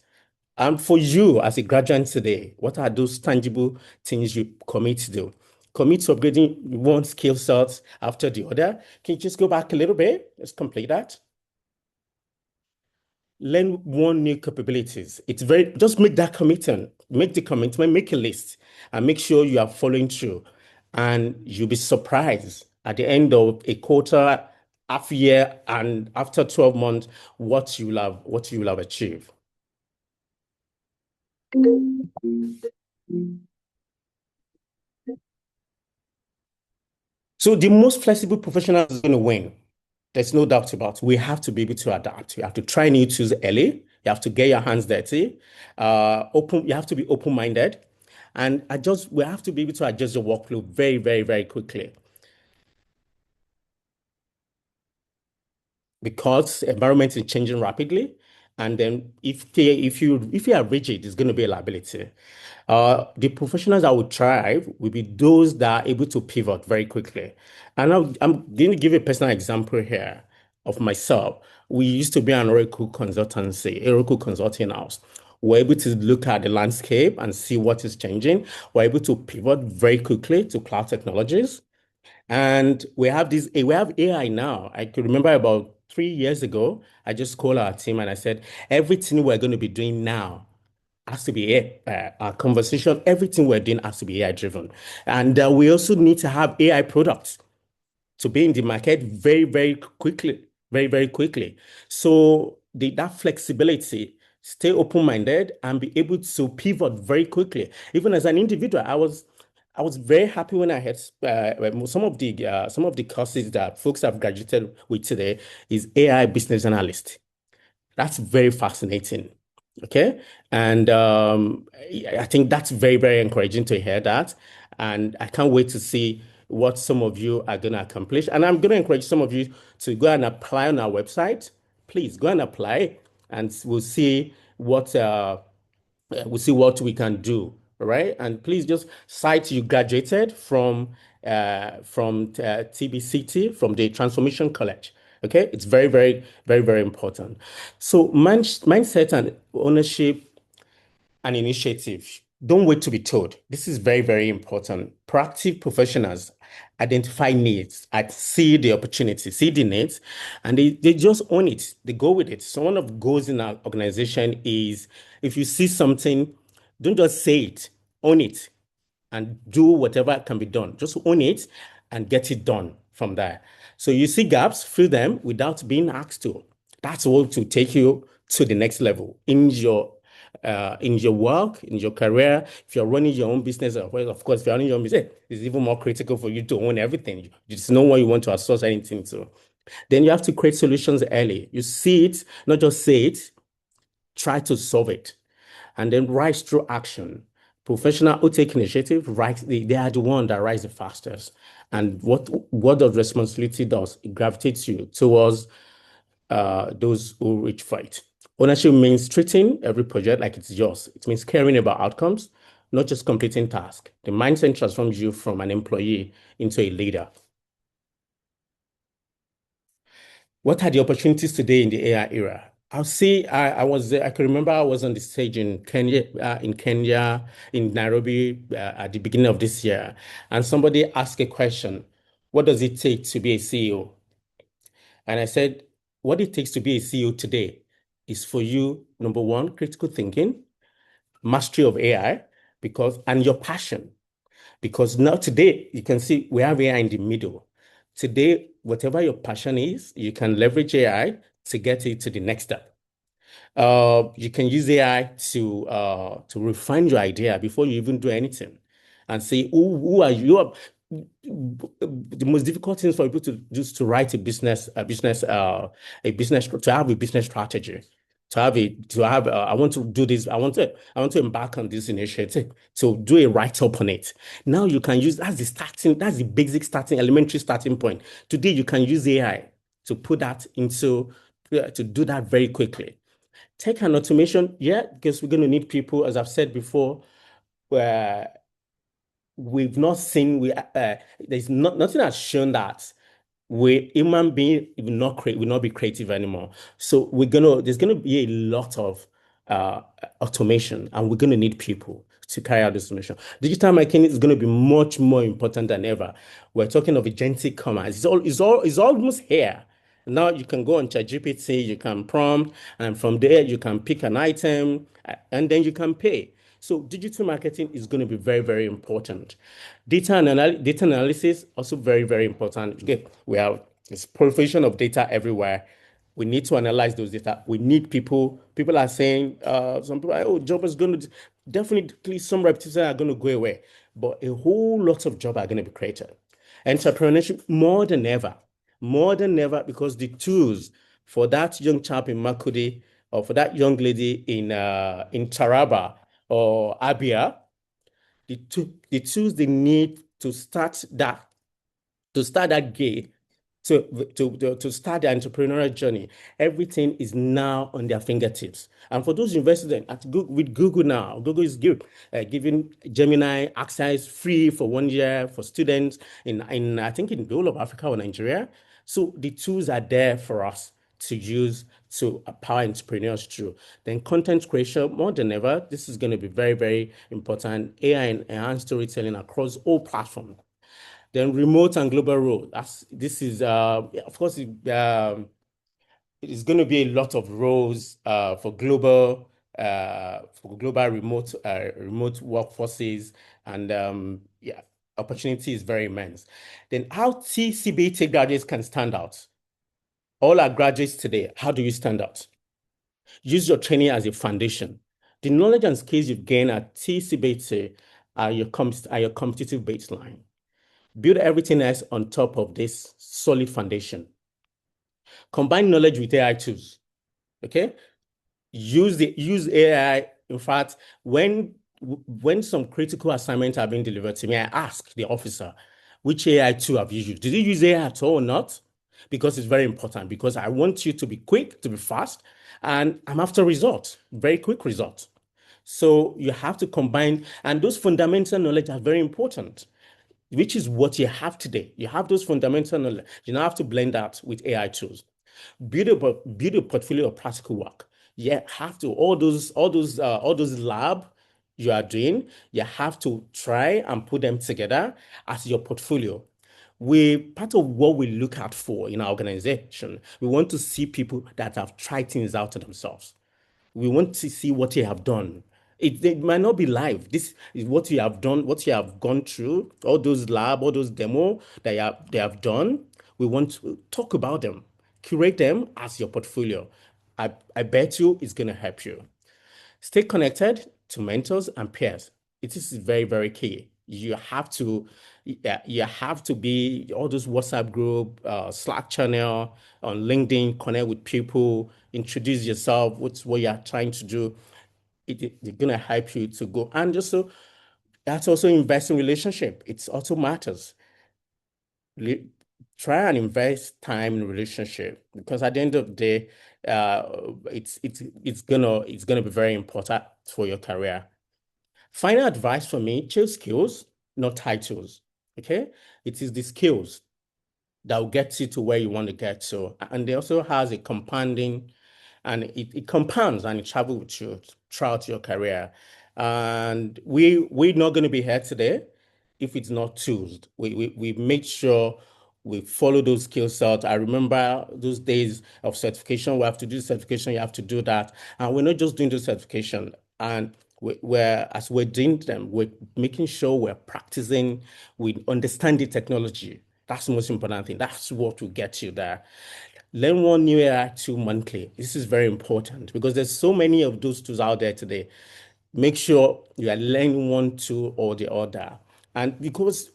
S13: And for you as a graduate today, what are those tangible things you commit to do? Commit to upgrading one skill set after the other. Can you just go back a little bit? Let's complete that. Learn one new capabilities. Just make that commitment. Make the commitment, make a list, and make sure you are following through. And you'll be surprised at the end of a quarter, half year, and after 12 months, what you will have achieved. So the most flexible professional is going to win. There's no doubt about it. We have to be able to adapt. You have to try new tools early. You have to get your hands dirty. You have to be open-minded. And we have to be able to adjust the workflow very, very, very quickly. because environment is changing rapidly. And then if you are rigid, it's going to be a liability. The professionals that will thrive will be those that are able to pivot very quickly. And I'm going to give a personal example here of myself. We used to be an Oracle consulting house. We're able to look at the landscape and see what is changing. We're able to pivot very quickly to cloud technologies. And we have AI now. I could remember about 3 years ago, I just called our team and I said, everything we're going to be doing now has to be our conversation, everything we're doing has to be AI driven. And we also need to have AI products to be in the market very, very quickly, very, very quickly. So that flexibility, stay open-minded and be able to pivot very quickly. Even as an individual, I was very happy when I had some of the courses that folks have graduated with today is AI business analyst. That's very fascinating. Okay. And I think that's very, very encouraging to hear that. And I can't wait to see what some of you are going to accomplish. And I'm going to encourage some of you to go and apply on our website. Please go and apply and we'll see what we can do. Right. And please just cite you graduated from TBCT, from the Transformation College. Okay, it's very, very, very, very important. So mindset and ownership and initiative. Don't wait to be told. This is very, very important. Proactive professionals identify needs, see the opportunity, see the needs, and they just own it. They go with it. So one of the goals in our organization is if you see something, don't just say it, own it and do whatever can be done. Just own it and get it done from there. So you see gaps, fill them without being asked to. That's what will take you to the next level in your work, in your career. If you're running your own business, well, of course, if you're running your own business, it's even more critical for you to own everything. You just know what you want to outsource anything to. Then you have to create solutions early. You see it, not just say it, try to solve it. And then rise through action. Professional who take initiative, they are the one that rise the fastest. And what the responsibility does, it gravitates you towards those who reach for it. Ownership means treating every project like it's yours. It means caring about outcomes, not just completing tasks. The mindset transforms you from an employee into a leader. What are the opportunities today in the AI era? I'll say I can remember I was on the stage in Kenya, in Nairobi at the beginning of this year, and somebody asked a question: "What does it take to be a CEO?" And I said, "What it takes to be a CEO today is for you, number one, critical thinking, mastery of AI, and your passion, because now today you can see we have AI in the middle. Today, whatever your passion is, you can leverage AI to get it to the next step. You can use AI to refine your idea before you even do anything, and say who are you. The most difficult thing for people to do is to write to have a business strategy. I want to do this. I want to embark on this initiative to do a write-up on it. Now you can use that's the basic elementary starting point. Today you can use AI to put that to do that very quickly. Tech and automation, yeah, because we're going to need people, as I've said before, where we've not seen there's nothing has shown that human being will not be creative anymore. So there's gonna be a lot of automation, and we're gonna need people to carry out this automation. Digital marketing is gonna be much more important than ever. We're talking of agentic commerce. It's almost here. Now you can go on ChatGPT, you can prompt, and from there you can pick an item, and then you can pay. So digital marketing is going to be very, very important. Data analysis also very, very important. Okay, we have this proliferation of data everywhere. We need to analyze those data. We need people. People are saying, some people are, job is going to definitely, some repetitions are going to go away, but a whole lot of jobs are going to be created. Entrepreneurship more than ever, because the tools for that young chap in Makudi or for that young lady in Taraba or Abia, the tools they need to start that gate to start their entrepreneurial journey. Everything is now on their fingertips. And for those invested with Google now, Google is giving Gemini access free for 1 year for students in I think in the whole of Africa or Nigeria. So the tools are there for us to use to empower entrepreneurs through. Then content creation, more than ever, this is going to be very, very important. AI and enhanced storytelling across all platforms. Then remote and global role. This is of course it's going to be a lot of roles for global remote workforces, and yeah, opportunity is very immense. Then how TCBT graduates can stand out. All our graduates today, how do you stand out? Use your training as a foundation. The knowledge and skills you've gained at TCBT are your competitive baseline. Build everything else on top of this solid foundation. Combine knowledge with AI tools. Okay? Use AI. In fact, when some critical assignments are being delivered to me, I ask the officer, which AI tool have you used? Did you use AI at all or not? Because it's very important, because I want you to be quick, to be fast, and I'm after results, very quick results. So you have to combine, and those fundamental knowledge are very important, which is what you have today. You have those fundamental knowledge. You now have to blend that with AI tools. Build a portfolio of practical work. You have to, all those lab you are doing, you have to try and put them together as your portfolio. Part of what we look out for in our organization, we want to see people that have tried things out themselves. We want to see what you have done. It might not be live. This is what you have done, what you have gone through, all those lab, all those demo that they have done. We want to talk about them, curate them as your portfolio. I bet you it's going to help you. Stay connected to mentors and peers. It is very, very key. You have to be all those WhatsApp group, Slack channel, on LinkedIn, connect with people, introduce yourself, what's what you're trying to do. It's gonna help you to go. And also, that's also invest in relationship. It also matters. Try and invest time in relationship, because at the end of the day, it's gonna be very important for your career. Final advice for me: choose skills, not titles. Okay, it is the skills that will get you to where you want to get to, and it also has a compounding, and it compounds and it travels with you throughout your career. And we're not going to be here today if it's not tools. We make sure we follow those skill sets. I remember those days of certification. We have to do certification. You have to do that, and we're not just doing the certification. And as we're doing them, we're making sure we're practicing, we understand the technology. That's the most important thing. That's what will get you there. Learn one new AI tool monthly. This is very important, because there's so many of those tools out there today. Make sure you are learning one tool or the other. And because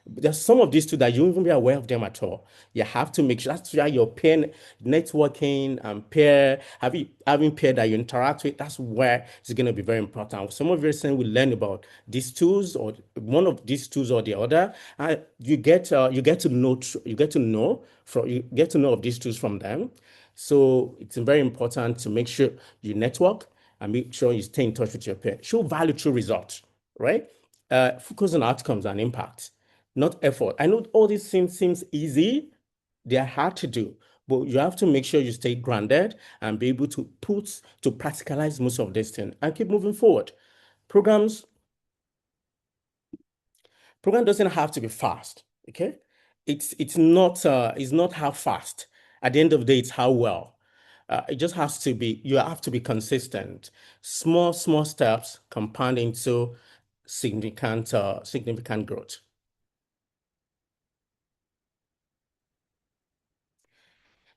S13: there's some of these tools that you won't even be aware of them at all. You have to make sure that's why your peer networking and having peer that you interact with, that's where it's going to be very important. Some of you are saying we learn about these tools or one of these tools or the other, and you get to know of these tools from them. So it's very important to make sure you network and make sure you stay in touch with your peer. Show value through results, right? Focus on outcomes and impact, not effort. I know all these things seems easy. They are hard to do, but you have to make sure you stay grounded and be able to practicalize most of these things and keep moving forward. Program doesn't have to be fast, okay? It's not how fast. At the end of the day, it's how well. It just has to be, you have to be consistent. Small steps compound into significant growth.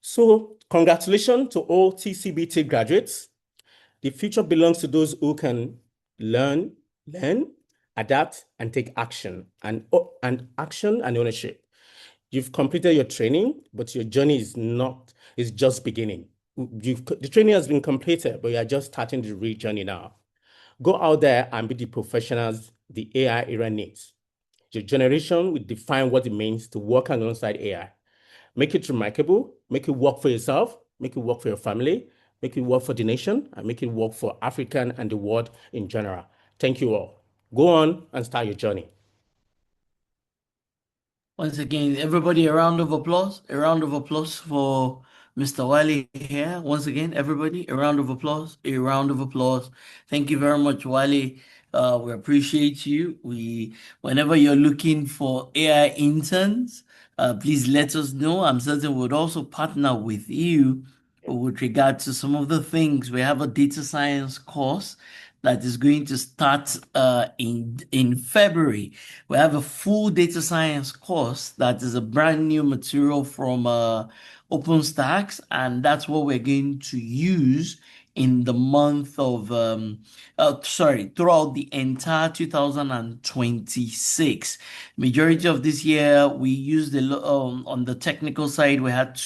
S13: So congratulations to all TCBT graduates. The future belongs to those who can learn, adapt, and take action, and action and ownership. You've completed your training, but your journey is just beginning. The training has been completed, but you are just starting the real journey now. Go out there and be the professionals the AI era needs. Your generation will define what it means to work alongside AI. Make it remarkable, make it work for yourself, make it work for your family, make it work for the nation, and make it work for African and the world in general. Thank you all. Go on and start your journey.
S3: Once again, everybody, a round of applause. A round of applause for Mr. Wale here. Once again, everybody, a round of applause. A round of applause. Thank you very much, Wale. We appreciate you. Whenever you're looking for AI interns, please let us know. I'm certain we'll also partner with you with regard to some of the things. We have a data science course that is going to start in February. We have a full data science course that is a brand new material from OpenStax, and that's what we're going to use in the month of throughout the entire 2026. Majority of this year we used on the technical side. We had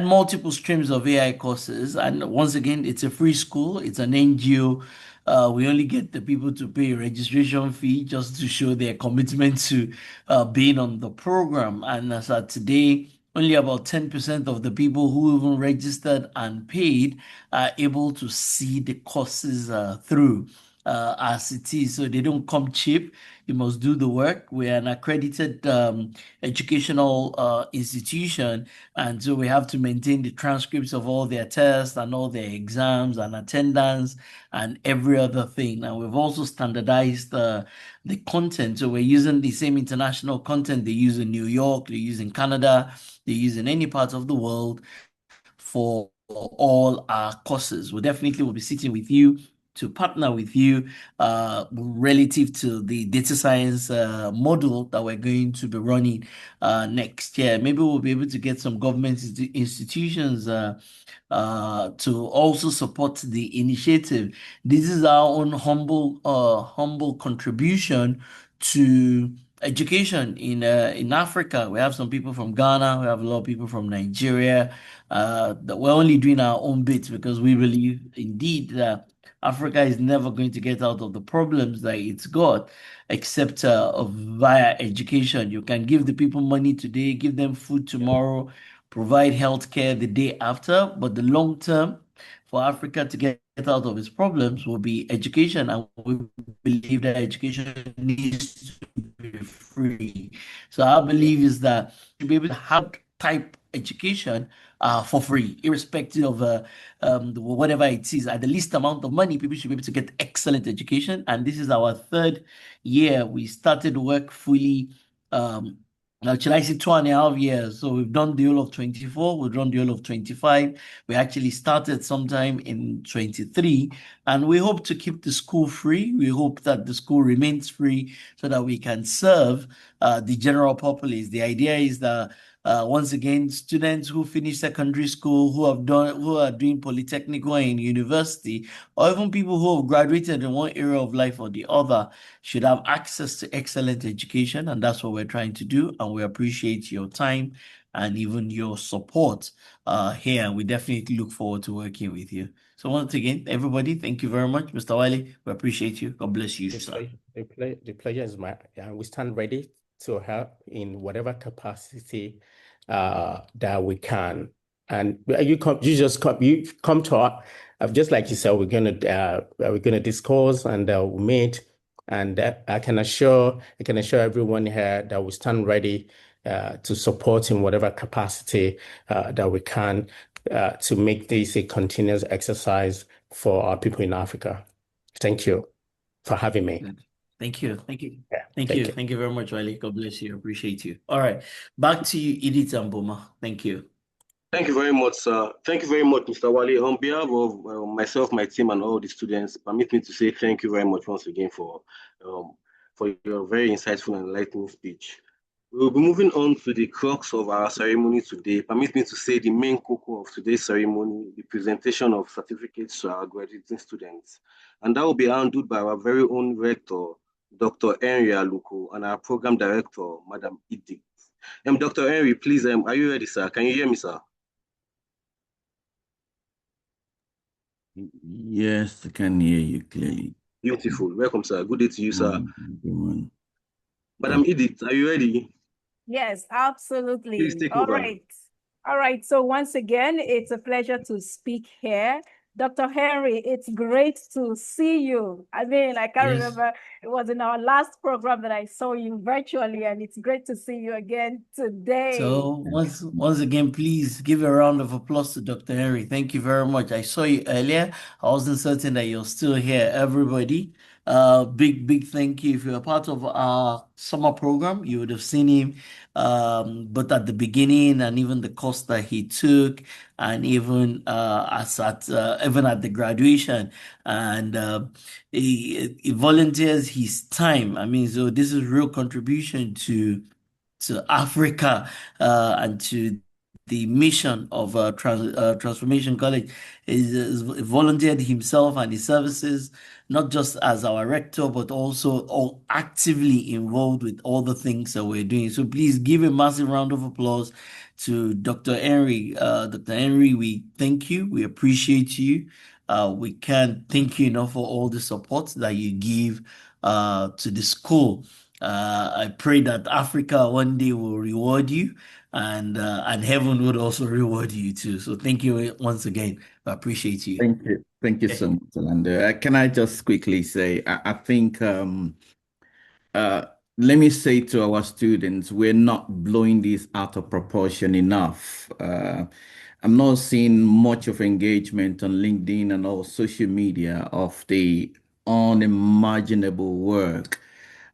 S3: multiple streams of AI courses, and once again, it's a free school, it's an NGO. We only get the people to pay a registration fee just to show their commitment to being on the program. And as of today, only about 10% of the people who even registered and paid are able to see the courses through as it is. So they don't come cheap. You must do the work. We're an accredited educational institution, and so we have to maintain the transcripts of all their tests and all their exams and attendance and every other thing. And we've also standardized the content. So we're using the same international content they use in New York, they use in Canada, they use in any part of the world for all our courses. We definitely will be sitting with you to partner with you relative to the data science module that we're going to be running next year. Maybe we'll be able to get some government institutions to also support the initiative. This is our own humble contribution to education in Africa. We have some people from Ghana, we have a lot of people from Nigeria. That we're only doing our own bits because we believe indeed that Africa is never going to get out of the problems that it's got except via education. You can give the people money today, give them food tomorrow, provide healthcare the day after, but the long term for Africa to get out of its problems will be education, and we believe that education needs to be free. So our belief is that to be able to have type education for free, irrespective of whatever it is, at the least amount of money, people should be able to get excellent education. And this is our third year. We started work fully. Should I say 2.5 years? So we've done the whole of 24, we've done the whole of 25. We actually started sometime in 23, and we hope to keep the school free. We hope that the school remains free so that we can serve the general populace. The idea is that once again, students who finish secondary school, who are doing polytechnical and university, or even people who have graduated in one area of life or the other, should have access to excellent education, and that's what we're trying to do. And we appreciate your time and even your support here. We definitely look forward to working with you. So once again, everybody, thank you very much, Mr. Wale. We appreciate you. God bless you, sir.
S13: The pleasure is mine. We stand ready to help in whatever capacity that we can. And you come to us, just like you said, we're gonna discuss and we'll meet. And I can assure everyone here that we stand ready to support in whatever capacity that we can to make this a continuous exercise for our people in Africa. Thank you for having me.
S3: Thank you.
S13: Yeah,
S3: Thank you very much, Wale. God bless you. Appreciate you. All right. Back to you, Edith and Boma. Thank you.
S2: Thank you very much, sir. Thank you very much, Mr. Wale. On behalf of myself, my team, and all the students, permit me to say thank you very much once again for your very insightful and enlightening speech. We will be moving on to the crux of our ceremony today. Permit me to say the main cocoa of today's ceremony, the presentation of certificates to our graduating students. And that will be handled by our very own rector, Dr. Henry Aluko, and our program director, Madam Edith. Dr. Henry, please, are you ready, sir? Can you hear me, sir?
S9: Yes, I can hear you clearly.
S2: Beautiful. Welcome, sir. Good day to you, sir.
S9: Good morning.
S2: Madam Edith, are you ready?
S5: Yes,
S2: Please
S5: absolutely.
S2: take
S5: All
S2: over.
S5: right. All right. So once again, it's a pleasure to speak here. Dr. Henry, it's great to see you. I mean, I can't
S3: Yes.
S5: remember, it was in our last program that I saw you virtually, and it's great to see you again today.
S3: So once again, please give a round of applause to Dr. Henry. Thank you very much. I saw you earlier. I wasn't certain that you're still here. Everybody, big thank you. If you're a part of our summer program, you would have seen him but at the beginning and even the course that he took, and even even at the graduation, and he volunteers his time. I mean, so this is real contribution to Africa and to the mission of Transformation College. Is volunteered himself and his services, not just as our rector, but also all actively involved with all the things that we're doing. So please give a massive round of applause to Dr. Henry. Dr. Henry, we thank you. We appreciate you. We can't thank you enough for all the support that you give to the school. I pray that Africa one day will reward you, and heaven would also reward you too. So thank you once again. I appreciate you.
S9: Thank you. Thank you so much, Orlando. Can I just quickly say, I think, let me say to our students, we're not blowing this out of proportion enough. I'm not seeing much of engagement on LinkedIn and all social media of the unimaginable work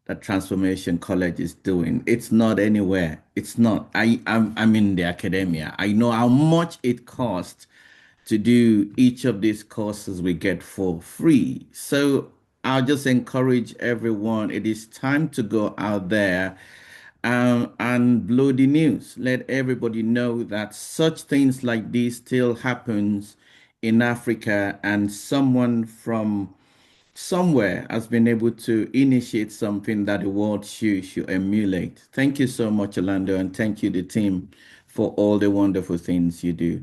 S9: that Transformation College is doing. It's not anywhere. It's not. I'm in the academia. I know how much it costs to do each of these courses we get for free. So I'll just encourage everyone. It is time to go out there and blow the news. Let everybody know that such things like this still happens in Africa, and someone from somewhere has been able to initiate something that the world should emulate. Thank you so much, Orlando, and thank you, the team, for all the wonderful things you do.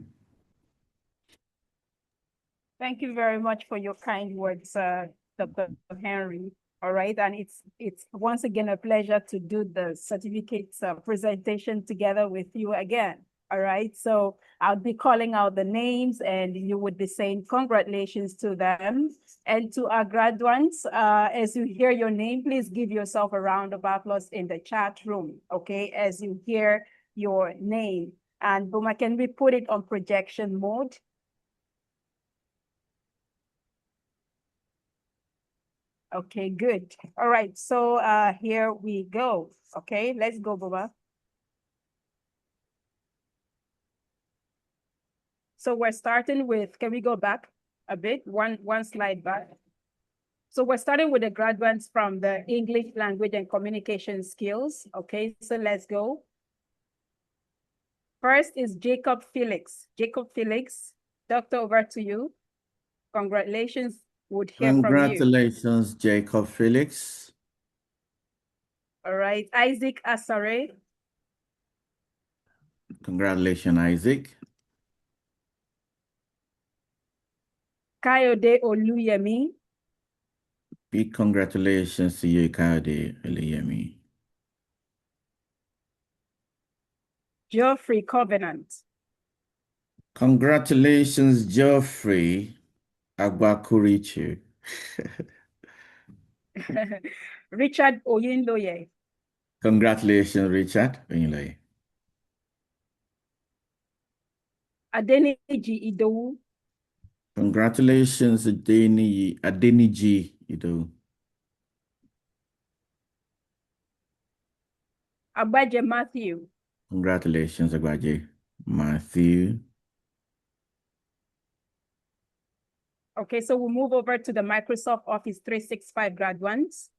S5: Thank you very much for your kind words, Dr. Henry. All right, and it's once again a pleasure to do the certificates presentation together with you again. All right, so I'll be calling out the names, and you would be saying congratulations to them. And to our graduates, as you hear your name, please give yourself a round of applause in the chat room, okay, as you hear your name. And Boma, can we put it on projection mode? Okay, good. All right, so here we go. Okay, let's go, Baba. So we're starting with, can we go back a bit? One slide back. So we're starting with the graduates from the English language and communication skills. Okay, so let's go. First is Jacob Felix. Jacob Felix, doctor, over to you. Congratulations, would hear from you.
S9: Congratulations, Jacob Felix.
S5: All right, Isaac Asare.
S9: Congratulations, Isaac.
S5: Kayode Oluyemi.
S9: Big congratulations to you, Kayode Oluyemi.
S5: Geoffrey Covenant.
S9: Congratulations, Geoffrey Agbakurichu.
S5: Richard Oyinloye.
S9: Congratulations, Richard Oyinloye.
S5: Adedeji Idowu.
S9: Congratulations, Adedeji Idowu.
S5: Agbaje Matthew.
S9: Congratulations, Agbaje Matthew.
S5: Okay, so we'll move over to the Microsoft Office 365 graduates.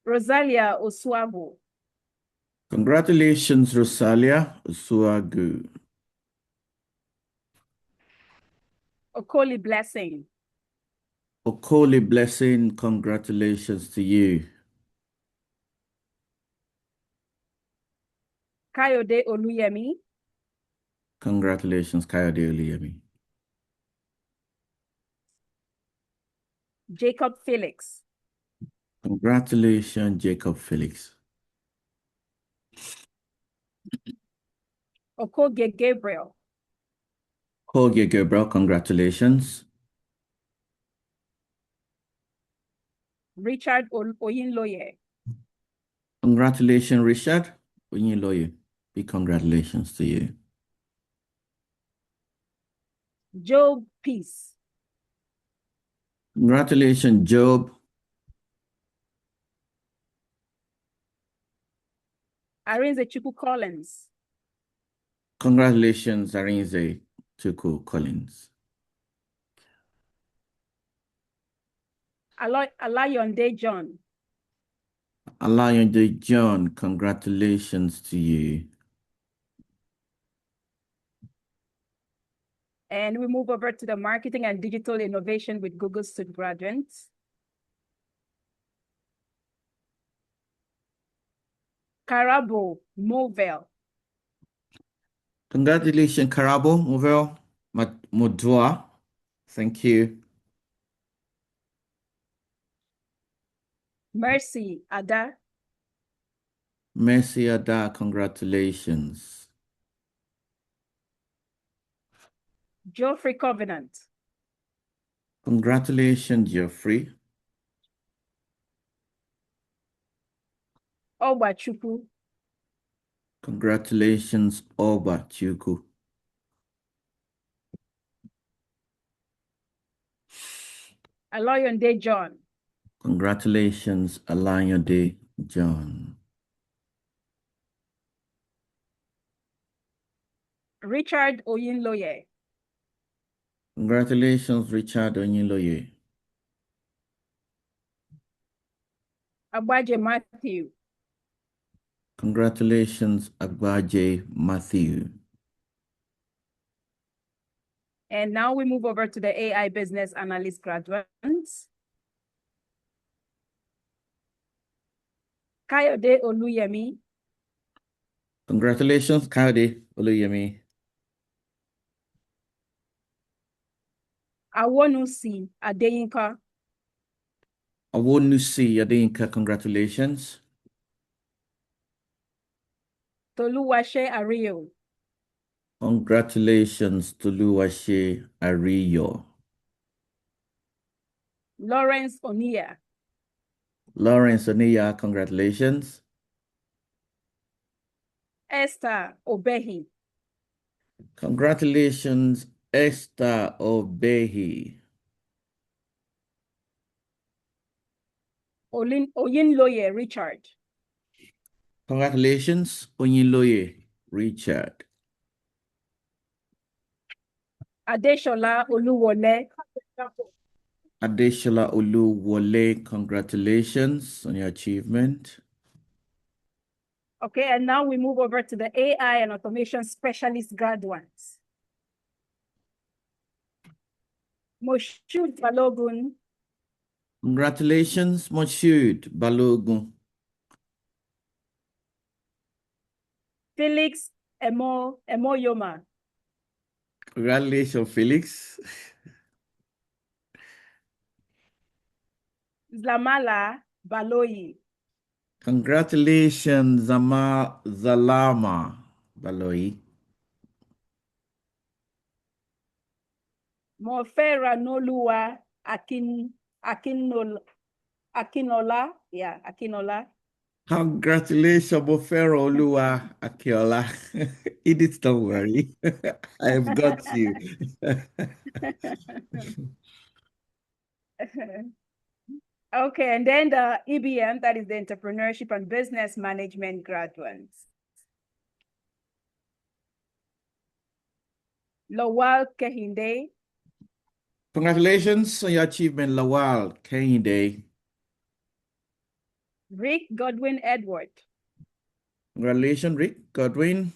S5: Rosalia Osuagu.
S9: Congratulations, Rosalia Osuagu.
S5: Okoli Blessing.
S9: Okoli Blessing, congratulations to you.
S5: Kayode Oluyemi.
S9: Congratulations, Kayode Oluyemi.
S5: Jacob Felix.
S9: Congratulations, Jacob Felix.
S5: Okogie Gabriel.
S9: Okogie Gabriel, congratulations.
S5: Richard Oyinloye.
S9: Congratulations, Richard Oyinloye. Big congratulations to you.
S5: Job Peace.
S9: Congratulations, Job.
S5: Arinze Chukwu Collins.
S9: Congratulations, Arinze Chukwu Collins.
S5: Alayonde John.
S9: Alayonde John, congratulations to you.
S5: And we move over to the Marketing and Digital Innovation with Google student graduates. Karabo Movel.
S9: Congratulations, Karabo Movel Modua. Thank you.
S5: Mercy Ada.
S9: Mercy Ada, congratulations.
S5: Geoffrey Covenant.
S9: Congratulations, Geoffrey.
S5: Oba Chukwu.
S9: Congratulations, Oba Chukwu.
S5: Alayonde John.
S9: Congratulations, Alayonde John.
S5: Richard Oyinloye.
S9: Congratulations, Richard Oyinloye.
S5: Agbaje Matthew.
S9: Congratulations, Agbaje Matthew.
S5: And now we move over to the AI Business Analyst graduates. Kayode Oluyemi.
S9: Congratulations, Kayode Oluyemi.
S5: Awonusi Adeyinka.
S9: Awonusi Adeyinka, congratulations.
S5: Toluwase Ario.
S9: Congratulations, Toluwase Ariyo.
S5: Lawrence Onia.
S9: Lawrence Oniya, congratulations.
S5: Esther Obehi.
S9: Congratulations, Esther Obehi.
S5: Oyinloye Richard.
S9: Congratulations, Oyinloye Richard.
S5: Adeshola Oluwole.
S9: Adeshola Oluwole, congratulations on your achievement.
S5: Okay, and now we move over to the AI and automation specialist graduates. Moshood Balogun.
S9: Congratulations, Moshood Balogun.
S5: Felix Emoyoma.
S9: Congratulations, Felix.
S5: Zlamala Baloyi.
S9: Congratulations, Zalama Baloyi.
S5: Mofera Nolua Akinola. Yeah, Akinola.
S9: Congratulations, Bofero Olua Akiola. Edith, don't worry. I have got you.
S5: Okay, and then the EBM, that is the Entrepreneurship and Business Management graduates. Lawal Kehinde.
S9: Congratulations on your achievement, Lawal Kehinde.
S5: Rick Godwin Edward.
S9: Congratulations, Rick Godwin.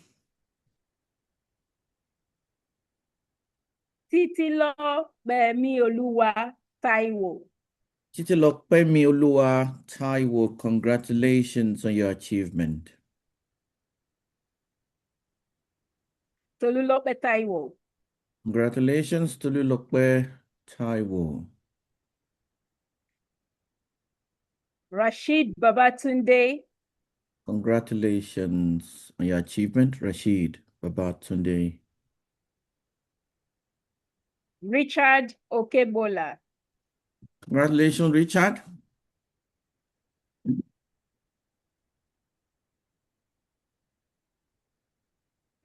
S5: Titilo Bemi Oluwa Taiwo.
S9: Titilope Olua Taiwo, congratulations on your achievement.
S5: Tolulope Taiwo.
S9: Congratulations, Tolulope Taiwo.
S5: Rashid Babatunde.
S9: Congratulations on your achievement, Rashid Babatunde.
S5: Richard Okebola.
S9: Congratulations, Richard.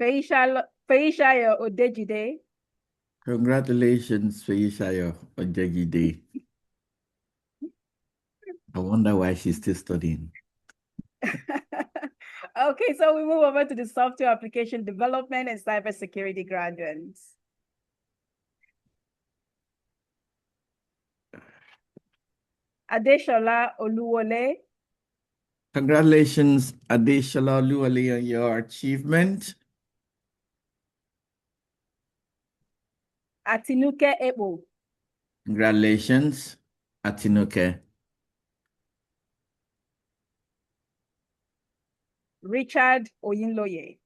S5: Feishayo Odejide.
S9: Congratulations, Feishayo Ojegide. I wonder why she's still studying.
S5: Okay, so we move over to the software application development and cybersecurity graduates. Adeshola Oluwole.
S9: Congratulations, Adeshola Oluwole, on your achievement.
S5: Atinuke Ebo.
S9: Congratulations, Atinuke.
S5: Richard Oyinloye.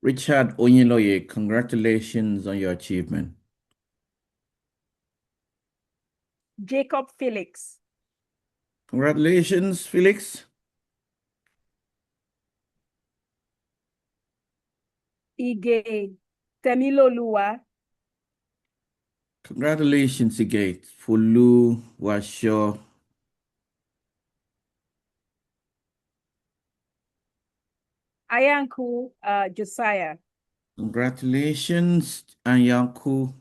S9: Richard Oyinloye, congratulations on your achievement.
S5: Jacob Felix.
S9: Congratulations, Felix.
S5: Ige Temiloluwa.
S9: Congratulations, Igate. Fulu Washo.
S5: Ayanku Josiah.
S9: Congratulations, Anyanku,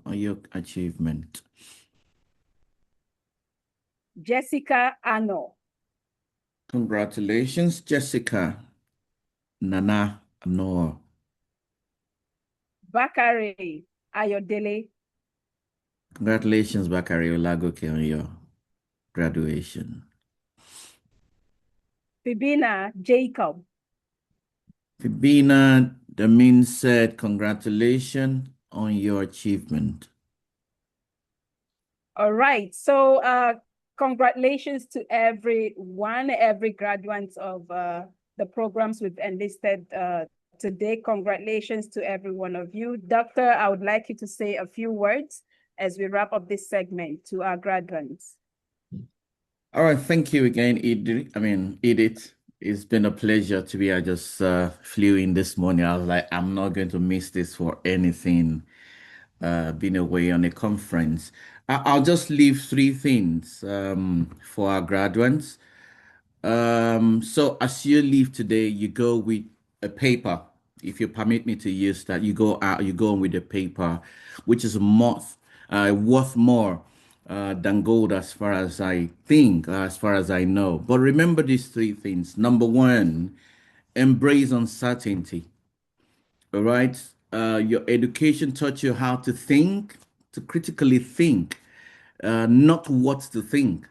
S9: on your achievement.
S5: Jessica Ano.
S9: Congratulations, Jessica. Nana Noah.
S5: Bakare Ayodele.
S9: Congratulations, Bakari Olagoke, on your graduation.
S5: Fibina Jacob.
S9: Fibina Damin said, congratulations on your achievement.
S5: All right, so congratulations to everyone, every graduate of the programs we've enlisted today. Congratulations to every one of you. Doctor, I would like you to say a few words as we wrap up this segment to our graduates.
S9: All right, thank you again, Edith. It's been a pleasure to be. I just flew in this morning. I was like, I'm not going to miss this for anything. Been away on a conference. I'll just leave three things for our graduates. So as you leave today, you go with a paper. If you permit me to use that, you go on with a paper, which is worth more than gold, as far as I think, as far as I know. But remember these three things. Number one, embrace uncertainty. All right. Your education taught you how to think, to critically think, not what to think.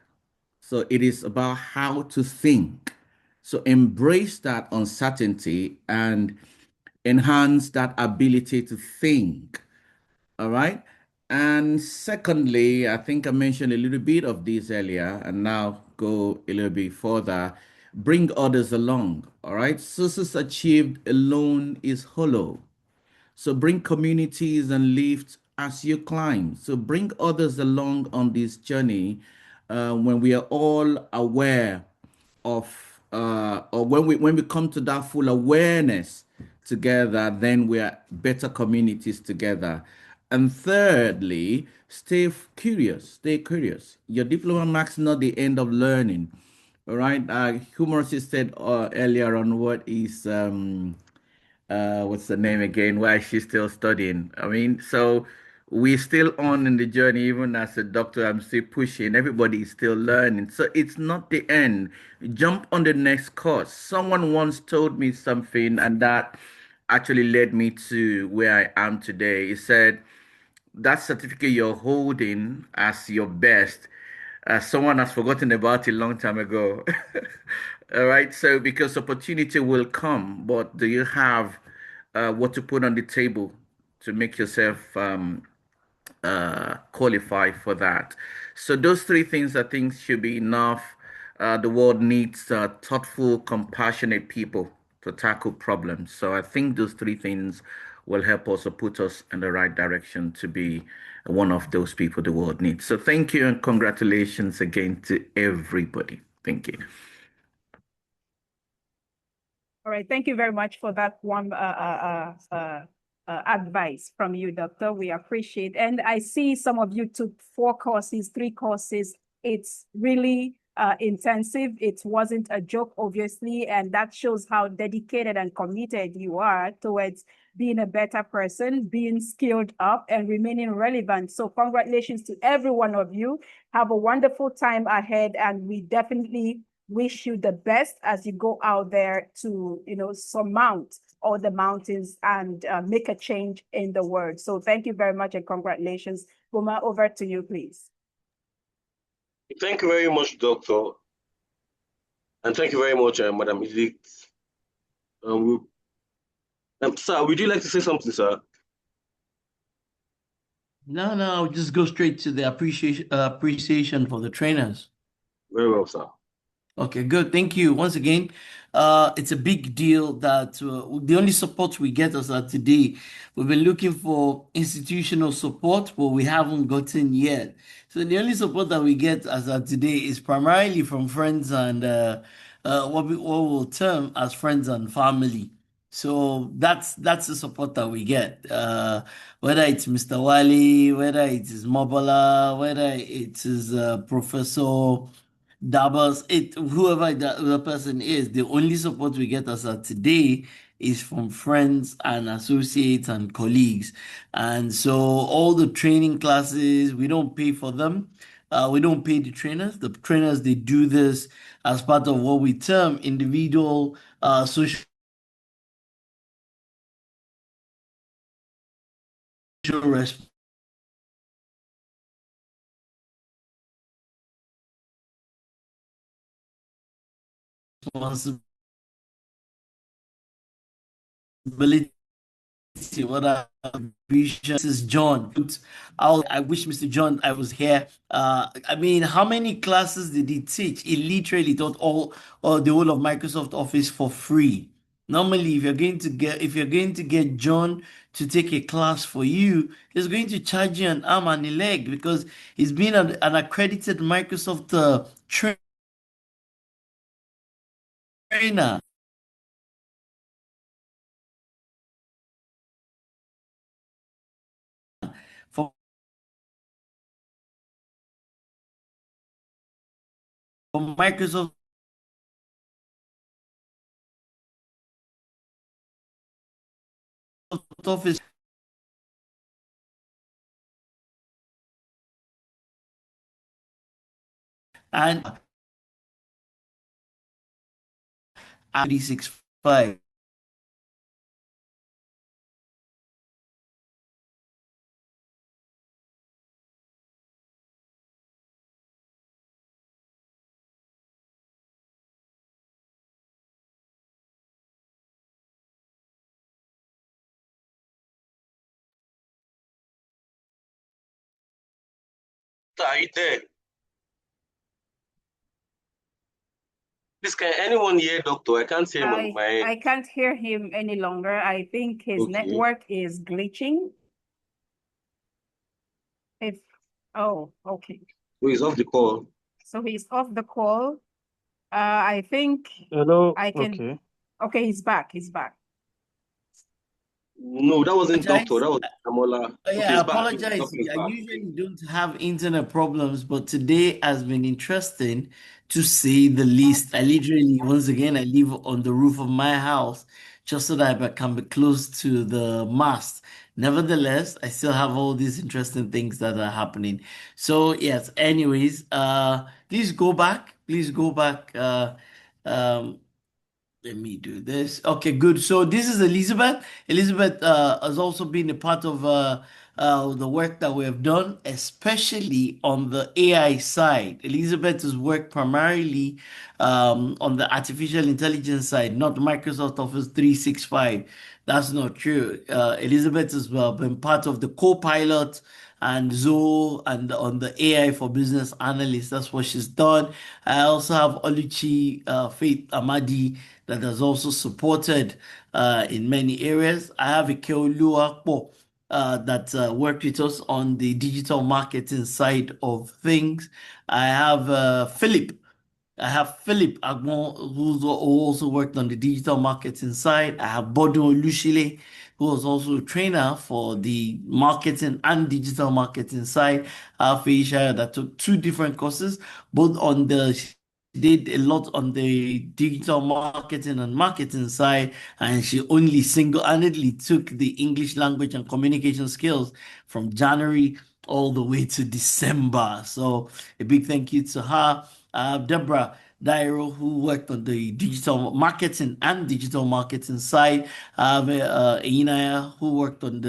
S9: So it is about how to think. So embrace that uncertainty and enhance that ability to think. All right. And secondly, I think I mentioned a little bit of this earlier, and now go a little bit further. Bring others along. All right. Success achieved alone is hollow. So bring communities and lift as you climb. So bring others along on this journey when we are all aware of, or when we come to that full awareness together, then we are better communities together. And thirdly, stay curious. Stay curious. Your diploma marks not the end of learning. All right. Humorous said earlier on, what is what's the name again? Why is she still studying? I mean, so we're still on in the journey. Even as a doctor, I'm still pushing. Everybody is still learning. So it's not the end. Jump on the next course. Someone once told me something, and that actually led me to where I am today. He said, that certificate you're holding as your best, someone has forgotten about it a long time ago. All right. So because opportunity will come, but do you have what to put on the table to make yourself qualify for that? So those three things I think should be enough. The world needs thoughtful, compassionate people to tackle problems. So I think those three things will help us or put us in the right direction to be one of those people the world needs. So thank you and congratulations again to everybody. Thank you.
S5: All right, thank you very much for that one advice from you, Doctor. We appreciate. And I see some of you took 4 courses, 3 courses. It's really intensive. It wasn't a joke, obviously, and that shows how dedicated and committed you are towards being a better person, being skilled up, and remaining relevant. So congratulations to every one of you. Have a wonderful time ahead, and we definitely wish you the best as you go out there to, surmount all the mountains and make a change in the world. So thank you very much and congratulations. Boma, over to you, please.
S2: Thank you very much, Doctor. And thank you very much, Madam Elite. Sir, would you like to say something, sir?
S3: No, I'll just go straight to the appreciation for the trainers.
S2: Very well, sir.
S3: Okay, good. Thank you. Once again, it's a big deal that the only support we get as of today, we've been looking for institutional support, but we haven't gotten yet. So the only support that we get as of today is primarily from friends and what we'll term as friends and family. So that's the support that we get. Whether it's Mr. Wale, whether it is Mobala, whether it is Professor Dabas, whoever the person is, the only support we get as of today is from friends and associates and colleagues. And so all the training classes, we don't pay for them. We don't pay the trainers. The trainers, they do this as part of what we term individual social responsibility. What I vision. This is John. I wish Mr. John I was here. I mean, how many classes did he teach? He literally taught all the whole of Microsoft Office for free. Normally, if you're going to get John to take a class for you, he's going to charge you an arm and a leg because he's been an accredited Microsoft trainer. For Microsoft Office and 365.
S2: Are you there? Please, can anyone hear Doctor? I can't hear him on my end.
S5: I can't hear him any longer. I think his network is glitching. Okay.
S2: So he's off the call.
S5: So he's off the call. I think
S4: Hello.
S5: I can. Okay, he's back.
S2: No, that wasn't Doctor. That was Amola.
S3: Yeah, I apologize. I usually don't have internet problems, but today has been interesting to say the least. I literally, once again, I live on the roof of my house just so that I can be close to the mast. Nevertheless, I still have all these interesting things that are happening. So yes, anyways, please go back. Let me do this. Okay, good. So this is Elizabeth. Elizabeth has also been a part of the work that we have done, especially on the AI side. Elizabeth has worked primarily on the artificial intelligence side, not Microsoft Office 365. That's not true. Elizabeth has been part of the co-pilot and Zoe and on the AI for business analyst. That's what she's done. I also have Oluchi Faith Amadi that has also supported in many areas. I have Ikeolu Akpo that worked with us on the digital marketing side of things. I have Philip I have Philip Agbon, who also worked on the digital marketing side. I have Bodo Olushile, who was also a trainer for the marketing and digital marketing side. I have Aisha that took two different courses, both on the she did a lot on the digital marketing and marketing side, and she only single-handedly took the English language and communication skills from January all the way to December. So a big thank you to her. Deborah Dayo, who worked on the digital marketing and digital marketing side. Inaya, who worked on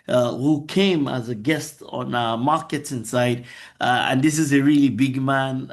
S3: who came as a guest on our marketing side. And this is a really big man.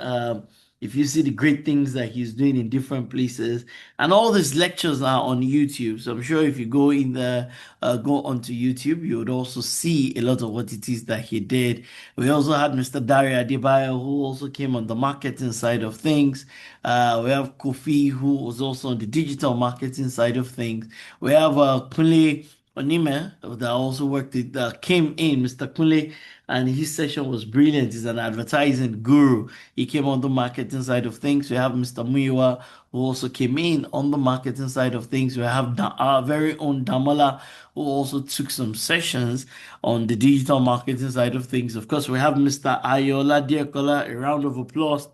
S3: If you see the great things that he's doing in different places, and all these lectures are on YouTube. So I'm sure if you go in there, go onto YouTube, you would also see a lot of what it is that he did. We also had Mr. Dario Adebayo, who also came on the marketing side of things. We have Kofi, who was also on the digital marketing side of things. We have Kunle Onime that also worked came in, Mr. Kunle, and his session was brilliant. He's an advertising guru. He came on the marketing side of things. We have Mr. Muiwa, who also came in on the marketing side of things. We have our very own Damola, who also took some sessions on the digital marketing side of things. Of course, we have Mr. Ayola Diakola. A round of applause.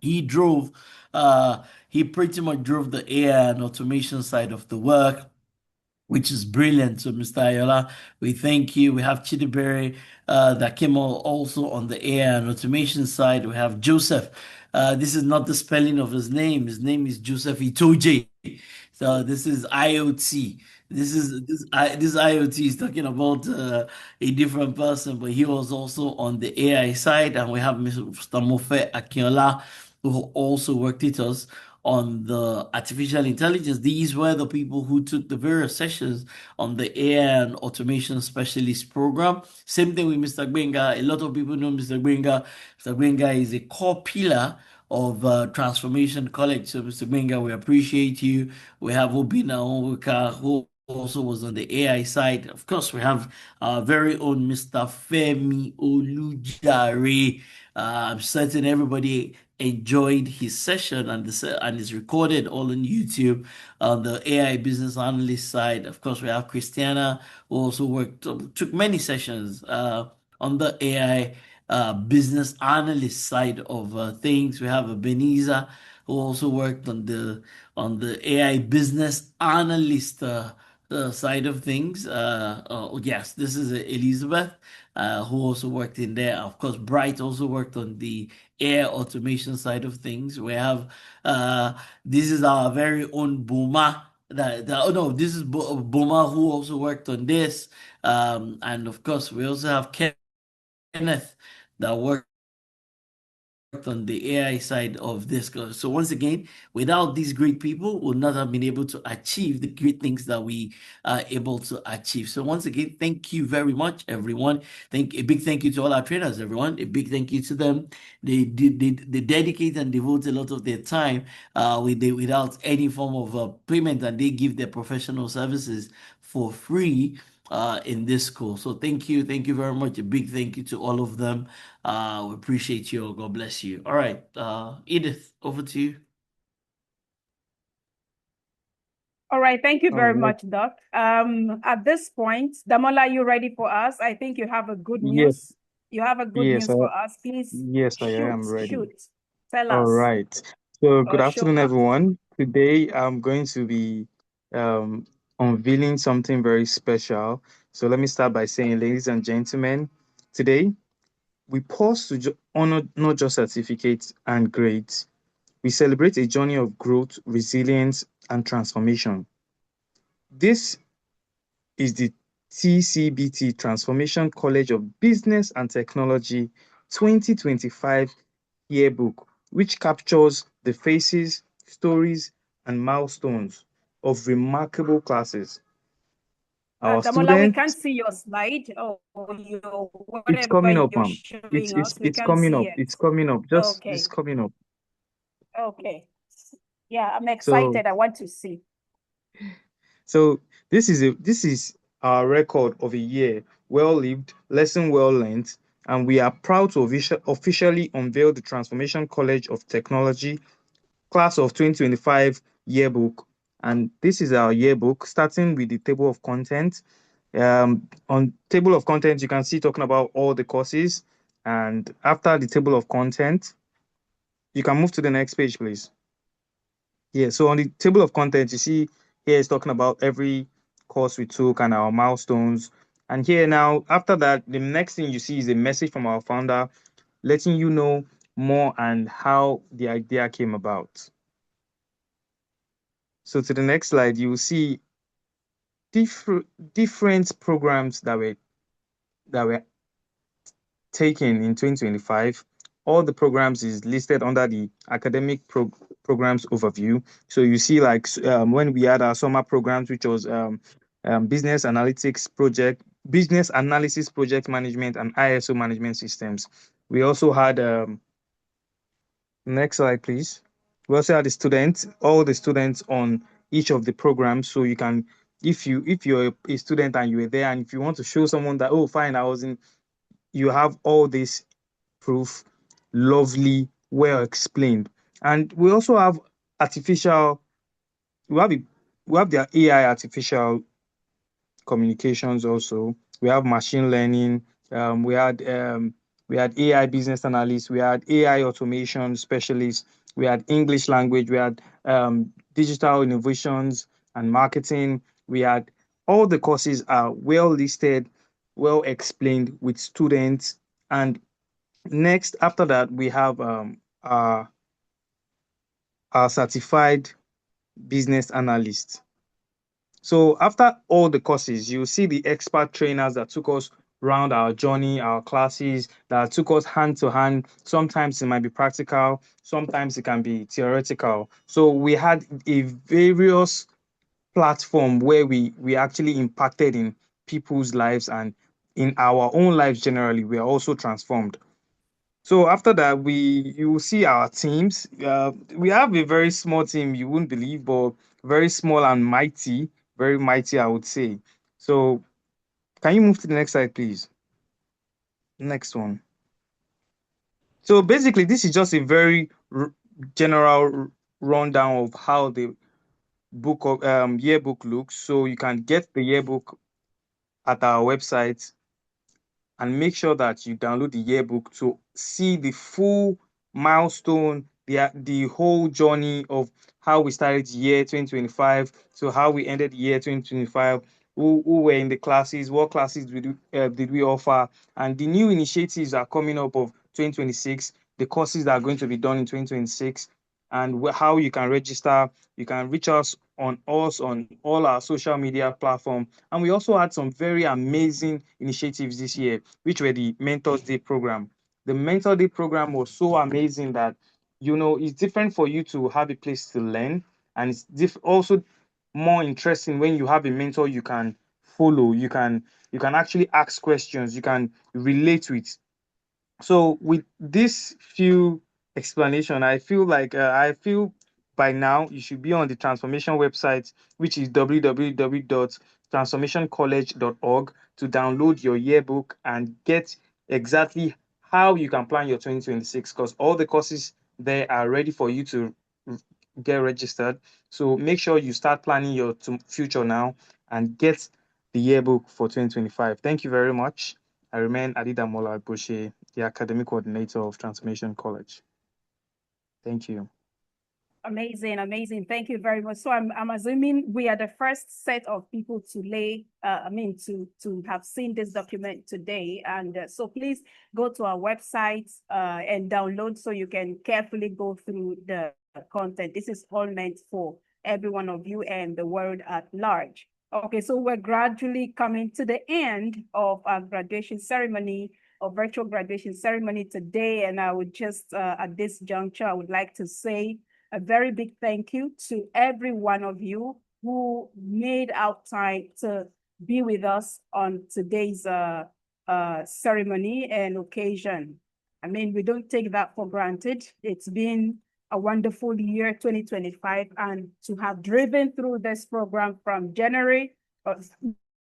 S3: He drove, he pretty much drove the AI and automation side of the work, which is brilliant. So, Mr. Ayola, we thank you. We have Chidibere that came also on the AI and automation side. We have Joseph. This is not the spelling of his name. His name is Joseph Itoje. So this is IoT. This IoT is talking about a different person, but he was also on the AI side, and we have Mr. Mofe Akinola, who also worked with us on the artificial intelligence. These were the people who took the various sessions on the AI and automation specialist program. Same thing with Mr. Gbenga. A lot of people know Mr. Gbenga. Mr. Gbenga is a core pillar of Transformation College. So, Mr. Gbenga, we appreciate you. We have Obina Onwuka, who also was on the AI side. Of course, we have our very own Mr. Femi Olujare. I'm certain everybody enjoyed his session, and it's recorded all on YouTube on the AI business analyst side. Of course, we have Christiana, who also took many sessions on the AI business analyst side of things. We have a Beniza, who also worked on the AI business analyst side of things. Yes, this is Elizabeth, who also worked in there. Of course, Bright also worked on the AI automation side of things. We have this is our very own Buma. This is Buma, who also worked on this. And of course, we also have Kenneth that worked on the AI side of this. So once again, without these great people, we would not have been able to achieve the great things that we are able to achieve. So once again, thank you very much, everyone. A big thank you to all our trainers, everyone. A big thank you to them. They dedicate and devote a lot of their time without any form of payment, and they give their professional services for free in this school. So thank you very much. A big thank you to all of them. We appreciate you. God bless you. All right, Edith, over to you.
S5: All right, thank you very much, Doc. At this point, Damola, are you ready for us? I think you have a good news.
S14: Yes.
S5: You have a good news for us, please.
S14: Yes, I am ready.
S5: Shoot. Tell us.
S14: All right. So good
S5: Or
S14: afternoon,
S5: show us.
S14: everyone. Today I'm going to be unveiling something very special. So let me start by saying, ladies and gentlemen, today we pause to honor not just certificates and grades. We celebrate a journey of growth, resilience, and transformation. This is the TCBT Transformation College of Business and Technology 2025 yearbook, which captures the faces, stories, and milestones of remarkable classes. Our
S5: Damola, we
S14: students,
S5: can't see your slide or whatever
S14: it's coming up,
S5: you're
S14: ma'am.
S5: showing us. We
S14: It's
S5: can't
S14: coming
S5: see
S14: up.
S5: it.
S14: It's coming up.
S5: Okay.
S14: It's coming up.
S5: Okay. Yeah, I'm excited. I want to see.
S14: So this is our record of a year well lived, lesson well learned, and we are proud to officially unveil the Transformation College of Technology Class of 2025 yearbook. And this is our yearbook, starting with the table of content. On table of content, you can see talking about all the courses. And after the table of content, you can move to the next page, please. Yeah, so on the table of content, you see here it's talking about every course we took and our milestones. And here now, after that, the next thing you see is a message from our founder letting you know more and how the idea came about. So to the next slide, you will see different programs that were taken in 2025. All the programs is listed under the academic programs overview. So you see, like when we had our summer programs, which was business analytics project, business analysis project management, and ISO management systems. We also had next slide, please. We also had the students, all the students on each of the programs. So you can, if you're a student and you were there, and if you want to show someone that, oh, fine, I was in, you have all this proof, lovely, well explained. And we also have artificial, we have the AI artificial communications also. We have machine learning. We had AI business analysts. We had AI automation specialists. We had English language. We had digital innovations and marketing. We had all the courses are well listed, well explained with students. And next, after that, we have our certified business analyst. So after all the courses, you see the expert trainers that took us around our journey, our classes, that took us hand to hand. Sometimes it might be practical, sometimes it can be theoretical. So we had a various platform where we actually impacted in people's lives and in our own lives generally. We are also transformed. So after that, you will see our teams. We have a very small team, you wouldn't believe, but very small and mighty, very mighty, I would say. So can you move to the next slide, please? Next one. So basically, this is just a very general rundown of how the book of yearbook looks. So you can get the yearbook at our website and make sure that you download the yearbook to see the full milestone, the whole journey of how we started year 2025 to how we ended year 2025, who were in the classes, what classes did we offer, and the new initiatives are coming up of 2026, the courses that are going to be done in 2026, and how you can register. You can reach us on all our social media platform. And we also had some very amazing initiatives this year, which were the Mentors Day program. The Mentor Day program was so amazing that, it's different for you to have a place to learn. And it's also more interesting when you have a mentor you can follow. You can actually ask questions. You can relate with. So with this few explanation, I feel by now you should be on the transformation website, which is www.transformationcollege.org, to download your yearbook and get exactly how you can plan your 2026, because all the courses there are ready for you to get registered. So make sure you start planning your future now and get the yearbook for 2025. Thank you very much. I remain Adedeji Boshe, the Academic Coordinator of Transformation College. Thank you.
S5: Amazing, amazing. Thank you very much. So I'm assuming we are the first set of people to to have seen this document today. And so please go to our website and download so you can carefully go through the content. This is all meant for every one of you and the world at large. Okay, so we're gradually coming to the end of our graduation ceremony, or virtual graduation ceremony today. And I would just, at this juncture, I would like to say a very big thank you to every one of you who made out time to be with us on today's ceremony and occasion. I mean, we don't take that for granted. It's been a wonderful year, 2025, and to have driven through this program from January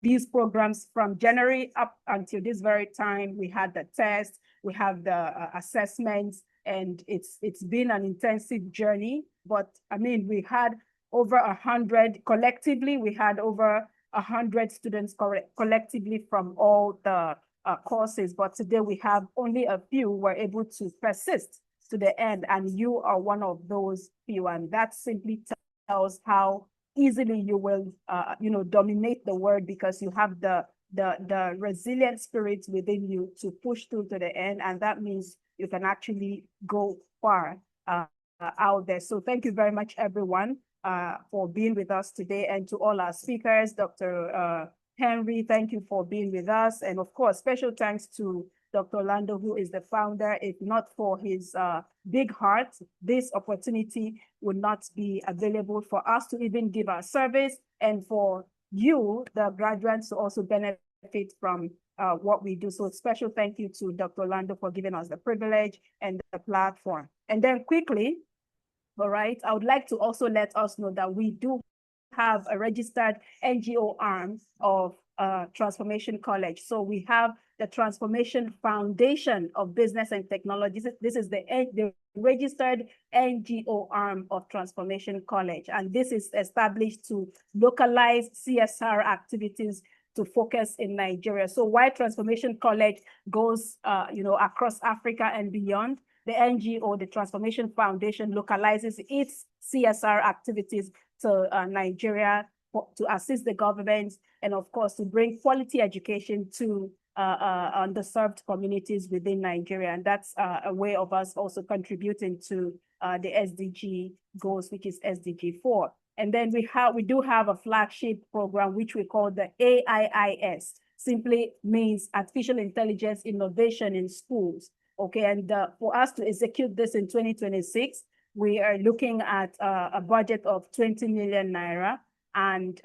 S5: these programs from January up until this very time. We had the test, we have the assessments, and it's been an intensive journey. But I mean, we had over 100 collectively. We had over 100 students collectively from all the courses. But today we have only a few who were able to persist to the end, and you are one of those few. And that simply tells how easily you will, dominate the world, because you have the resilient spirit within you to push through to the end, and that means you can actually go far out there. So thank you very much, everyone, for being with us today, and to all our speakers. Dr. Henry, thank you for being with us, and of course, special thanks to Dr. Orlando, who is the founder. If not for his big heart, this opportunity would not be available for us to even give our service, and for you, the graduates, to also benefit from what we do. So special thank you to Dr. Orlando for giving us the privilege and the platform. And then quickly, all right, I would like to also let us know that we do have a registered NGO arm of Transformation College. So we have the Transformation Foundation of Business and Technology. This is the registered NGO arm of Transformation College. And this is established to localize CSR activities to focus in Nigeria. So while Transformation College goes across Africa and beyond, the NGO, the Transformation Foundation, localizes its CSR activities to Nigeria to assist the government, and of course to bring quality education to underserved communities within Nigeria. And that's a way of us also contributing to the SDG goals, which is SDG 4. And then we do have a flagship program, which we call the AIIS. Simply means Artificial Intelligence Innovation in Schools. Okay, and for us to execute this in 2026, we are looking at a budget of 20 million naira. And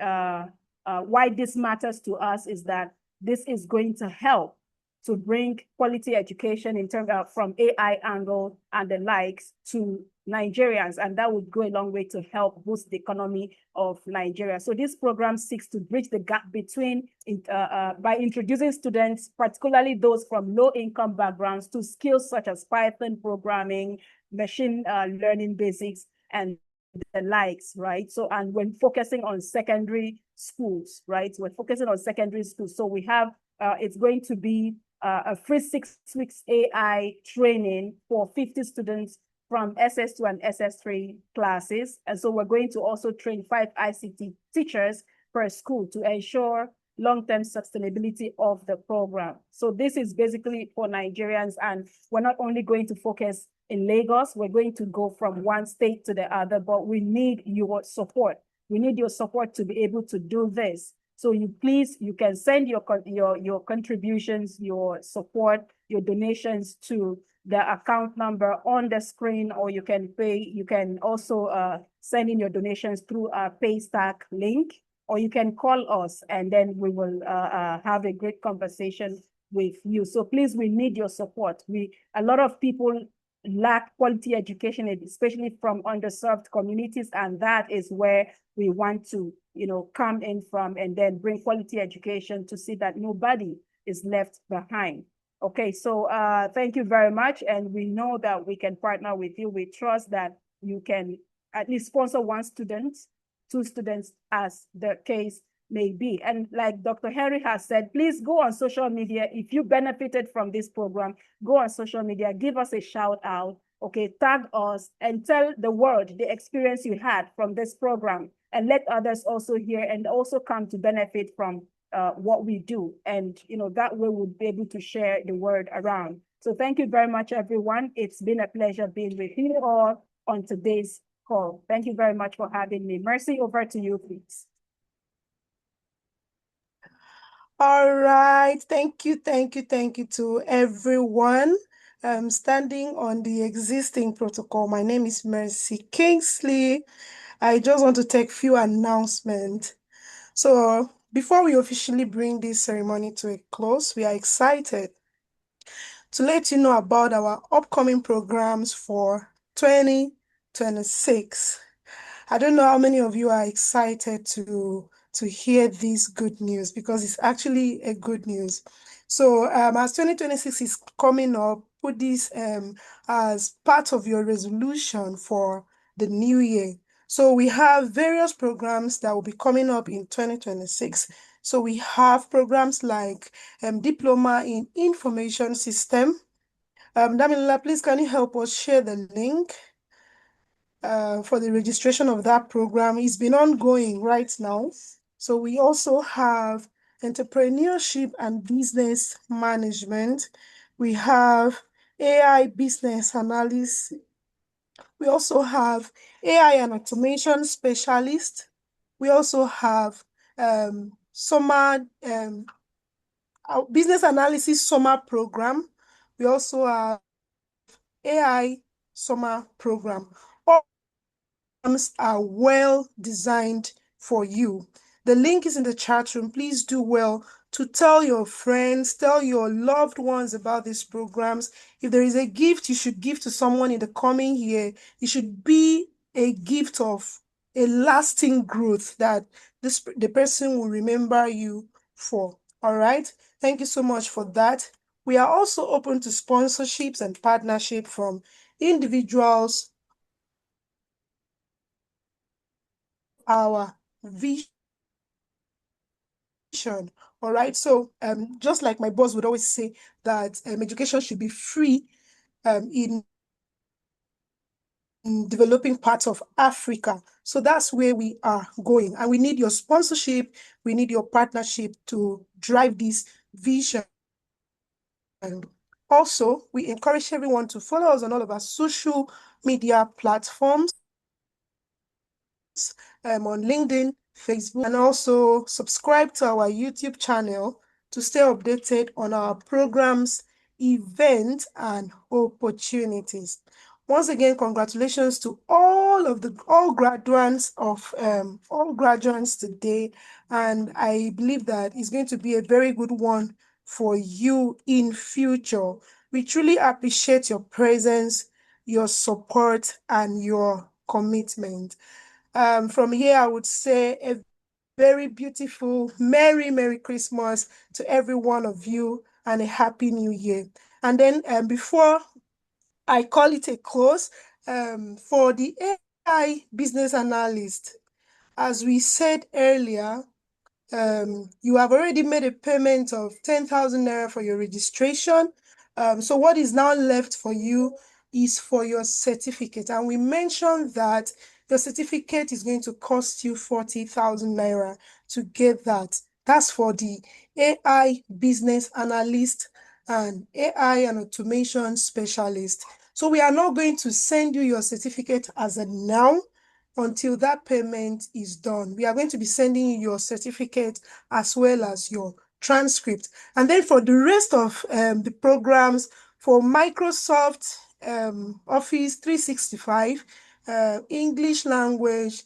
S5: why this matters to us is that this is going to help to bring quality education in terms of from AI angle and the likes to Nigerians, and that would go a long way to help boost the economy of Nigeria. So this program seeks to bridge the gap between by introducing students, particularly those from low-income backgrounds, to skills such as Python programming, machine learning basics, and the likes, right? So, and when focusing on secondary schools, right? We're focusing on secondary schools. So we have, it's going to be a free 6 weeks AI training for 50 students from SS2 and SS3 classes. And so we're going to also train 5 ICT teachers per school to ensure long-term sustainability of the program. So this is basically for Nigerians, and we're not only going to focus in Lagos, we're going to go from one state to the other, but we need your support. We need your support to be able to do this. So you can send your contributions, your support, your donations to the account number on the screen, or you can also send in your donations through our Paystack link, or you can call us, and then we will have a great conversation with you. So please, we need your support. A lot of people lack quality education, especially from underserved communities, and that is where we want to come in from, and then bring quality education to see that nobody is left behind. Okay, so thank you very much, and we know that we can partner with you. We trust that you can at least sponsor 1 student, 2 students, as the case may be. And like Dr. Henry has said, please go on social media. If you benefited from this program, go on social media, give us a shout out, okay, tag us, and tell the world the experience you had from this program, and let others also hear and also come to benefit from what we do. And that way we'll be able to share the word around. So thank you very much, everyone. It's been a pleasure being with you all on today's call. Thank you very much for having me. Mercy, over to you, please.
S1: All right, thank you to everyone standing on the existing protocol. My name is Mercy Kingsley. I just want to take a few announcements. So before we officially bring this ceremony to a close, we are excited to let you know about our upcoming programs for 2026. I don't know how many of you are excited to to hear this good news, because it's actually a good news. So as 2026 is coming up, put this as part of your resolution for the new year. So we have various programs that will be coming up in 2026. So we have programs like Diploma in Information System. Datamellon, please can you help us share the link for the registration of that program? It's been ongoing right now. So we also have Entrepreneurship and Business Management. We have AI Business Analyst. We also have AI and Automation Specialist. We also have summer Business Analysis Summer Program. We also have AI Summer Program. All programs are well designed for you. The link is in the chat room. Please do well to tell your friends, tell your loved ones about these programs. If there is a gift you should give to someone in the coming year, it should be a gift of a lasting growth that the person will remember you for. All right. Thank you so much for that. We are also open to sponsorships and partnership from individuals. Our vision. All right. So just like my boss would always say that education should be free in developing parts of Africa. So that's where we are going. And we need your sponsorship. We need your partnership to drive this vision. Also, we encourage everyone to follow us on all of our social media platforms, on LinkedIn, Facebook, and also subscribe to our YouTube channel to stay updated on our programs, events, and opportunities. Once again, congratulations to all graduates today, and I believe that it's going to be a very good one for you in future. We truly appreciate your presence, your support, and your commitment. From here, I would say a very beautiful Merry Christmas to every one of you and a Happy New Year. And then before I call it a close, for the AI business analyst, as we said earlier, you have already made a payment of 10,000 naira for your registration. So what is now left for you is for your certificate. And we mentioned that your certificate is going to cost you 40,000 naira to get that. That's for the AI business analyst and AI and automation specialist. So we are not going to send you your certificate as a now until that payment is done. We are going to be sending you your certificate as well as your transcript. And then for the rest of the programs, for Microsoft Office 365, English language,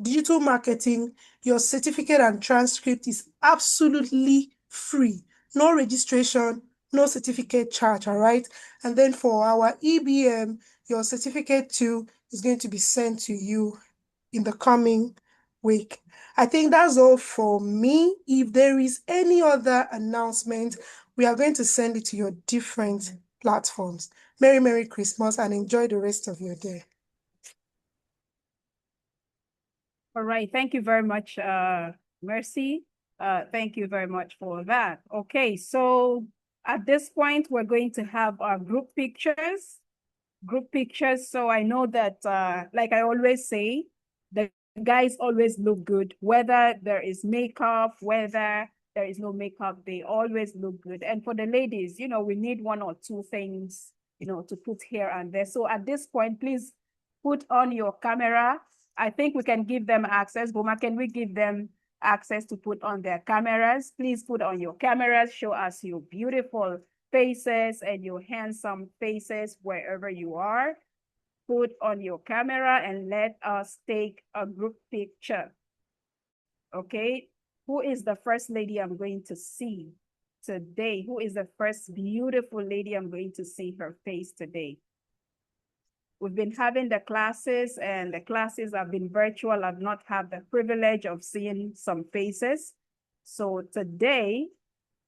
S1: digital marketing, your certificate and transcript is absolutely free. No registration, no certificate charge, all right? And then for our EBM, your certificate too is going to be sent to you in the coming week. I think that's all for me. If there is any other announcement, we are going to send it to your different platforms. Merry Christmas and enjoy the rest of your day.
S5: All right. Thank you very much, Mercy. Thank you very much for that. Okay, so at this point, we're going to have our group pictures. So I know that, like I always say, the guys always look good, whether there is makeup, whether there is no makeup, they always look good. And for the ladies, you know, we need one or two things, you know, to put here and there. So at this point, please put on your camera. I think we can give them access. Boma, can we give them access to put on their cameras? Please put on your cameras, show us your beautiful faces and your handsome faces wherever you are. Put on your camera and let us take a group picture. Okay, who is the first lady I'm going to see today? Who is the first beautiful lady I'm going to see her face today? We've been having the classes, and the classes have been virtual. I've not had the privilege of seeing some faces. So today,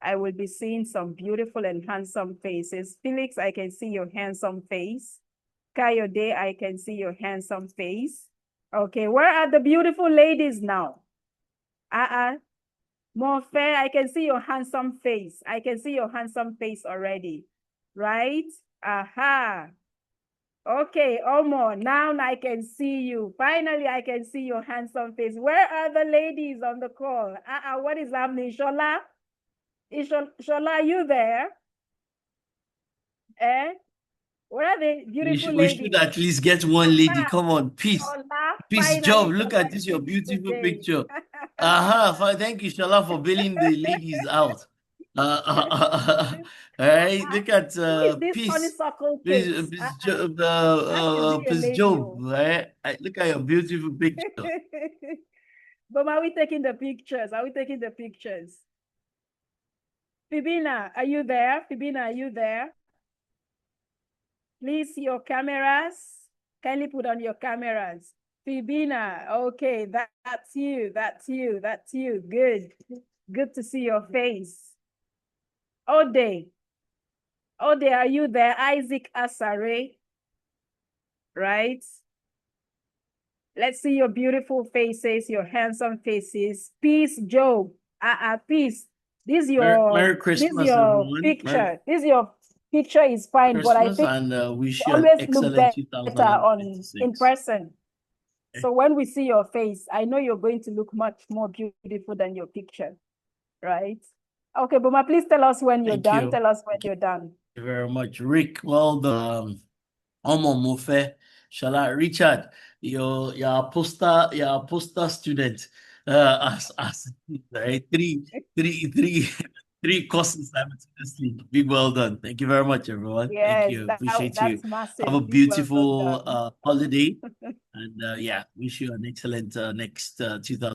S5: I will be seeing some beautiful and handsome faces. Felix, I can see your handsome face. Kayode, I can see your handsome face. Okay, where are the beautiful ladies now? More fair, I can see your handsome face. I can see your handsome face already, right? Aha. Okay, Omo, now I can see you. Finally, I can see your handsome face. Where are the ladies on the call? What is happening? Shola? Shola, are you there? Eh? Where are the beautiful
S3: We
S5: ladies?
S3: should at least get one lady. Come on, peace.
S5: Shola,
S3: Peace
S5: finally,
S3: job. Look
S5: Shola
S3: at this, your
S5: is
S3: beautiful
S5: today.
S3: picture. Thank you, Shala, for bailing the ladies out. All right, look at
S5: Who is this
S3: Peace.
S5: honeysuckle
S3: Peace,
S5: face?
S3: Peace,
S5: That
S3: Peace
S5: lady,
S3: Job, right? Look at your beautiful picture.
S5: But are we taking the pictures? Are we taking the pictures? Fibina, are you there? Fibina, are you there? Please, your cameras. Kindly put on your cameras. Fibina, okay, that's you, that's you, that's you. Good. Good to see your face. Ode, are you there? Isaac Asare, right? Let's see your beautiful faces, your handsome faces. Peace, Joe. Peace. This is your
S3: Merry Christmas, everyone.
S5: picture. Your picture is fine,
S3: Christmas,
S5: but I think
S3: and wish you
S5: always
S3: an
S5: look
S3: excellent
S5: better in
S3: 2026.
S5: person. So when we see your face, I know you're going to look much more beautiful than your picture, right? Okay, Boma, please tell us when you're done. Tell us when you're done.
S3: Thank you very much, Rick. Well done. Omo Mofe, Shala, Richard, you're a poster student. As right, three courses simultaneously. Big well done. Thank you very much, everyone. Thank
S5: Yes,
S3: you. Appreciate you.
S5: that's massive.
S3: Have a
S5: Big well
S3: beautiful
S5: done.
S3: holiday, and yeah, wish you an excellent next 2000.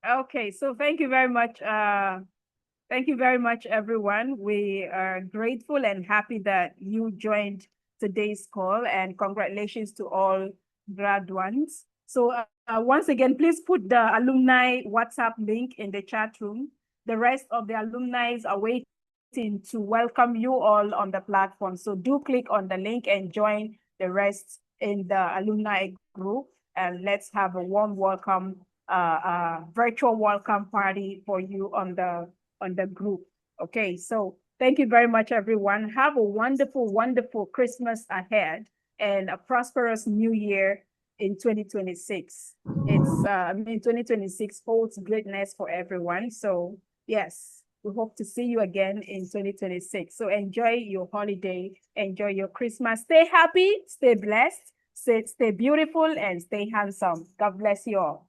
S5: Okay, so thank you very much. Thank you very much, everyone. We are grateful and happy that you joined today's call, and congratulations to all graduates. So once again, please put the alumni WhatsApp link in the chat room. The rest of the alumni are waiting to welcome you all on the platform. So do click on the link and join the rest in the alumni group, and let's have a warm welcome, virtual welcome party for you on the group. Okay, so thank you very much, everyone. Have a wonderful, wonderful Christmas ahead and a prosperous new year in 2026. It's, 2026 holds greatness for everyone. So yes, we hope to see you again in 2026. So enjoy your holiday, enjoy your Christmas. Stay happy, stay blessed, stay beautiful, and stay handsome. God bless you all.